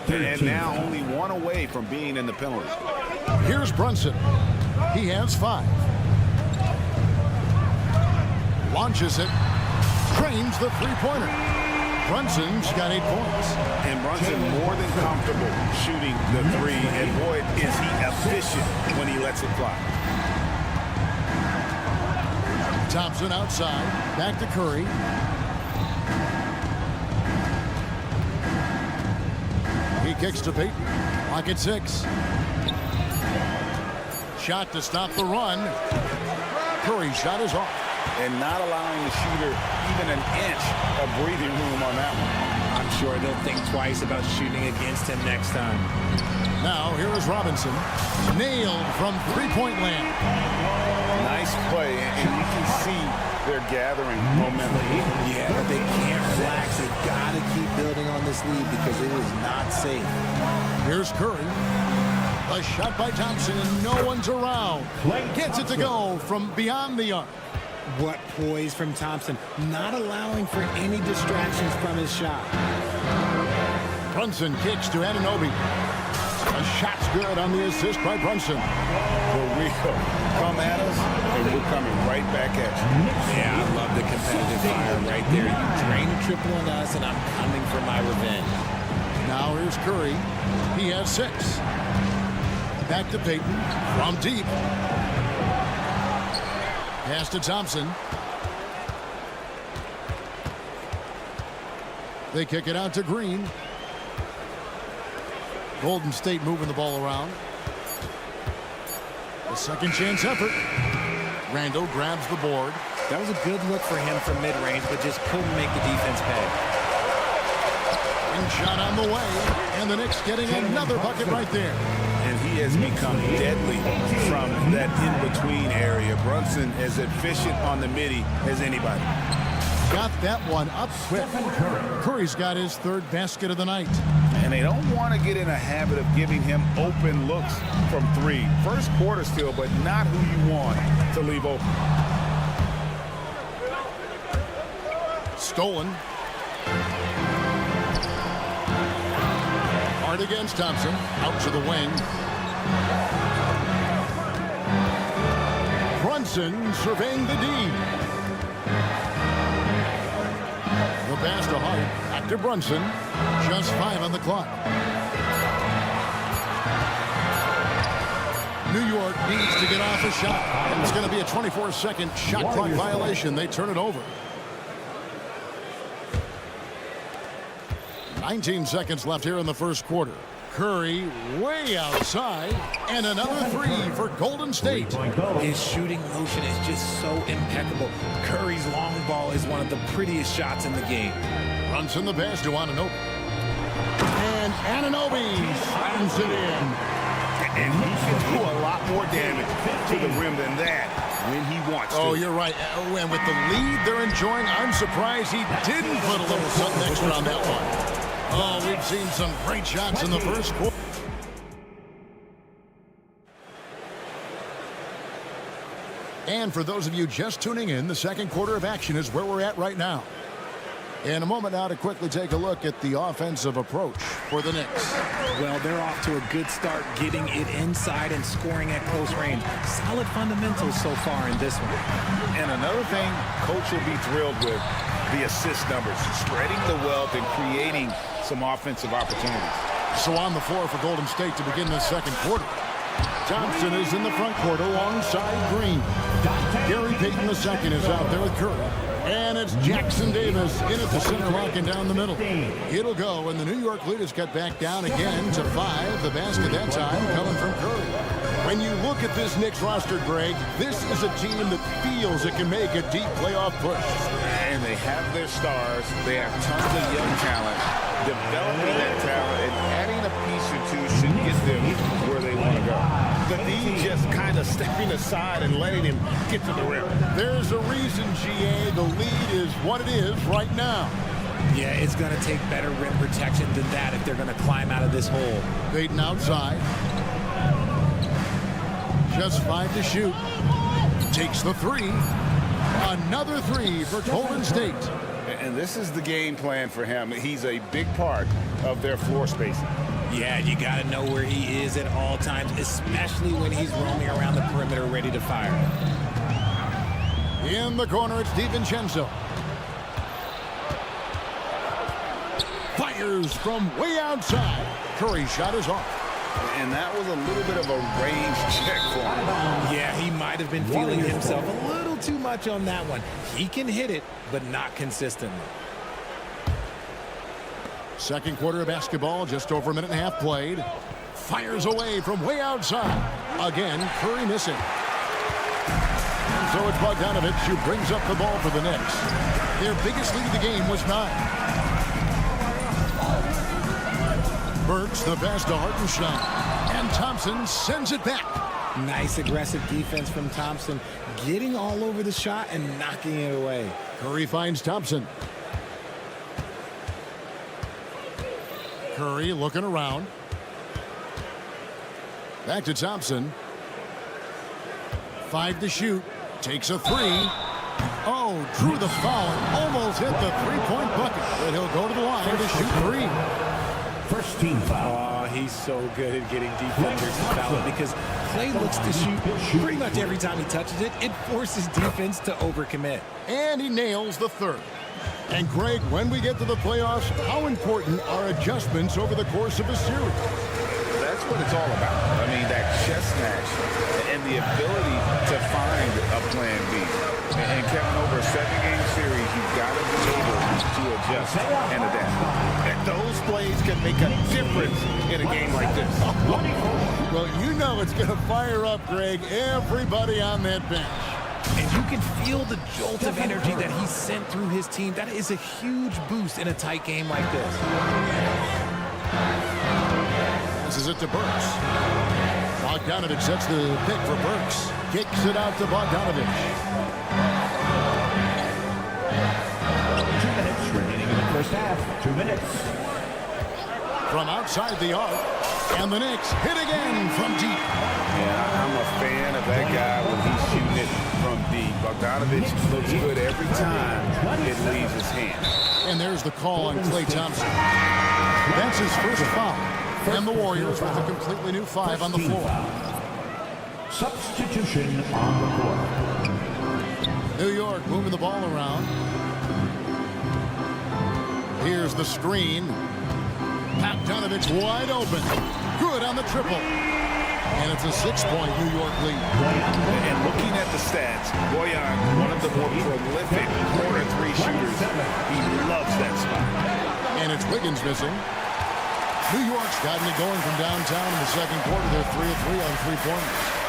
And now only 1 away from being in the penalty. Here's Brunson. He has 5. Launches it. Trains the three-pointer. Brunson's got 8 points. And Brunson more than comfortable shooting the 3. And boy, is he efficient when he lets it fly. Thompson outside. Back to Curry. He kicks to Payton. Clock at 6. Shot to stop the run. Curry's shot is off. And not allowing the shooter even an inch of breathing room on that one. I'm sure they'll think twice about shooting against him next time. Now here is Robinson. Nailed from three-point land. Nice play, and you can see they're gathering momentum. Yeah, but they can't relax. They've got to keep building on this lead because it is not safe. Here's Curry. A shot by Thompson, and no one's around. Gets it to go from beyond the arc. What poise from Thompson, not allowing for any distractions from his shot. Brunson kicks to Anunoby. A shot's good on the assist by Brunson. For real. Come at us, and we're coming right back at you. Yeah, I love the competitive fire right there. You drain a triple on us, and I'm coming for my revenge. Now here's Curry. He has 6. Back to Payton from deep. Pass to Thompson. They kick it out to Green. Golden State moving the ball around. A second chance effort. Randall grabs the board. That was a good look for him from mid-range, but just couldn't make the defense pay. And shot on the way. And the Knicks getting another bucket right there. And he has become deadly from that in-between area. Brunson as efficient on the midi as anybody. Got that one up quick. Curry's got his 3rd basket of the night. And they don't want to get in a habit of giving him open looks from 3. First quarter still, but not who you want to leave open. Stolen. Hart against Thompson. Out to the wing. Brunson surveying the D. The pass to Hart. Back to Brunson. Just 5 on the clock. New York needs to get off a shot. And it's going to be a 24-second shot clock violation. They turn it over. 19 seconds left here in the first quarter. Curry way outside, and another 3 for Golden State. His shooting motion is just so impeccable. Curry's long ball is one of the prettiest shots in the game. Brunson the pass to Anunoby. And Anunoby slams it in. And he can do a lot more damage to the rim than that when he wants to. Oh, you're right. And with the lead they're enjoying, I'm surprised he didn't put a little something extra on that one. Oh, we've seen some great shots in the first quarter. And for those of you just tuning in, the second quarter of action is where we're at right now. In a moment now to quickly take a look at the offensive approach for the Knicks. Well, they're off to a good start getting it inside and scoring at close range. Solid fundamentals so far in this one. And another thing, Coach will be thrilled with the assist numbers, spreading the wealth and creating some offensive opportunities. So on the floor for Golden State to begin the second quarter. Thompson is in the front court alongside Green. Gary Payton II is out there with Curry. And it's Jackson Davis in at the center, locking down the middle. It'll go, and the New York leaders cut back down again to 5. The basket that time coming from Curry. When you look at this Knicks roster, Greg, this is a team that feels it can make a deep playoff push. And they have their stars. They have tons of young talent. Developing that talent and adding a piece or two should get them where they want to go. The D just kind of stepping aside and letting him get to the rim. There's a reason, GA, the lead is what it is right now. Yeah, it's going to take better rim protection than that if they're going to climb out of this hole. Payton outside. Just 5 to shoot. Takes the 3. Another 3 for Golden State. And this is the game plan for him. He's a big part of their floor spacing. Yeah, you got to know where he is at all times, especially when he's roaming around the perimeter ready to fire. In the corner, it's DiVincenzo. Fires from way outside. Curry's shot is off. And that was a little bit of a range check for him. Yeah, he might have been feeling himself a little too much on that one. He can hit it, but not consistently. Second quarter of basketball, just over a minute and a half played. Fires away from way outside. Again, Curry missing. And so it's Bogdanovich who brings up the ball for the Knicks. Their biggest lead of the game was 9. Burks the pass to Hartenstein. And Thompson sends it back. Nice aggressive defense from Thompson, getting all over the shot and knocking it away. Curry finds Thompson. Curry looking around. Back to Thompson. 5 to shoot. Takes a 3. Oh, drew the foul. Almost hit the 3-point bucket. But he'll go to the line to shoot 3. First team foul. Oh, he's so good at getting defenders to foul because Klay looks to shoot pretty much every time he touches it. It forces defense to overcommit. And he nails the 3rd. And Greg, when we get to the playoffs, how important are adjustments over the course of a series? That's what it's all about. I mean, that chess match and the ability to find a plan B. And Kevin, over a 7-game series, you've got to be able to adjust and adapt. And those plays can make a difference in a game like this. Well, you know it's going to fire up, Greg, everybody on that bench. And you can feel the jolt of energy that he sent through his team. That is a huge boost in a tight game like this. This is it to Burks. Bogdanovich sets the pick for Burks. Kicks it out to Bogdanovich. 2 minutes remaining in the first half. 2 minutes. From outside the arc. And the Knicks hit again from deep. Yeah, I'm a fan of that guy when he's shooting it from deep. Bogdanovich looks good every time it leaves his hand. And there's the call on Klay Thompson. That's his first foul. And the Warriors with a completely new 5 on the floor. Substitution on the court. New York moving the ball around. Here's the screen. Bogdanovich wide open. Good on the triple. And it's a 6-point New York lead. And looking at the stats, Boyan, one of the more prolific corner 3 shooters. He loves that spot. And it's Wiggins missing. New York's gotten it going from downtown in the second quarter. They're 3 of 3 on 3-pointers.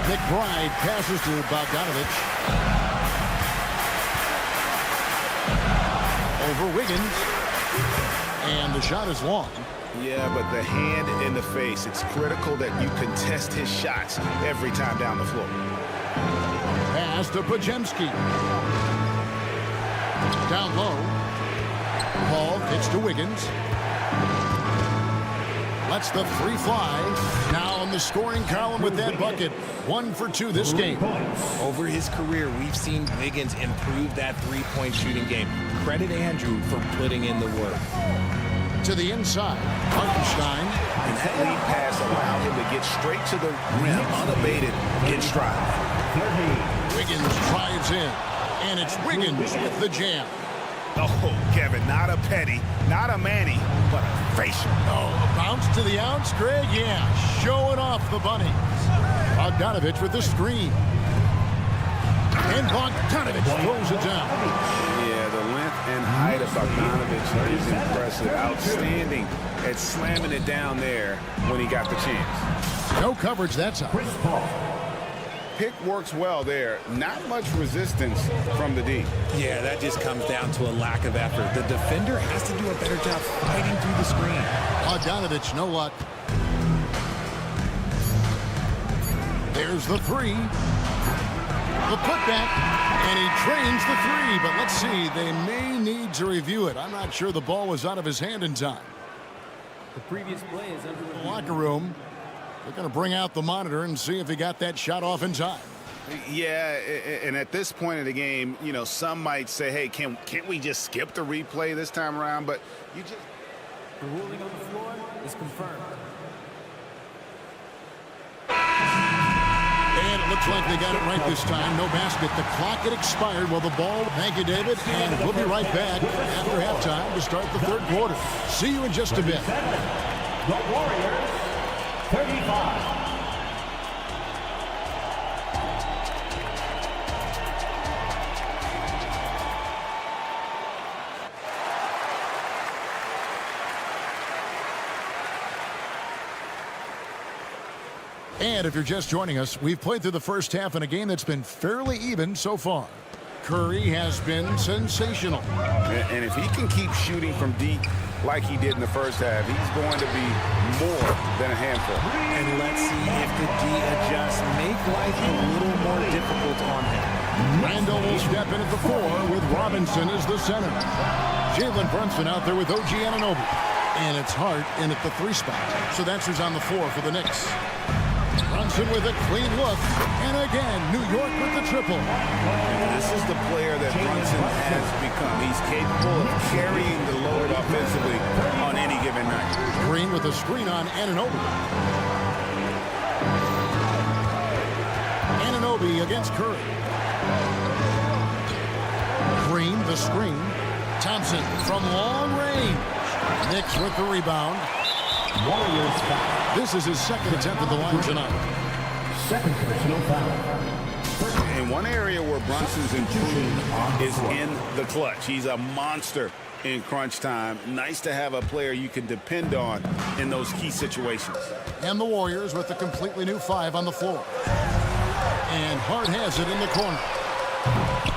McBride passes to Bogdanovich. Over Wiggins. And the shot is long. Yeah, but the hand in the face, it's critical that you contest his shots every time down the floor. Pass to Podziemski. Down low. Paul kicks to Wiggins. Lets the 3 fly. Now in the scoring column with that bucket. 1 for 2 this game. Over his career, we've seen Wiggins improve that 3-point shooting game. Credit Andrew for putting in the work. To the inside, Hartenstein. And that lead pass allowed him to get straight to the rim, unabated in stride. Wiggins drives in, and it's Wiggins with the jam. Oh, Kevin, not a petty, not a Manny, but a facial. Oh, a bounce to the ounce, Greg? Yeah, showing off the bunnies. Bogdanovich with the screen. And Bogdanovich throws it down. Yeah, the length and height of Bogdanovich is impressive. Outstanding at slamming it down there when he got the chance. No coverage that time. Pick works well there. Not much resistance from the D. Yeah, that just comes down to a lack of effort. The defender has to do a better job fighting through the screen. Bogdanovich, no luck. There's the 3. The putback, and he drains the 3. But let's see, they may need to review it. I'm not sure the ball was out of his hand in time. The previous play is under the locker room. They're going to bring out the monitor and see if he got that shot off in time. Yeah, and at this point in the game, you know, some might say, hey, can't we just skip the replay this time around? But you just... The ruling on the floor is confirmed. And it looks like they got it right this time. No basket. The clock had expired. Well, the ball. Thank you, David. And we'll be right back after halftime to start the third quarter. See you in just a bit. The Warriors, 35. And if you're just joining us, we've played through the first half in a game that's been fairly even so far. Curry has been sensational. And if he can keep shooting from deep like he did in the first half, he's going to be more than a handful. And let's see if the D adjusts, make life a little more difficult on him. Randall will step in at the 4 with Robinson as the center. Jalen Brunson out there with OG Anunoby. And it's Hart in at the 3 spot. So that's who's on the 4 for the Knicks. Brunson with a clean look. And again, New York with the triple. This is the player that Brunson has become. He's capable of carrying the load offensively on any given night. Green with a screen on Anunoby. Anunoby against Curry. Green, the screen. Thompson from long range. Knicks with the rebound. Warriors foul. This is his second attempt at the line tonight. Second personal foul. In one area where Brunson's improved is in the clutch. He's a monster in crunch time. Nice to have a player you can depend on in those key situations. And the Warriors with a completely new 5 on the floor. And Hart has it in the corner.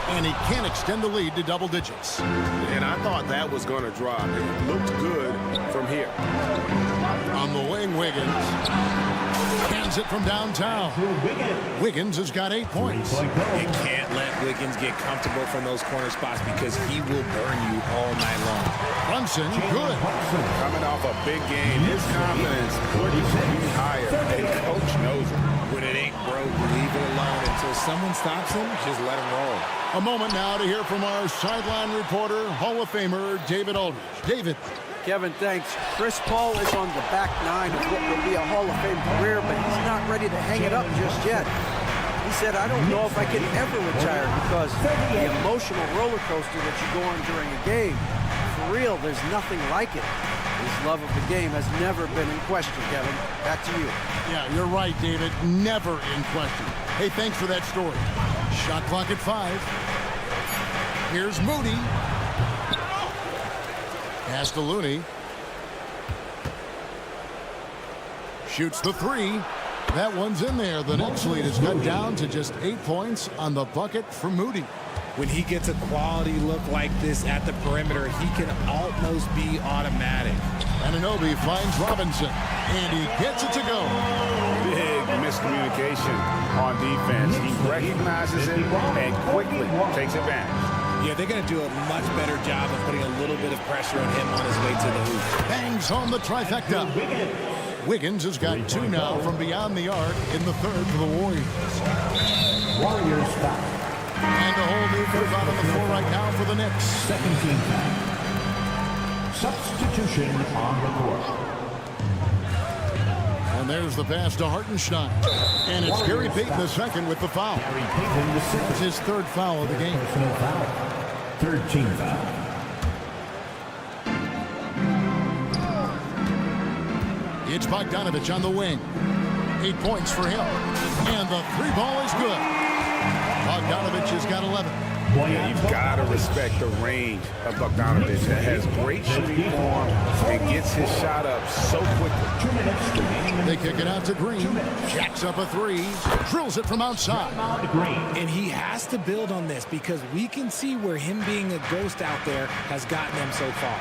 And he can extend the lead to double digits. And I thought that was going to drop. It looked good from here. On the wing, Wiggins. Hands it from downtown. Wiggins has got 8 points. You can't let Wiggins get comfortable from those corner spots because he will burn you all night long. Brunson, good. Coming off a big game, his confidence couldn't be higher. And coach knows it. When it ain't broke, leave it alone until someone stops him. Just let him roll. A moment now to hear from our sideline reporter, Hall of Famer David Aldridge. David. Kevin, thanks. Chris Paul is on the back nine of what will be a Hall of Fame career, but he's not ready to hang it up just yet. He said, I don't know if I can ever retire because the emotional roller coaster that you go on during a game, for real, there's nothing like it. His love of the game has never been in question, Kevin. Back to you. Yeah, you're right, David. Never in question. Hey, thanks for that story. Shot clock at 5. Here's Moody. Pass to Looney. Shoots the 3. That one's in there. The Knicks lead is cut down to just 8 points on the bucket for Moody. When he gets a quality look like this at the perimeter, he can almost be automatic. Anunoby finds Robinson, and he gets it to go. Big miscommunication on defense. He recognizes it and quickly takes advantage. Yeah, they're going to do a much better job of putting a little bit of pressure on him on his way to the hoop. Bangs home the trifecta. Wiggins has got 2 now from beyond the arc in the third for the Warriors. Warriors foul. And a whole new group out on the floor right now for the Knicks. Second team foul. Substitution on the court. And there's the pass to Hartenstein. And it's Gary Payton the second with the foul. It's his 3rd foul of the game. Personal foul. 3rd team foul. It's Bogdanovich on the wing. 8 points for him. And the 3 ball is good. Bogdanovich has got 11. Yeah, you've got to respect the range of Bogdanovich. That has great shooting form and gets his shot up so quickly. They kick it out to Green. Jacks up a 3. Drills it from outside. And he has to build on this because we can see where him being a ghost out there has gotten him so far.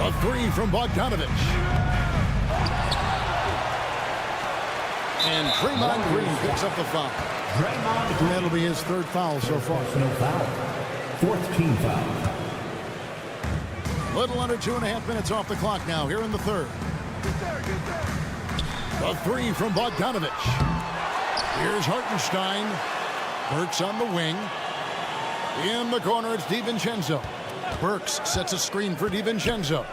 A 3 from Bogdanovich. And Draymond Green picks up the foul. That'll be his 3rd foul so far. Personal foul. 4th team foul. Little under 2.5 minutes off the clock now here in the 3rd. The 3 from Bogdanovich. Here's Hartenstein. Burks on the wing. In the corner, it's DiVincenzo. Burks sets a screen for DiVincenzo.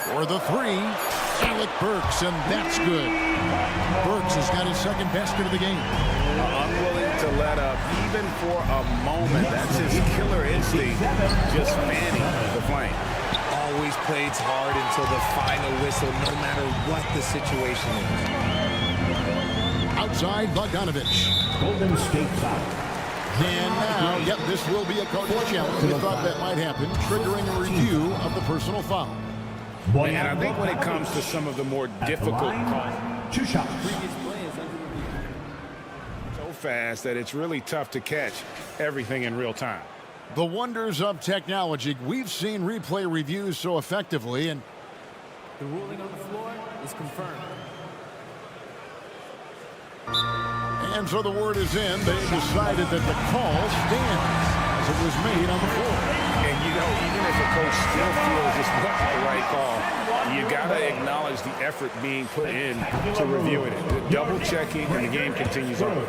For the 3, Alec Burks, and that's good. Burks has got his 2nd basket of the game. Unwilling to let up even for a moment. That's his killer instinct, just fanning the flame. Always plays hard until the final whistle, no matter what the situation is. Outside, Bogdanovich. Golden State foul. And now, yep, this will be a coach's challenge. We thought that might happen, triggering a review of the personal foul. And I think when it comes to some of the more difficult calls, 2 shots. so fast that it's really tough to catch everything in real time. The wonders of technology. We've seen replay reviews so effectively, and The ruling on the floor is confirmed. And so the word is in. They decided that the call stands as it was made on the floor. And, you know, even if a coach still feels this wasn't the right call, you got to acknowledge the effort being put in to reviewing it. The double checking, and the game continues on.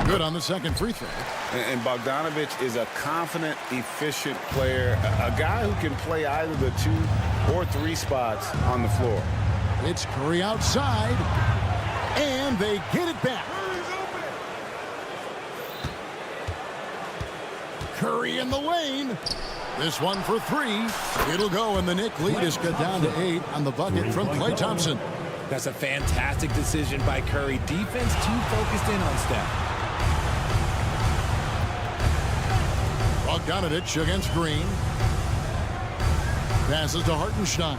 Good on the 2nd free throw. And Bogdanovich is a confident, efficient player, a guy who can play either the 2 or 3 spots on the floor. It's Curry outside, and they get it back. Curry in the lane. This one for 3. It'll go, and the Knicks lead is cut down to 8 on the bucket from Klay Thompson. That's a fantastic decision by Curry. Defense too focused in on Steph. Bogdanovich against Green. Passes to Hartenstein.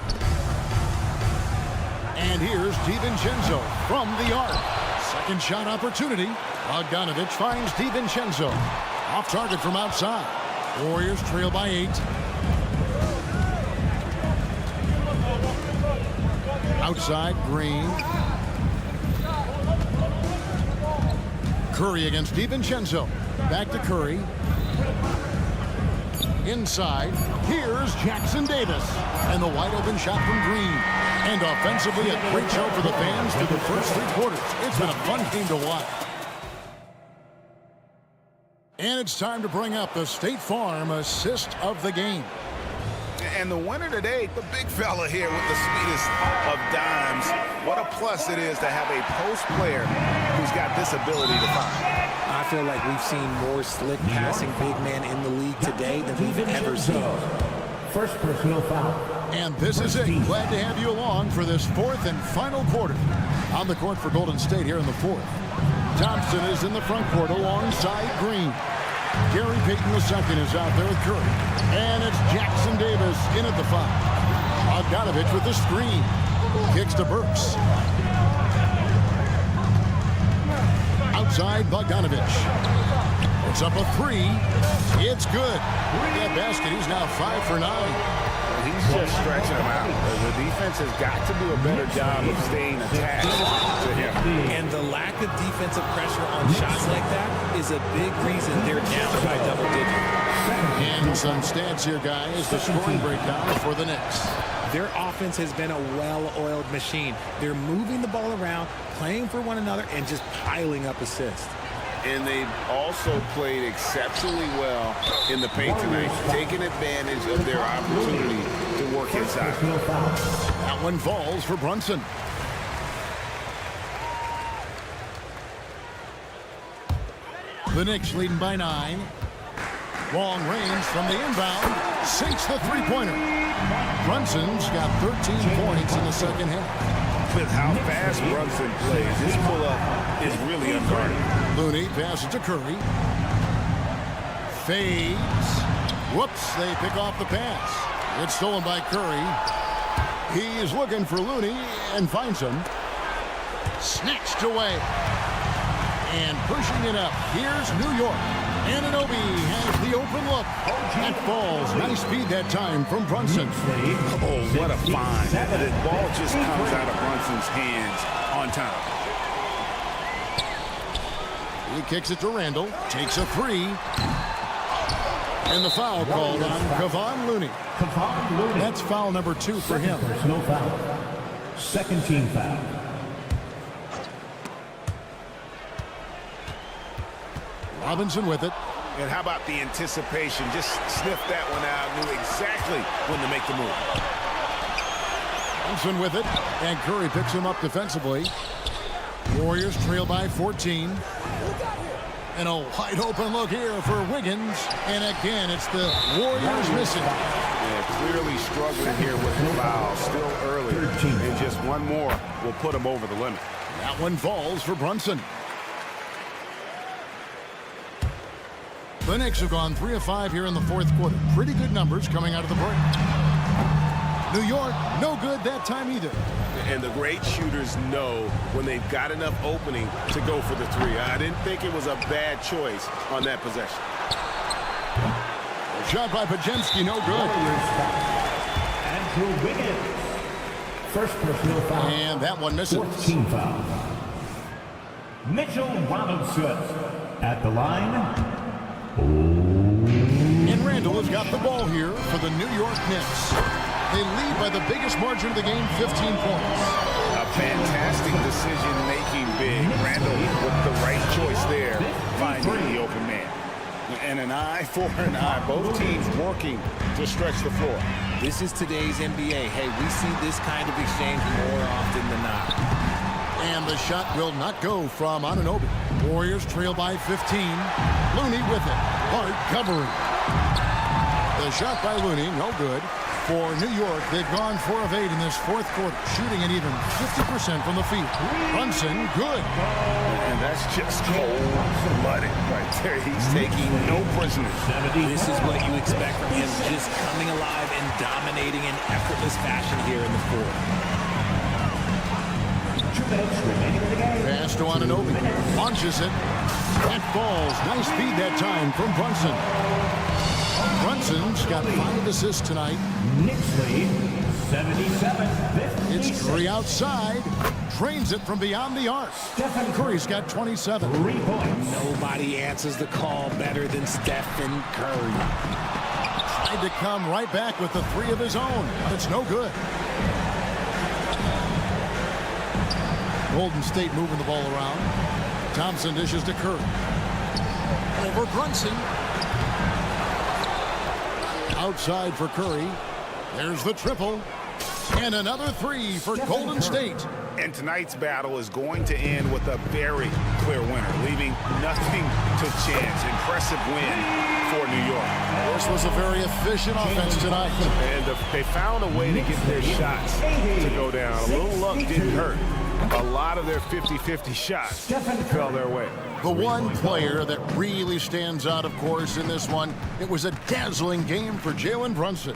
And here's DiVincenzo from the arc. 2nd shot opportunity. Bogdanovich finds DiVincenzo. Off target from outside. Warriors trail by 8. Outside, Green. Curry against DiVincenzo. Back to Curry. Inside, here's Jackson Davis. And the wide open shot from Green. And offensively, a great show for the fans through the first 3 quarters. It's been a fun game to watch. And it's time to bring up the State Farm assist of the game. And the winner today, the big fella here with the sweetest of dimes. What a plus it is to have a post player who's got this ability to find. I feel like we've seen more slick passing big man in the league today than we've ever seen. First personal foul. And this is it. Glad to have you along for this fourth and final quarter. On the court for Golden State here in the fourth. Thompson is in the front court alongside Green. Gary Payton II is out there with Curry. And it's Jackson Davis in at the foul. Bogdanovich with the screen. Kicks to Burks. Outside Bogdanovich. It's up a three. It's good. That basket, he's now 5 for 9. He's just stretching him out. The defense has got to do a better job of staying attached to him. And the lack of defensive pressure on shots like that is a big reason they're down by double digits. And some stats here, guys. The scoring breakdown for the Knicks. Their offense has been a well-oiled machine. They're moving the ball around, playing for one another, and just piling up assists. And they've also played exceptionally well in the paint tonight, taking advantage of their opportunity to work inside. That one falls for Brunson. The Knicks leading by 9. Long range from the inbound. Sinks the three-pointer. Brunson's got 13 points in the second half. With how fast Brunson plays, his pull-up is really unguarded. Looney passes to Curry. Fades. Whoops, they pick off the pass. It's stolen by Curry. He is looking for Looney and finds him. Snatched away. And pushing it up. Here's New York. Anunoby has the open look. That falls. Nice speed that time from Brunson. Oh, what a find. The ball just comes out of Brunson's hands on time. He kicks it to Randall. Takes a three. And the foul called on Kevon Looney. That's foul number 2 for him. Personal foul. Second team foul. Robinson with it. And how about the anticipation? Just sniffed that one out, knew exactly when to make the move. Robinson with it, and Curry picks him up defensively. Warriors trail by 14. And a wide open look here for Wiggins. And again, it's the Warriors missing. Yeah, clearly struggling here with the foul. Still early. And just one more will put him over the limit. That one falls for Brunson. The Knicks have gone 3 of 5 here in the fourth quarter. Pretty good numbers coming out of the break. New York, no good that time either. And the great shooters know when they've got enough opening to go for the three. I didn't think it was a bad choice on that possession. Shot by Pajemski, no good. Andrew Wiggins. First personal foul. And that one misses. 14 foul. Mitchell Robinson at the line. And Randall has got the ball here for the New York Knicks. They lead by the biggest margin of the game, 15 points. A fantastic decision-making big. Randall with the right choice there, finding the open man. And an eye for an eye. Both teams working to stretch the floor. This is today's NBA. Hey, we see this kind of exchange more often than not. And the shot will not go from Anunoby. Warriors trail by 15. Looney with it. Hart covering. The shot by Looney, no good. For New York, they've gone 4 of 8 in this fourth quarter, shooting an even 50% from the field. Brunson, good. And that's just cold-blooded right there. He's taking no prisoners. This is what you expect from him, just coming alive and dominating in effortless fashion here in the fourth. 2 minutes remaining in the game. Pass to Anunoby. Launches it. That falls. Nice speed that time from Brunson. Brunson's got 5 assists tonight. Knicks lead 77-56. It's Curry outside. Drains it from beyond the arc. Curry's got 27. 3 points. Nobody answers the call better than Stephen Curry. Tried to come right back with the 3 of his own. It's no good. Golden State moving the ball around. Thompson dishes to Curry. Over Brunson. Outside for Curry. There's the triple. And another three for Golden State. And tonight's battle is going to end with a very clear winner, leaving nothing to chance. Impressive win for New York. This was a very efficient offense tonight. And they found a way to get their shots to go down. A little luck didn't hurt. A lot of their 50-50 shots fell their way. The one player that really stands out, of course, in this one, it was a dazzling game for Jalen Brunson.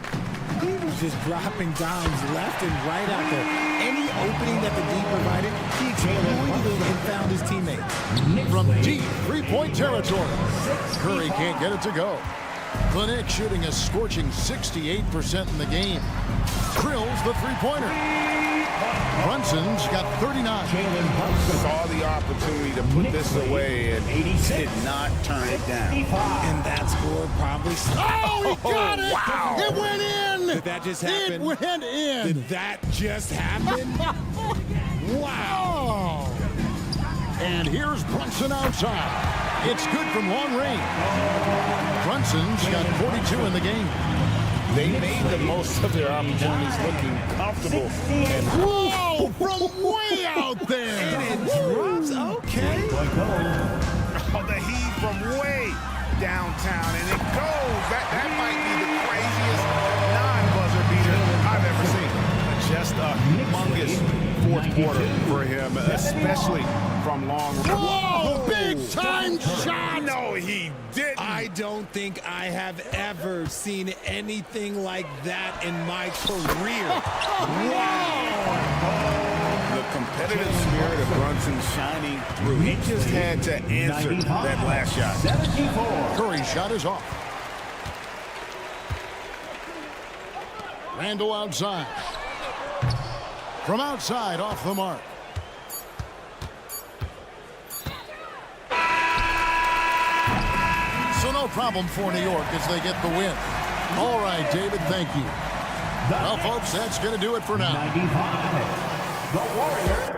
He was just dropping dimes left and right out there. Any opening that the D provided, he exploited and found his teammates. From deep three-point territory, Curry can't get it to go. The Knicks shooting a scorching 68% in the game. Drills the three-pointer. Brunson's got 39. Saw the opportunity to put this away and did not turn it down. And that score probably... Oh, he got it! Wow! It went in! Did that just happen? It went in! Did that just happen? Wow! And here's Brunson outside. It's good from long range. Brunson's got 42 in the game. They made the most of their opportunities, looking comfortable. And whoa, from way out there. And it drops, okay. Oh, the heat from way downtown, and it goes. That might be the craziest non-buzzer beater I've ever seen. Just a humongous fourth quarter for him, especially from long range. Whoa, big time shot. No, he didn't. I don't think I have ever seen anything like that in my career. Wow! The competitive spirit of Brunson shining through. He just had to answer that last shot. 74. Curry's shot is off. Randall outside. From outside, off the mark. So no problem for New York as they get the win. All right, David, thank you. Well, folks, that's going to do it for now. 95. The Warriors.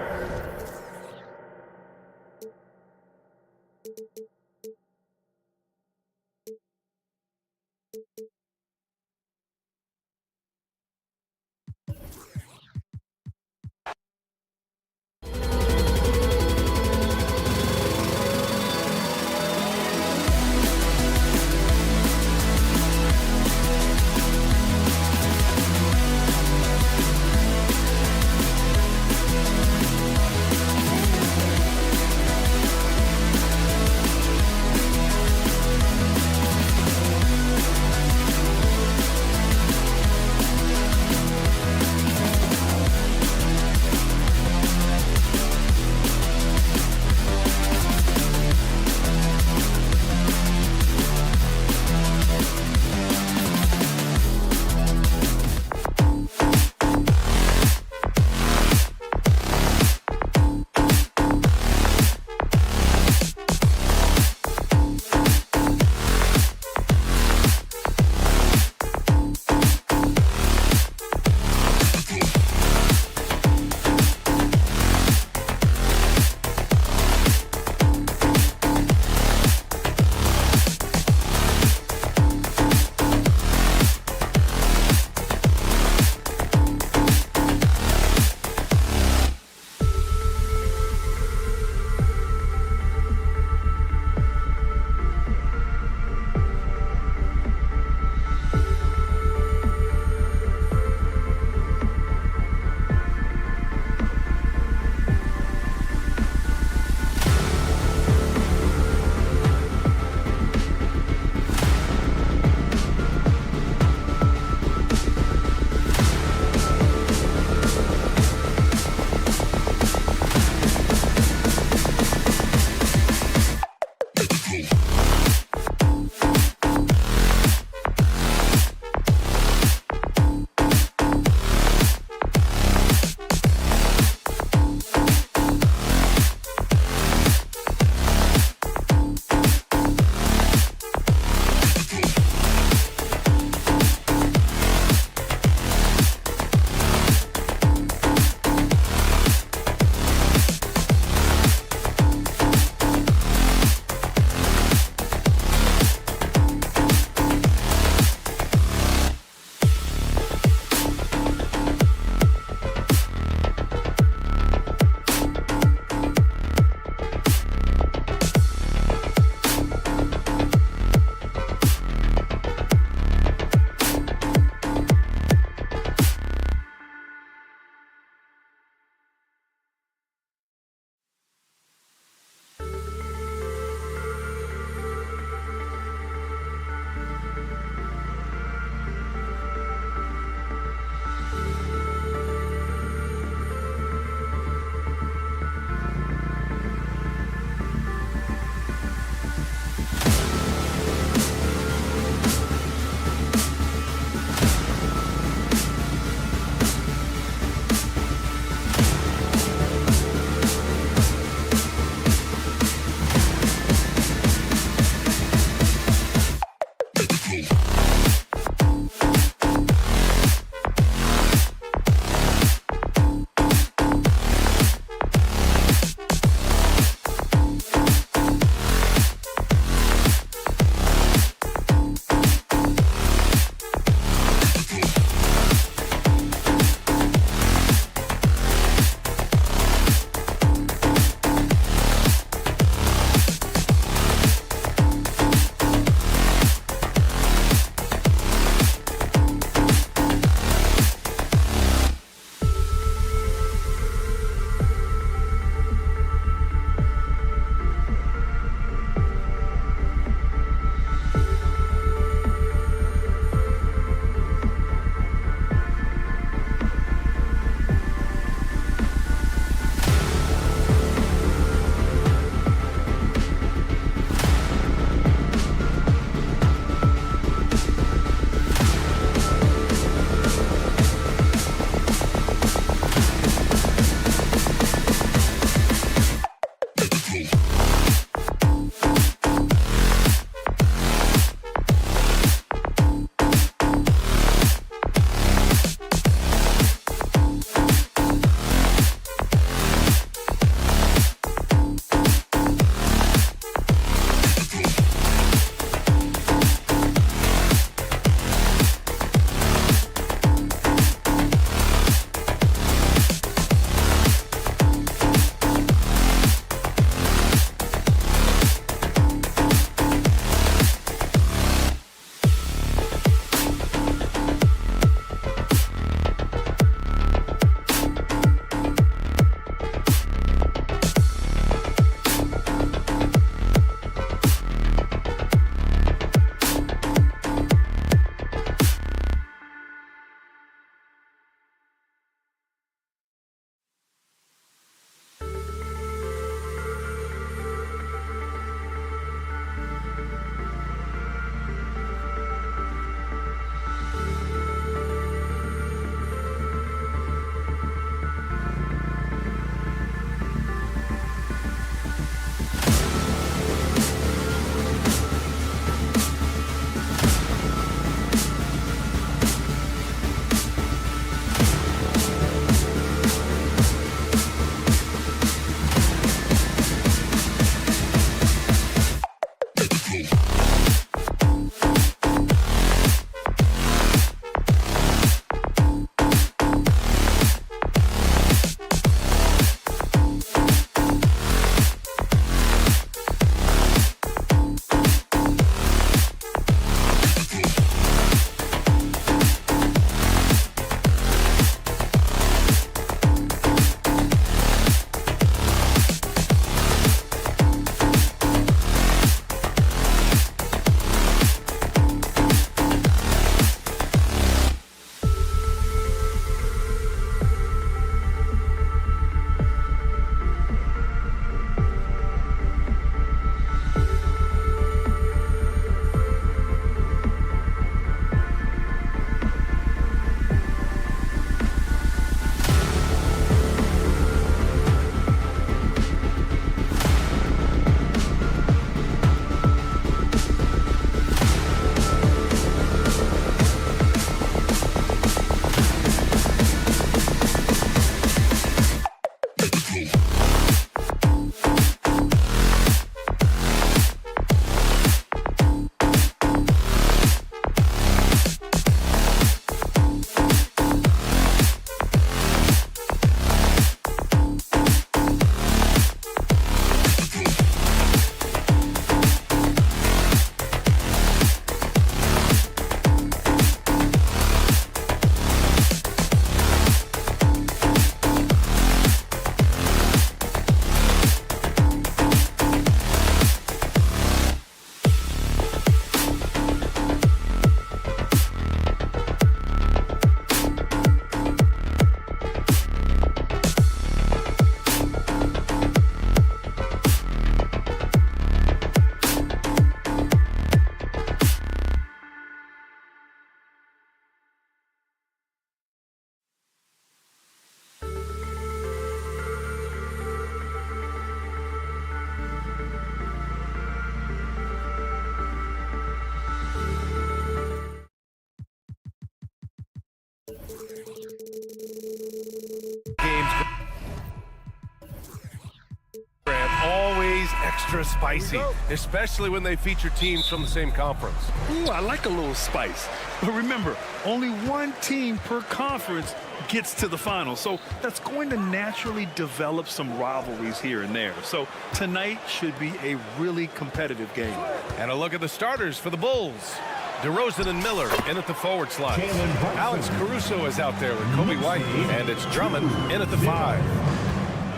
Always extra spicy, especially when they feature teams from the same conference. Ooh, I like a little spice. But remember, only one team per conference gets to the final. So that's going to naturally develop some rivalries here and there. So tonight should be a really competitive game. And a look at the starters for the Bulls. DeRozan and Miller in at the forward slot. Alex Caruso is out there with Kobe White, and it's Drummond in at the 5.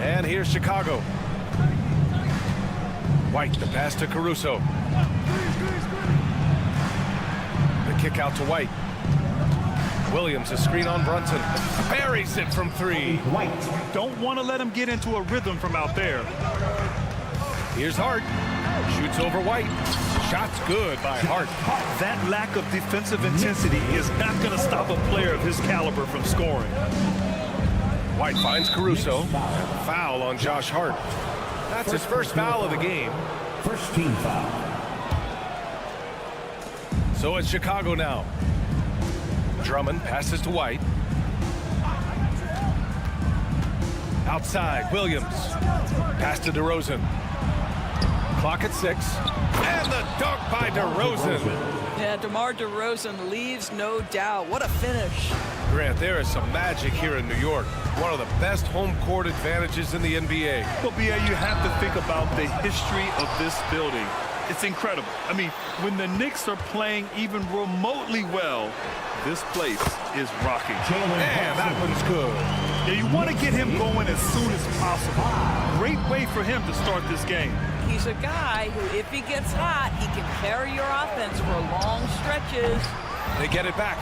And here's Chicago. White, the pass to Caruso. The kick out to White. Williams, a screen on Brunson. Buries it from 3. White. Don't want to let him get into a rhythm from out there. Here's Hart. Shoots over White. Shot's good by Hart. That lack of defensive intensity is not going to stop a player of his caliber from scoring. White finds Caruso. Foul on Josh Hart. That's his first foul of the game. First team foul. So it's Chicago now. Drummond passes to White. Outside, Williams. Pass to DeRozan. Clock at 6. And the dunk by DeRozan. Yeah, DeMar DeRozan leaves no doubt. What a finish. Grant, there is some magic here in New York. One of the best home court advantages in the NBA. Well, B.A., you have to think about the history of this building. It's incredible. I mean, when the Knicks are playing even remotely well, this place is rocking. And that one's good. Yeah, you want to get him going as soon as possible. Great way for him to start this game. He's a guy who, if he gets hot, he can carry your offense for long stretches. They get it back.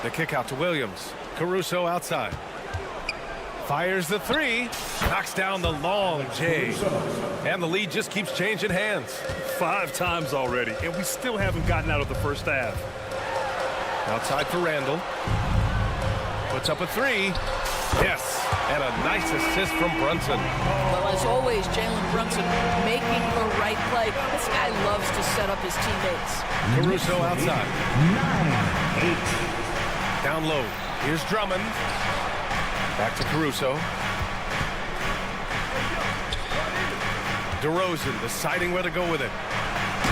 The kick out to Williams. Caruso outside. Fires the 3. Knocks down the long J. And the lead just keeps changing hands. 5 times already, and we still haven't gotten out of the first half. Outside for Randall. Puts up a 3. Yes, and a nice assist from Brunson. Well, as always, Jalen Brunson making the right play. This guy loves to set up his teammates. Caruso outside. 9-8. Down low. Here's Drummond. Back to Caruso. DeRozan deciding where to go with it.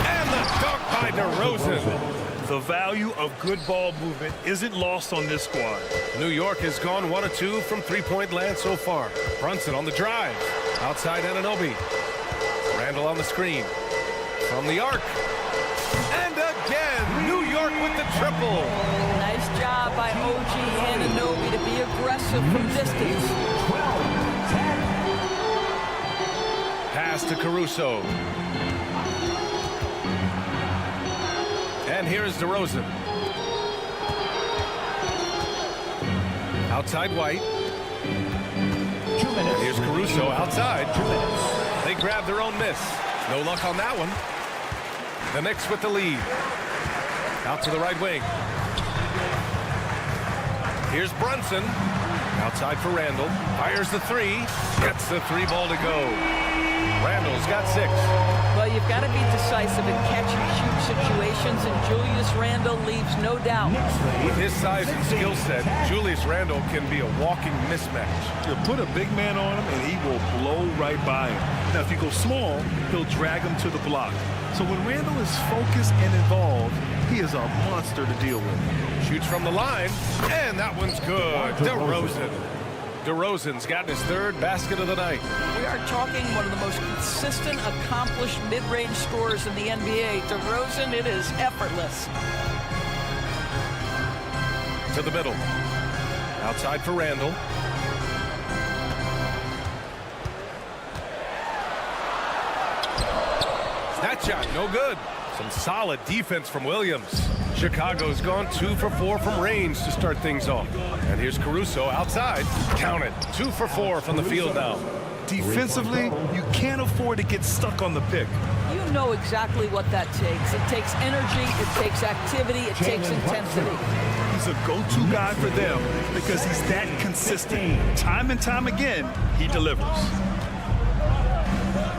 And the dunk by DeRozan. The value of good ball movement isn't lost on this squad. New York has gone 1 of 2 from three-point land so far. Brunson on the drive. Outside Anunoby. Randall on the screen. From the arc. And again, New York with the triple. Nice job by OG Anunoby to be aggressive from distance. 12-10. Pass to Caruso. And here's DeRozan. Outside White. 2 minutes. And here's Caruso outside. 2 minutes. They grab their own miss. No luck on that one. The Knicks with the lead. Out to the right wing. Here's Brunson. Outside for Randall. Fires the 3. Gets the 3 ball to go. Randall's got 6. Well, you've got to be decisive in catch-and-shoot situations, and Julius Randle leaves no doubt. With his size and skill set, Julius Randle can be a walking mismatch. You put a big man on him, and he will blow right by him. Now, if you go small, he'll drag him to the block. So when Randle is focused and involved, he is a monster to deal with. Shoots from the line, and that one's good. DeRozan. DeRozan's gotten his 3rd basket of the night. We are talking one of the most consistent, accomplished mid-range scorers in the NBA. DeRozan, it is effortless. To the middle. Outside for Randle. That shot, no good. Some solid defense from Williams. Chicago's gone 2 for 4 from range to start things off. And here's Caruso outside. Count it. 2 for 4 from the field now. Defensively, you can't afford to get stuck on the pick. You know exactly what that takes. It takes energy, it takes activity, it takes intensity. He's a go-to guy for them because he's that consistent. Time and time again, he delivers.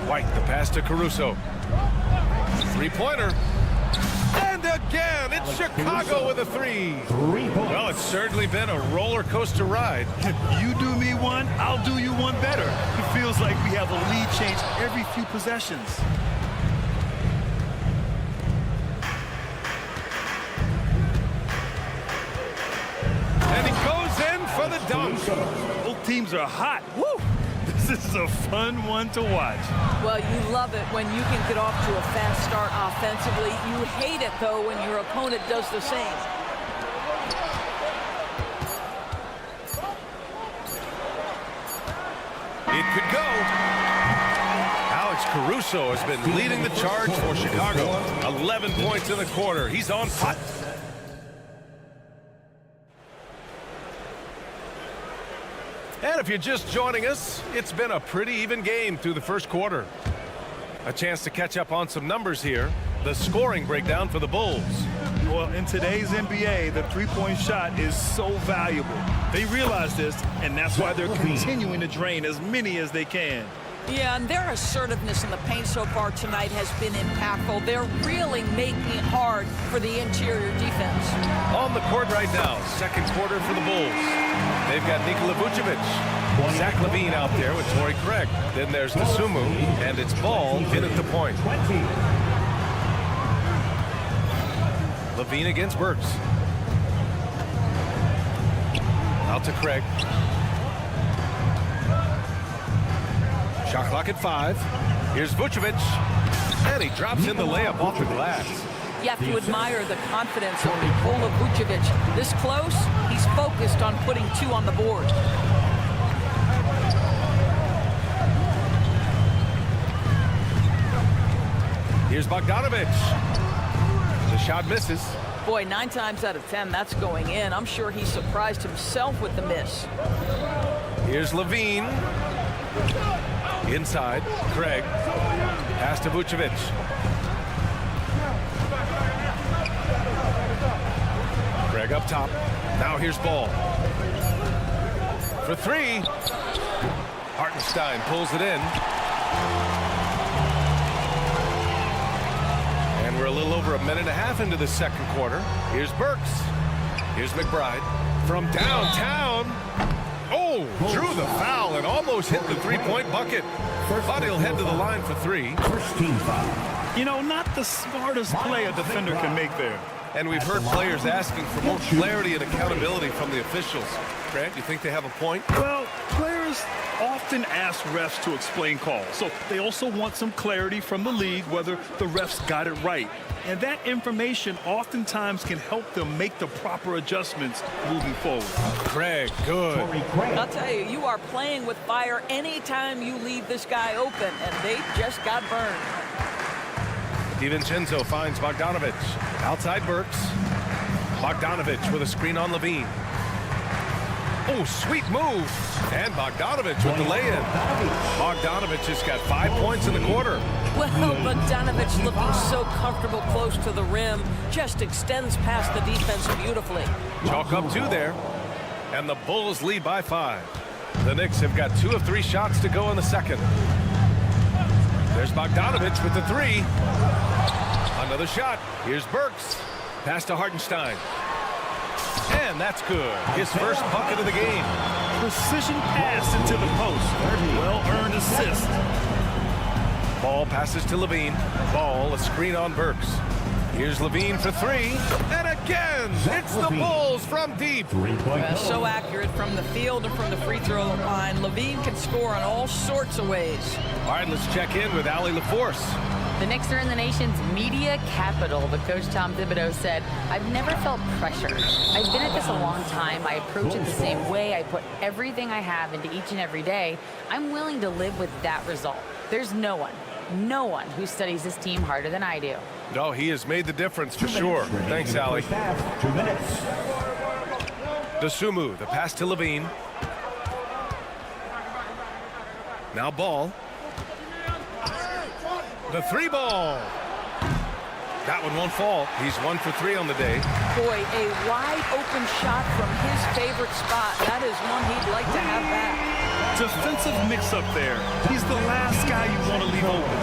White, the pass to Caruso. 3-pointer. And again, it's Chicago with a 3. Well, it's certainly been a roller coaster ride. You do me one, I'll do you one better. It feels like we have a lead change every few possessions. And he goes in for the dunk. Both teams are hot. Woo! This is a fun one to watch. Well, you love it when you can get off to a fast start offensively. You hate it, though, when your opponent does the same. It could go. Alex Caruso has been leading the charge for Chicago. 11 points in the quarter. He's on fire. And if you're just joining us, it's been a pretty even game through the first quarter. A chance to catch up on some numbers here. The scoring breakdown for the Bulls. Well, in today's NBA, the three-point shot is so valuable. They realize this, and that's why they're continuing to drain as many as they can. Yeah, and their assertiveness in the paint so far tonight has been impactful. They're really making it hard for the interior defense. On the court right now, second quarter for the Bulls. They've got Nikola Vucevic, Zach LaVine out there with Torrey Craig. Then there's Dosunmu, and it's Ball in at the point. LaVine against Burks. Out to Craig. Shot clock at 5. Here's Vucevic. And he drops in the layup off the glass. You have to admire the confidence of Nikola Vucevic. This close, he's focused on putting 2 on the board. Here's Bogdanovic. The shot misses. Boy, 9 times out of 10, that's going in. I'm sure he surprised himself with the miss. Here's LaVine. Inside, Craig. Pass to Vucevic. Craig up top. Now here's Ball. For 3. Hartenstein pulls it in. And we're a little over a minute and a half into the second quarter. Here's Burks. Here's McBride. From downtown. Oh, drew the foul and almost hit the three-point bucket. But he'll head to the line for 3. You know, not the smartest play a defender can make there. And we've heard players asking for more clarity and accountability from the officials. Grant, you think they have a point? Well, players often ask refs to explain calls. So they also want some clarity from the league whether the refs got it right. And that information oftentimes can help them make the proper adjustments moving forward. Craig, good. I'll tell you, you are playing with fire anytime you leave this guy open, and they just got burned. DiVincenzo finds Bogdanovic. Outside Burks. Bogdanovic with a screen on LaVine. Oh, sweet move. And Bogdanovic with the lay-in. Bogdanovic has got 5 points in the quarter. Well, Bogdanovic looking so comfortable close to the rim. Just extends past the defense beautifully. Chalk up 2 there. And the Bulls lead by 5. The Knicks have got 2 of 3 shots to go in the second. There's Bogdanovich with the three. Another shot. Here's Burks. Pass to Hartenstein. And that's good. His first bucket of the game. Precision pass into the post. Well-earned assist. Ball passes to Levine. Ball, a screen on Burks. Here's Levine for three. And again, it's the Bulls from deep. So accurate from the field and from the free throw line. Levine can score in all sorts of ways. All right, let's check in with Allie LaForce. The Knicks are in the nation's media capital, but Coach Tom Thibodeau said, "I've never felt pressure. I've been at this a long time. I approach it the same way. I put everything I have into each and every day. I'm willing to live with that result. There's no one who studies this team harder than I do." No, he has made the difference for sure. Thanks, Allie. 2 minutes. Dosunmu, the pass to Levine. Now Ball. The three ball. That one won't fall. He's 1 for 3 on the day. Boy, a wide open shot from his favorite spot. That is one he'd like to have back. Defensive mix-up there. He's the last guy you want to leave open.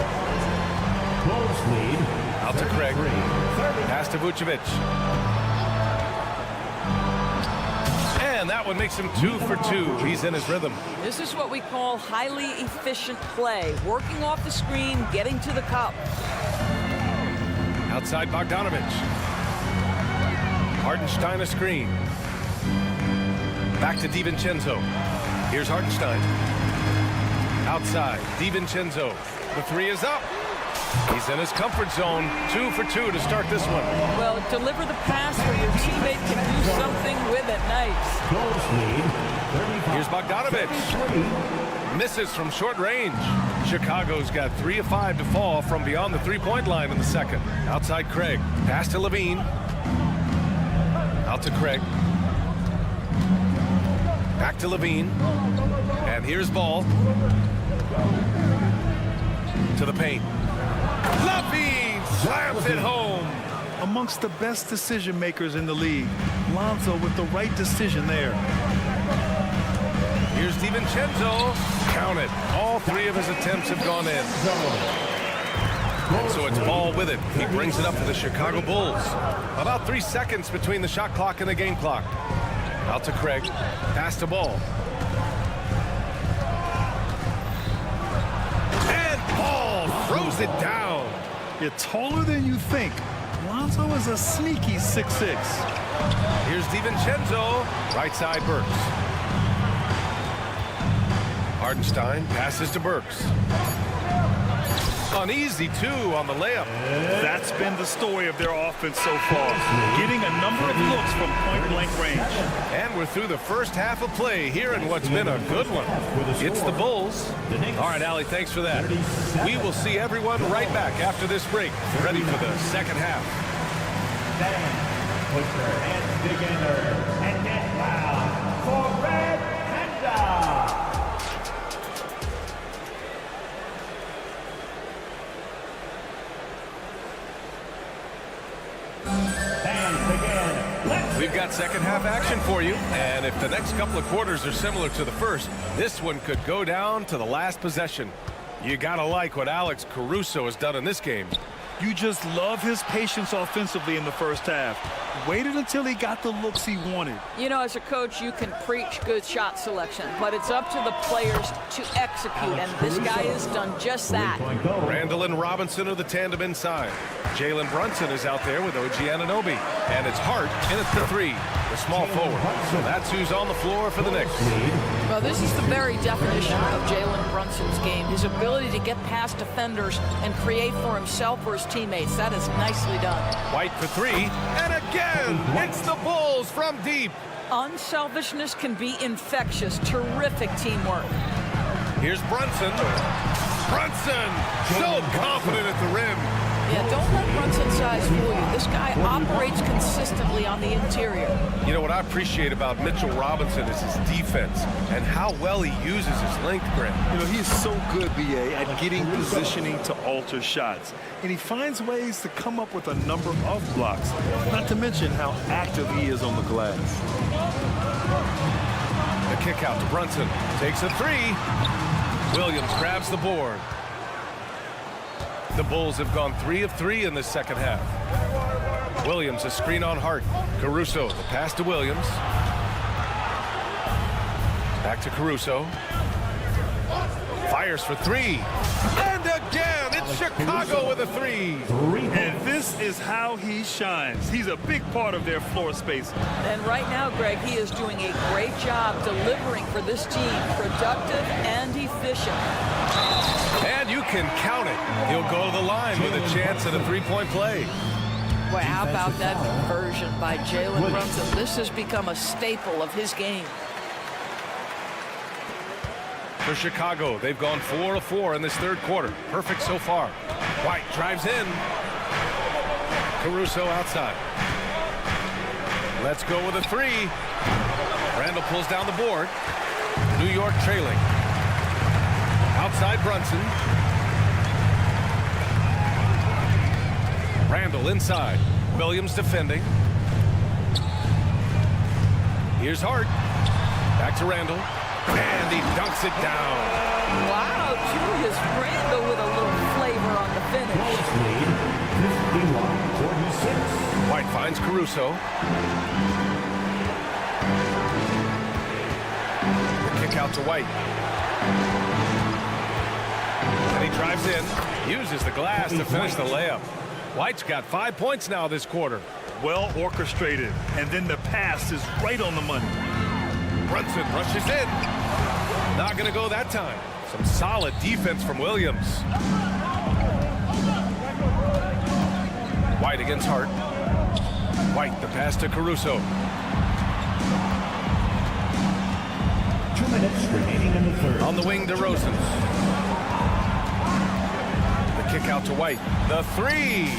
Bulls lead. Out to Craig. Pass to Vucevic. And that one makes him 2 for 2. He's in his rhythm. This is what we call highly efficient play. Working off the screen, getting to the cup. Outside Bogdanovich. Hartenstein a screen. Back to DiVincenzo. Here's Hartenstein. Outside, DiVincenzo. The three is up. He's in his comfort zone. 2 for 2 to start this one. Well, deliver the pass where your teammate can do something with it. Nice. Bulls lead. Here's Bogdanovich. Misses from short range. Chicago's got 3 of 5 to fall from beyond the three-point line in the second. Outside Craig. Pass to Levine. Out to Craig. Back to Levine. And here's Ball. To the paint. Levine slams it home. Amongst the best decision makers in the league. Lonzo with the right decision there. Here's DiVincenzo. Count it. All 3 of his attempts have gone in. And so it's Ball with it. He brings it up to the Chicago Bulls. About 3 seconds between the shot clock and the game clock. Out to Craig. Pass to Ball. And Ball throws it down. You're taller than you think. Lonzo is a sneaky 6'6". Here's DiVincenzo. Right side Burks. Hartenstein passes to Burks. Uneasy 2 on the layup. That's been the story of their offense so far. Getting a number of looks from point-blank range. And we're through the first half of play here in what's been a good one. It's the Bulls. All right, Allie, thanks for that. We will see everyone right back after this break, ready for the second half. Put your hands together and get loud for Red Panda. We've got second half action for you, and if the next couple of quarters are similar to the first, this one could go down to the last possession. You gotta like what Alex Caruso has done in this game. You just love his patience offensively in the first half. Waited until he got the looks he wanted. You know, as a coach, you can preach good shot selection, but it's up to the players to execute, and this guy has done just that. Randall and Robinson are the tandem inside. Jalen Brunson is out there with OG Anunoby, and it's Hart in at the 3, the small forward. So that's who's on the floor for the Knicks. Well, this is the very definition of Jalen Brunson's game, his ability to get past defenders and create for himself or his teammates. That is nicely done. White for 3, and again, it's the Bulls from deep. Unselfishness can be infectious. Terrific teamwork. Here's Brunson. Brunson, so confident at the rim. Yeah, don't let Brunson's size fool you. This guy operates consistently on the interior. You know what I appreciate about Mitchell Robinson is his defense and how well he uses his length, Grant. You know, he is so good, BA, at getting positioning to alter shots. And he finds ways to come up with a number of blocks, not to mention how active he is on the glass. The kick out to Brunson. Takes a 3. Williams grabs the board. The Bulls have gone 3 of 3 in this second half. Williams, a screen on Hart. Caruso, the pass to Williams. Back to Caruso. Fires for 3. And again, it's Chicago with a 3. And this is how he shines. He's a big part of their floor space. And right now, Greg, he is doing a great job delivering for this team, productive and efficient. And you can count it. He'll go to the line with a chance at a 3-point play. Boy, how about that conversion by Jalen Brunson? This has become a staple of his game. For Chicago, they've gone 4 of 4 in this third quarter. Perfect so far. White drives in. Caruso outside. Let's go with a 3. Randall pulls down the board. New York trailing. Outside Brunson. Randall inside. Williams defending. Here's Hart. Back to Randall. And he dunks it down. Wow, Julius Randle with a little flavor on the finish. White finds Caruso. The kick out to White. And he drives in. Uses the glass to finish the layup. White's got 5 points now this quarter. Well orchestrated. And then the pass is right on the money. Brunson rushes in. Not going to go that time. Some solid defense from Williams. White against Hart. White, the pass to Caruso. 2 minutes remaining in the third. On the wing, DeRozan. The kick out to White. The 3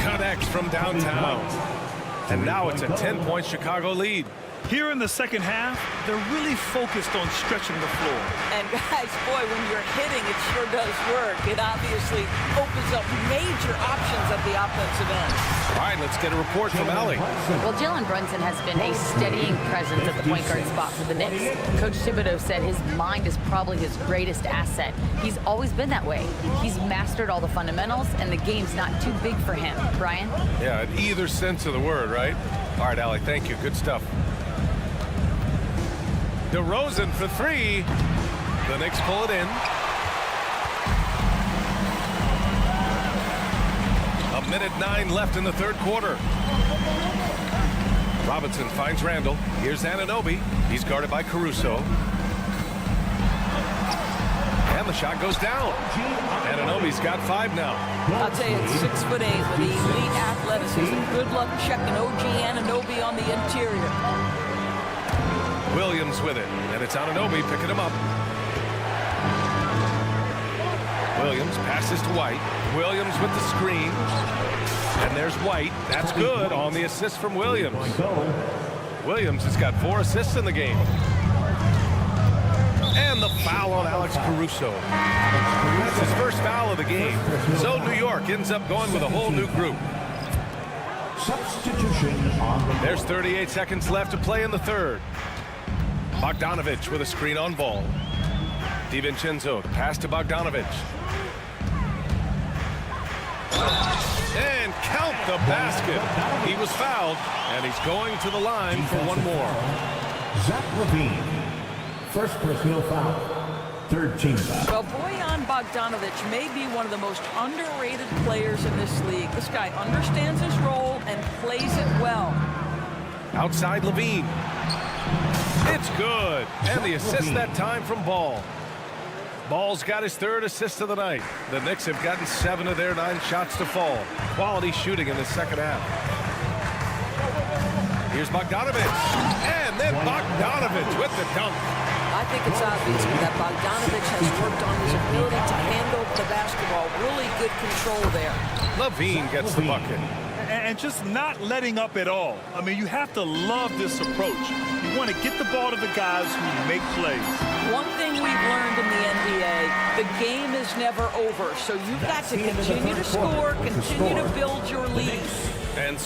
connects from downtown. And now it's a 10-point Chicago lead. Here in the second half, they're really focused on stretching the floor. And guys, boy, when you're hitting, it sure does work. It obviously opens up major options at the offensive end. All right, let's get a report from Allie. Well, Jalen Brunson has been a steadying presence at the point guard spot for the Knicks. Coach Thibodeau said his mind is probably his greatest asset. He's always been that way. He's mastered all the fundamentals, and the game's not too big for him. Brian? Yeah, in either sense of the word, right? All right, Allie, thank you. Good stuff. DeRozan for 3. The Knicks pull it in. A minute 9 left in the third quarter. Robinson finds Randall. Here's Anunoby. He's guarded by Caruso. And the shot goes down. Anunoby's got 5 now. I'll tell you, it's 6'8" with elite athleticism. Good luck checking OG Anunoby on the interior. Williams with it, and it's Anunoby picking him up. Williams passes to White. Williams with the screen. And there's White. That's good on the assist from Williams. Williams has got 4 assists in the game. And the foul on Alex Caruso. That's his first foul of the game. So New York ends up going with a whole new group. Substitution on the There's 38 seconds left to play in the third. Bogdanovich with a screen on Ball. DiVincenzo, the pass to Bogdanovich. And count the basket. He was fouled, and he's going to the line for one more. Zach LaVine. First personal foul. Third team foul. Well, Bojan Bogdanovic may be one of the most underrated players in this league. This guy understands his role and plays it well. Outside LaVine. It's good. And the assist that time from Ball. Ball's got his 3rd assist of the night. The Knicks have gotten 7 of their 9 shots to fall. Quality shooting in the second half. Here's Bogdanovich. And then Bogdanovich with the dunk. I think it's obvious that Bogdanovich has worked on his ability to handle the basketball. Really good control there. LaVine gets the bucket. And just not letting up at all. I mean, you have to love this approach. You want to get the ball to the guys who make plays. One thing we've learned in the NBA, the game is never over. So you've got to continue to score, continue to build your lead. And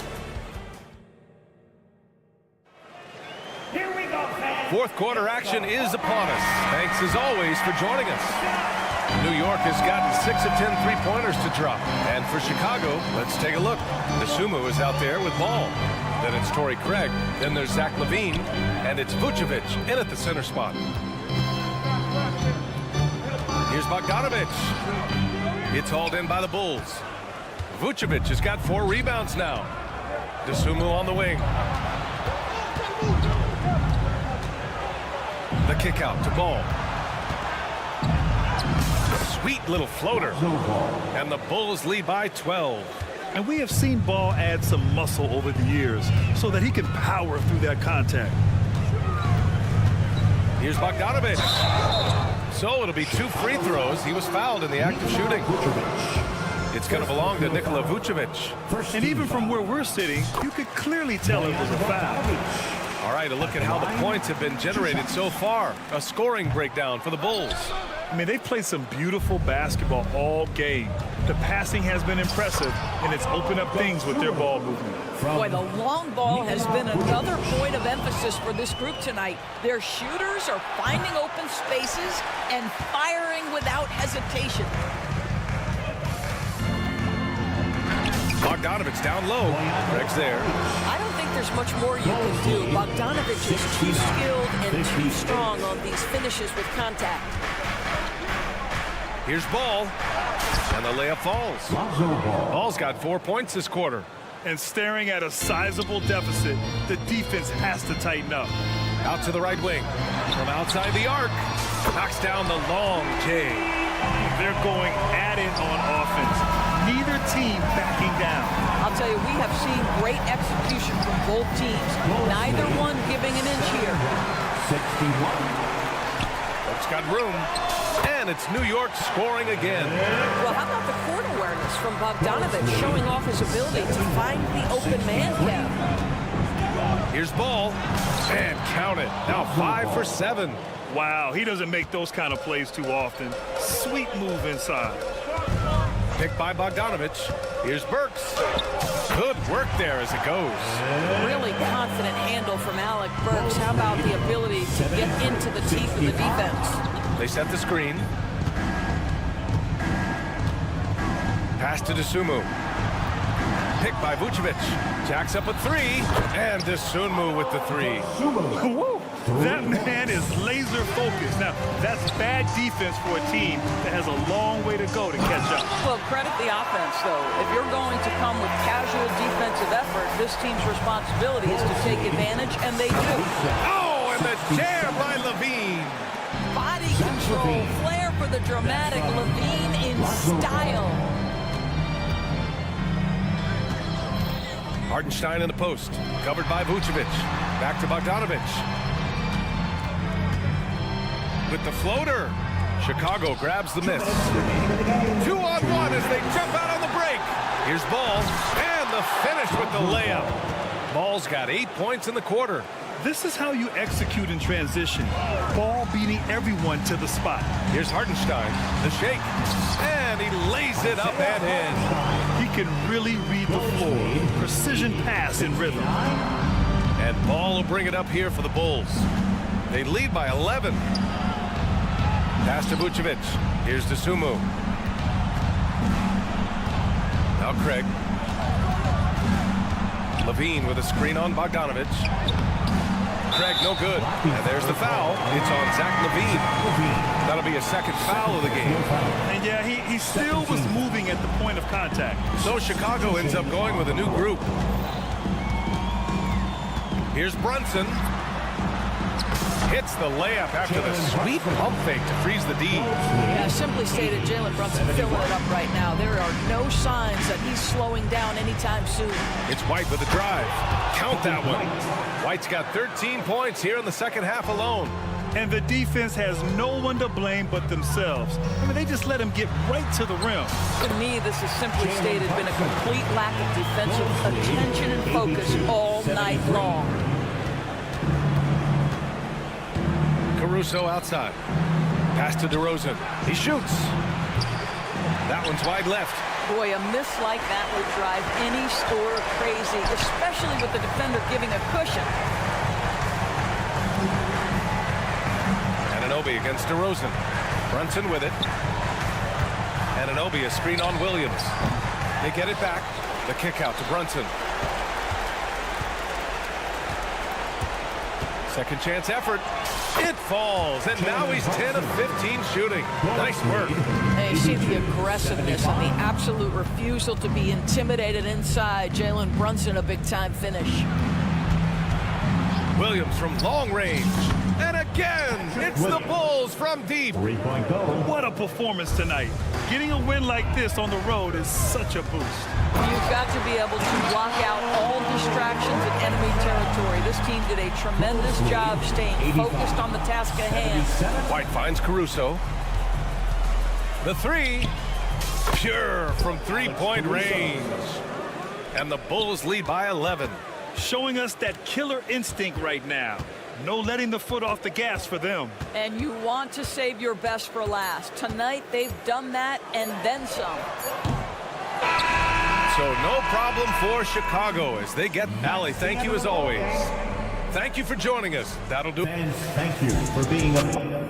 Here we go, fans. fourth quarter action is upon us. Thanks as always for joining us. New York has gotten 6 of 10 three-pointers to drop. And for Chicago, let's take a look. Sumu is out there with ball. Then it's Torrey Craig. Then there's Zach LaVine. And it's Vucevic in at the center spot. Here's Bogdanovic. It's hauled in by the Bulls. Vucevic has got 4 rebounds now. Sumu on the wing. The kick out to Ball. Sweet little floater. And the Bulls lead by 12. And we have seen Ball add some muscle over the years so that he can power through that contact. Here's Bogdanovic. So it'll be 2 free throws. He was fouled in the act of shooting. It's going to belong to Nikola Vucevic. And even from where we're sitting, you could clearly tell it was a foul. All right, a look at how the points have been generated so far. A scoring breakdown for the Bulls. I mean, they've played some beautiful basketball all game. The passing has been impressive, and it's opened up things with their ball movement. Boy, the long ball has been another point of emphasis for this group tonight. Their shooters are finding open spaces and firing without hesitation. Bogdanovic's down low. Greg's there. I don't think there's much more you can do. Bogdanovic is too skilled and too strong on these finishes with contact. Here's Ball. And the layup falls. Ball's got 4 points this quarter. And staring at a sizable deficit, the defense has to tighten up. Out to the right wing. From outside the arc. Knocks down the long J. They're going at it on offense. Neither team backing down. I'll tell you, we have seen great execution from both teams. Neither one giving an inch here. 61. It's got room. And it's New York scoring again. Well, how about the court awareness from Bogdanovic showing off his ability to find the open man, Kev? Here's Ball. And count it. Now 5 for 7. Wow, he doesn't make those kind of plays too often. Sweet move inside. Picked by Bogdanovic. Here's Burks. Good work there as it goes. Really confident handle from Alec Burks. How about the ability to get into the teeth of the defense? They set the screen. Pass to Sumu. Picked by Vucevic. Jacks up a 3. And Sumu with the 3. That man is laser focused. Now, that's bad defense for a team that has a long way to go to catch up. Well, credit the offense, though. If you're going to come with casual defensive effort, this team's responsibility is to take advantage, and they do. Oh, and the jam by LaVine. Body control, flair for the dramatic, LaVine in style. Hartenstein in the post, covered by Vucevic. Back to Bogdanovic. With the floater. Chicago grabs the miss. 2-on-1 as they jump out on the break. Here's Ball, and the finish with the layup. Ball's got 8 points in the quarter. This is how you execute in transition. Ball beating everyone to the spot. Here's Hartenstein, the shake, and he lays it up and in. He can really read the floor. Precision pass in rhythm. And Ball will bring it up here for the Bulls. They lead by 11. Pass to Vucevic. Here's Sumu. Now Craig. LaVine with a screen on Bogdanovic. Craig, no good. And there's the foul. It's on Zach LaVine. That'll be a second foul of the game. And yeah, he still was moving at the point of contact. So Chicago ends up going with a new group. Here's Brunson. Hits the layup after the sweet pump fake to freeze the D. Yeah, simply stated, Jalen Brunson filling it up right now. There are no signs that he's slowing down anytime soon. It's White with the drive. Count that one. White's got 13 points here in the second half alone. And the defense has no one to blame but themselves. I mean, they just let him get right to the rim. To me, this has simply stated been a complete lack of defensive attention and focus all night long. Caruso outside. Pass to DeRozan. He shoots. That one's wide left. Boy, a miss like that would drive any scorer crazy, especially with the defender giving a cushion. Anunoby against DeRozan. Brunson with it. Anunoby, a screen on Williams. They get it back. The kick out to Brunson. Second chance effort. It falls, and now he's 10 of 15 shooting. Nice work. And you see the aggressiveness and the absolute refusal to be intimidated inside. Jalen Brunson, a big-time finish. Williams from long range. And again, it's the Bulls from deep. 3-point goal. What a performance tonight. Getting a win like this on the road is such a boost. You've got to be able to block out all distractions in enemy territory. This team did a tremendous job staying focused on the task at hand. White finds Caruso. The three, pure from three-point range. And the Bulls lead by 11. Showing us that killer instinct right now. No letting the foot off the gas for them. And you want to save your best for last. Tonight, they've done that and then some. So no problem for Chicago as they get Allie. Thank you as always. Thank you for joining us. That'll do. Fans, thank you for being a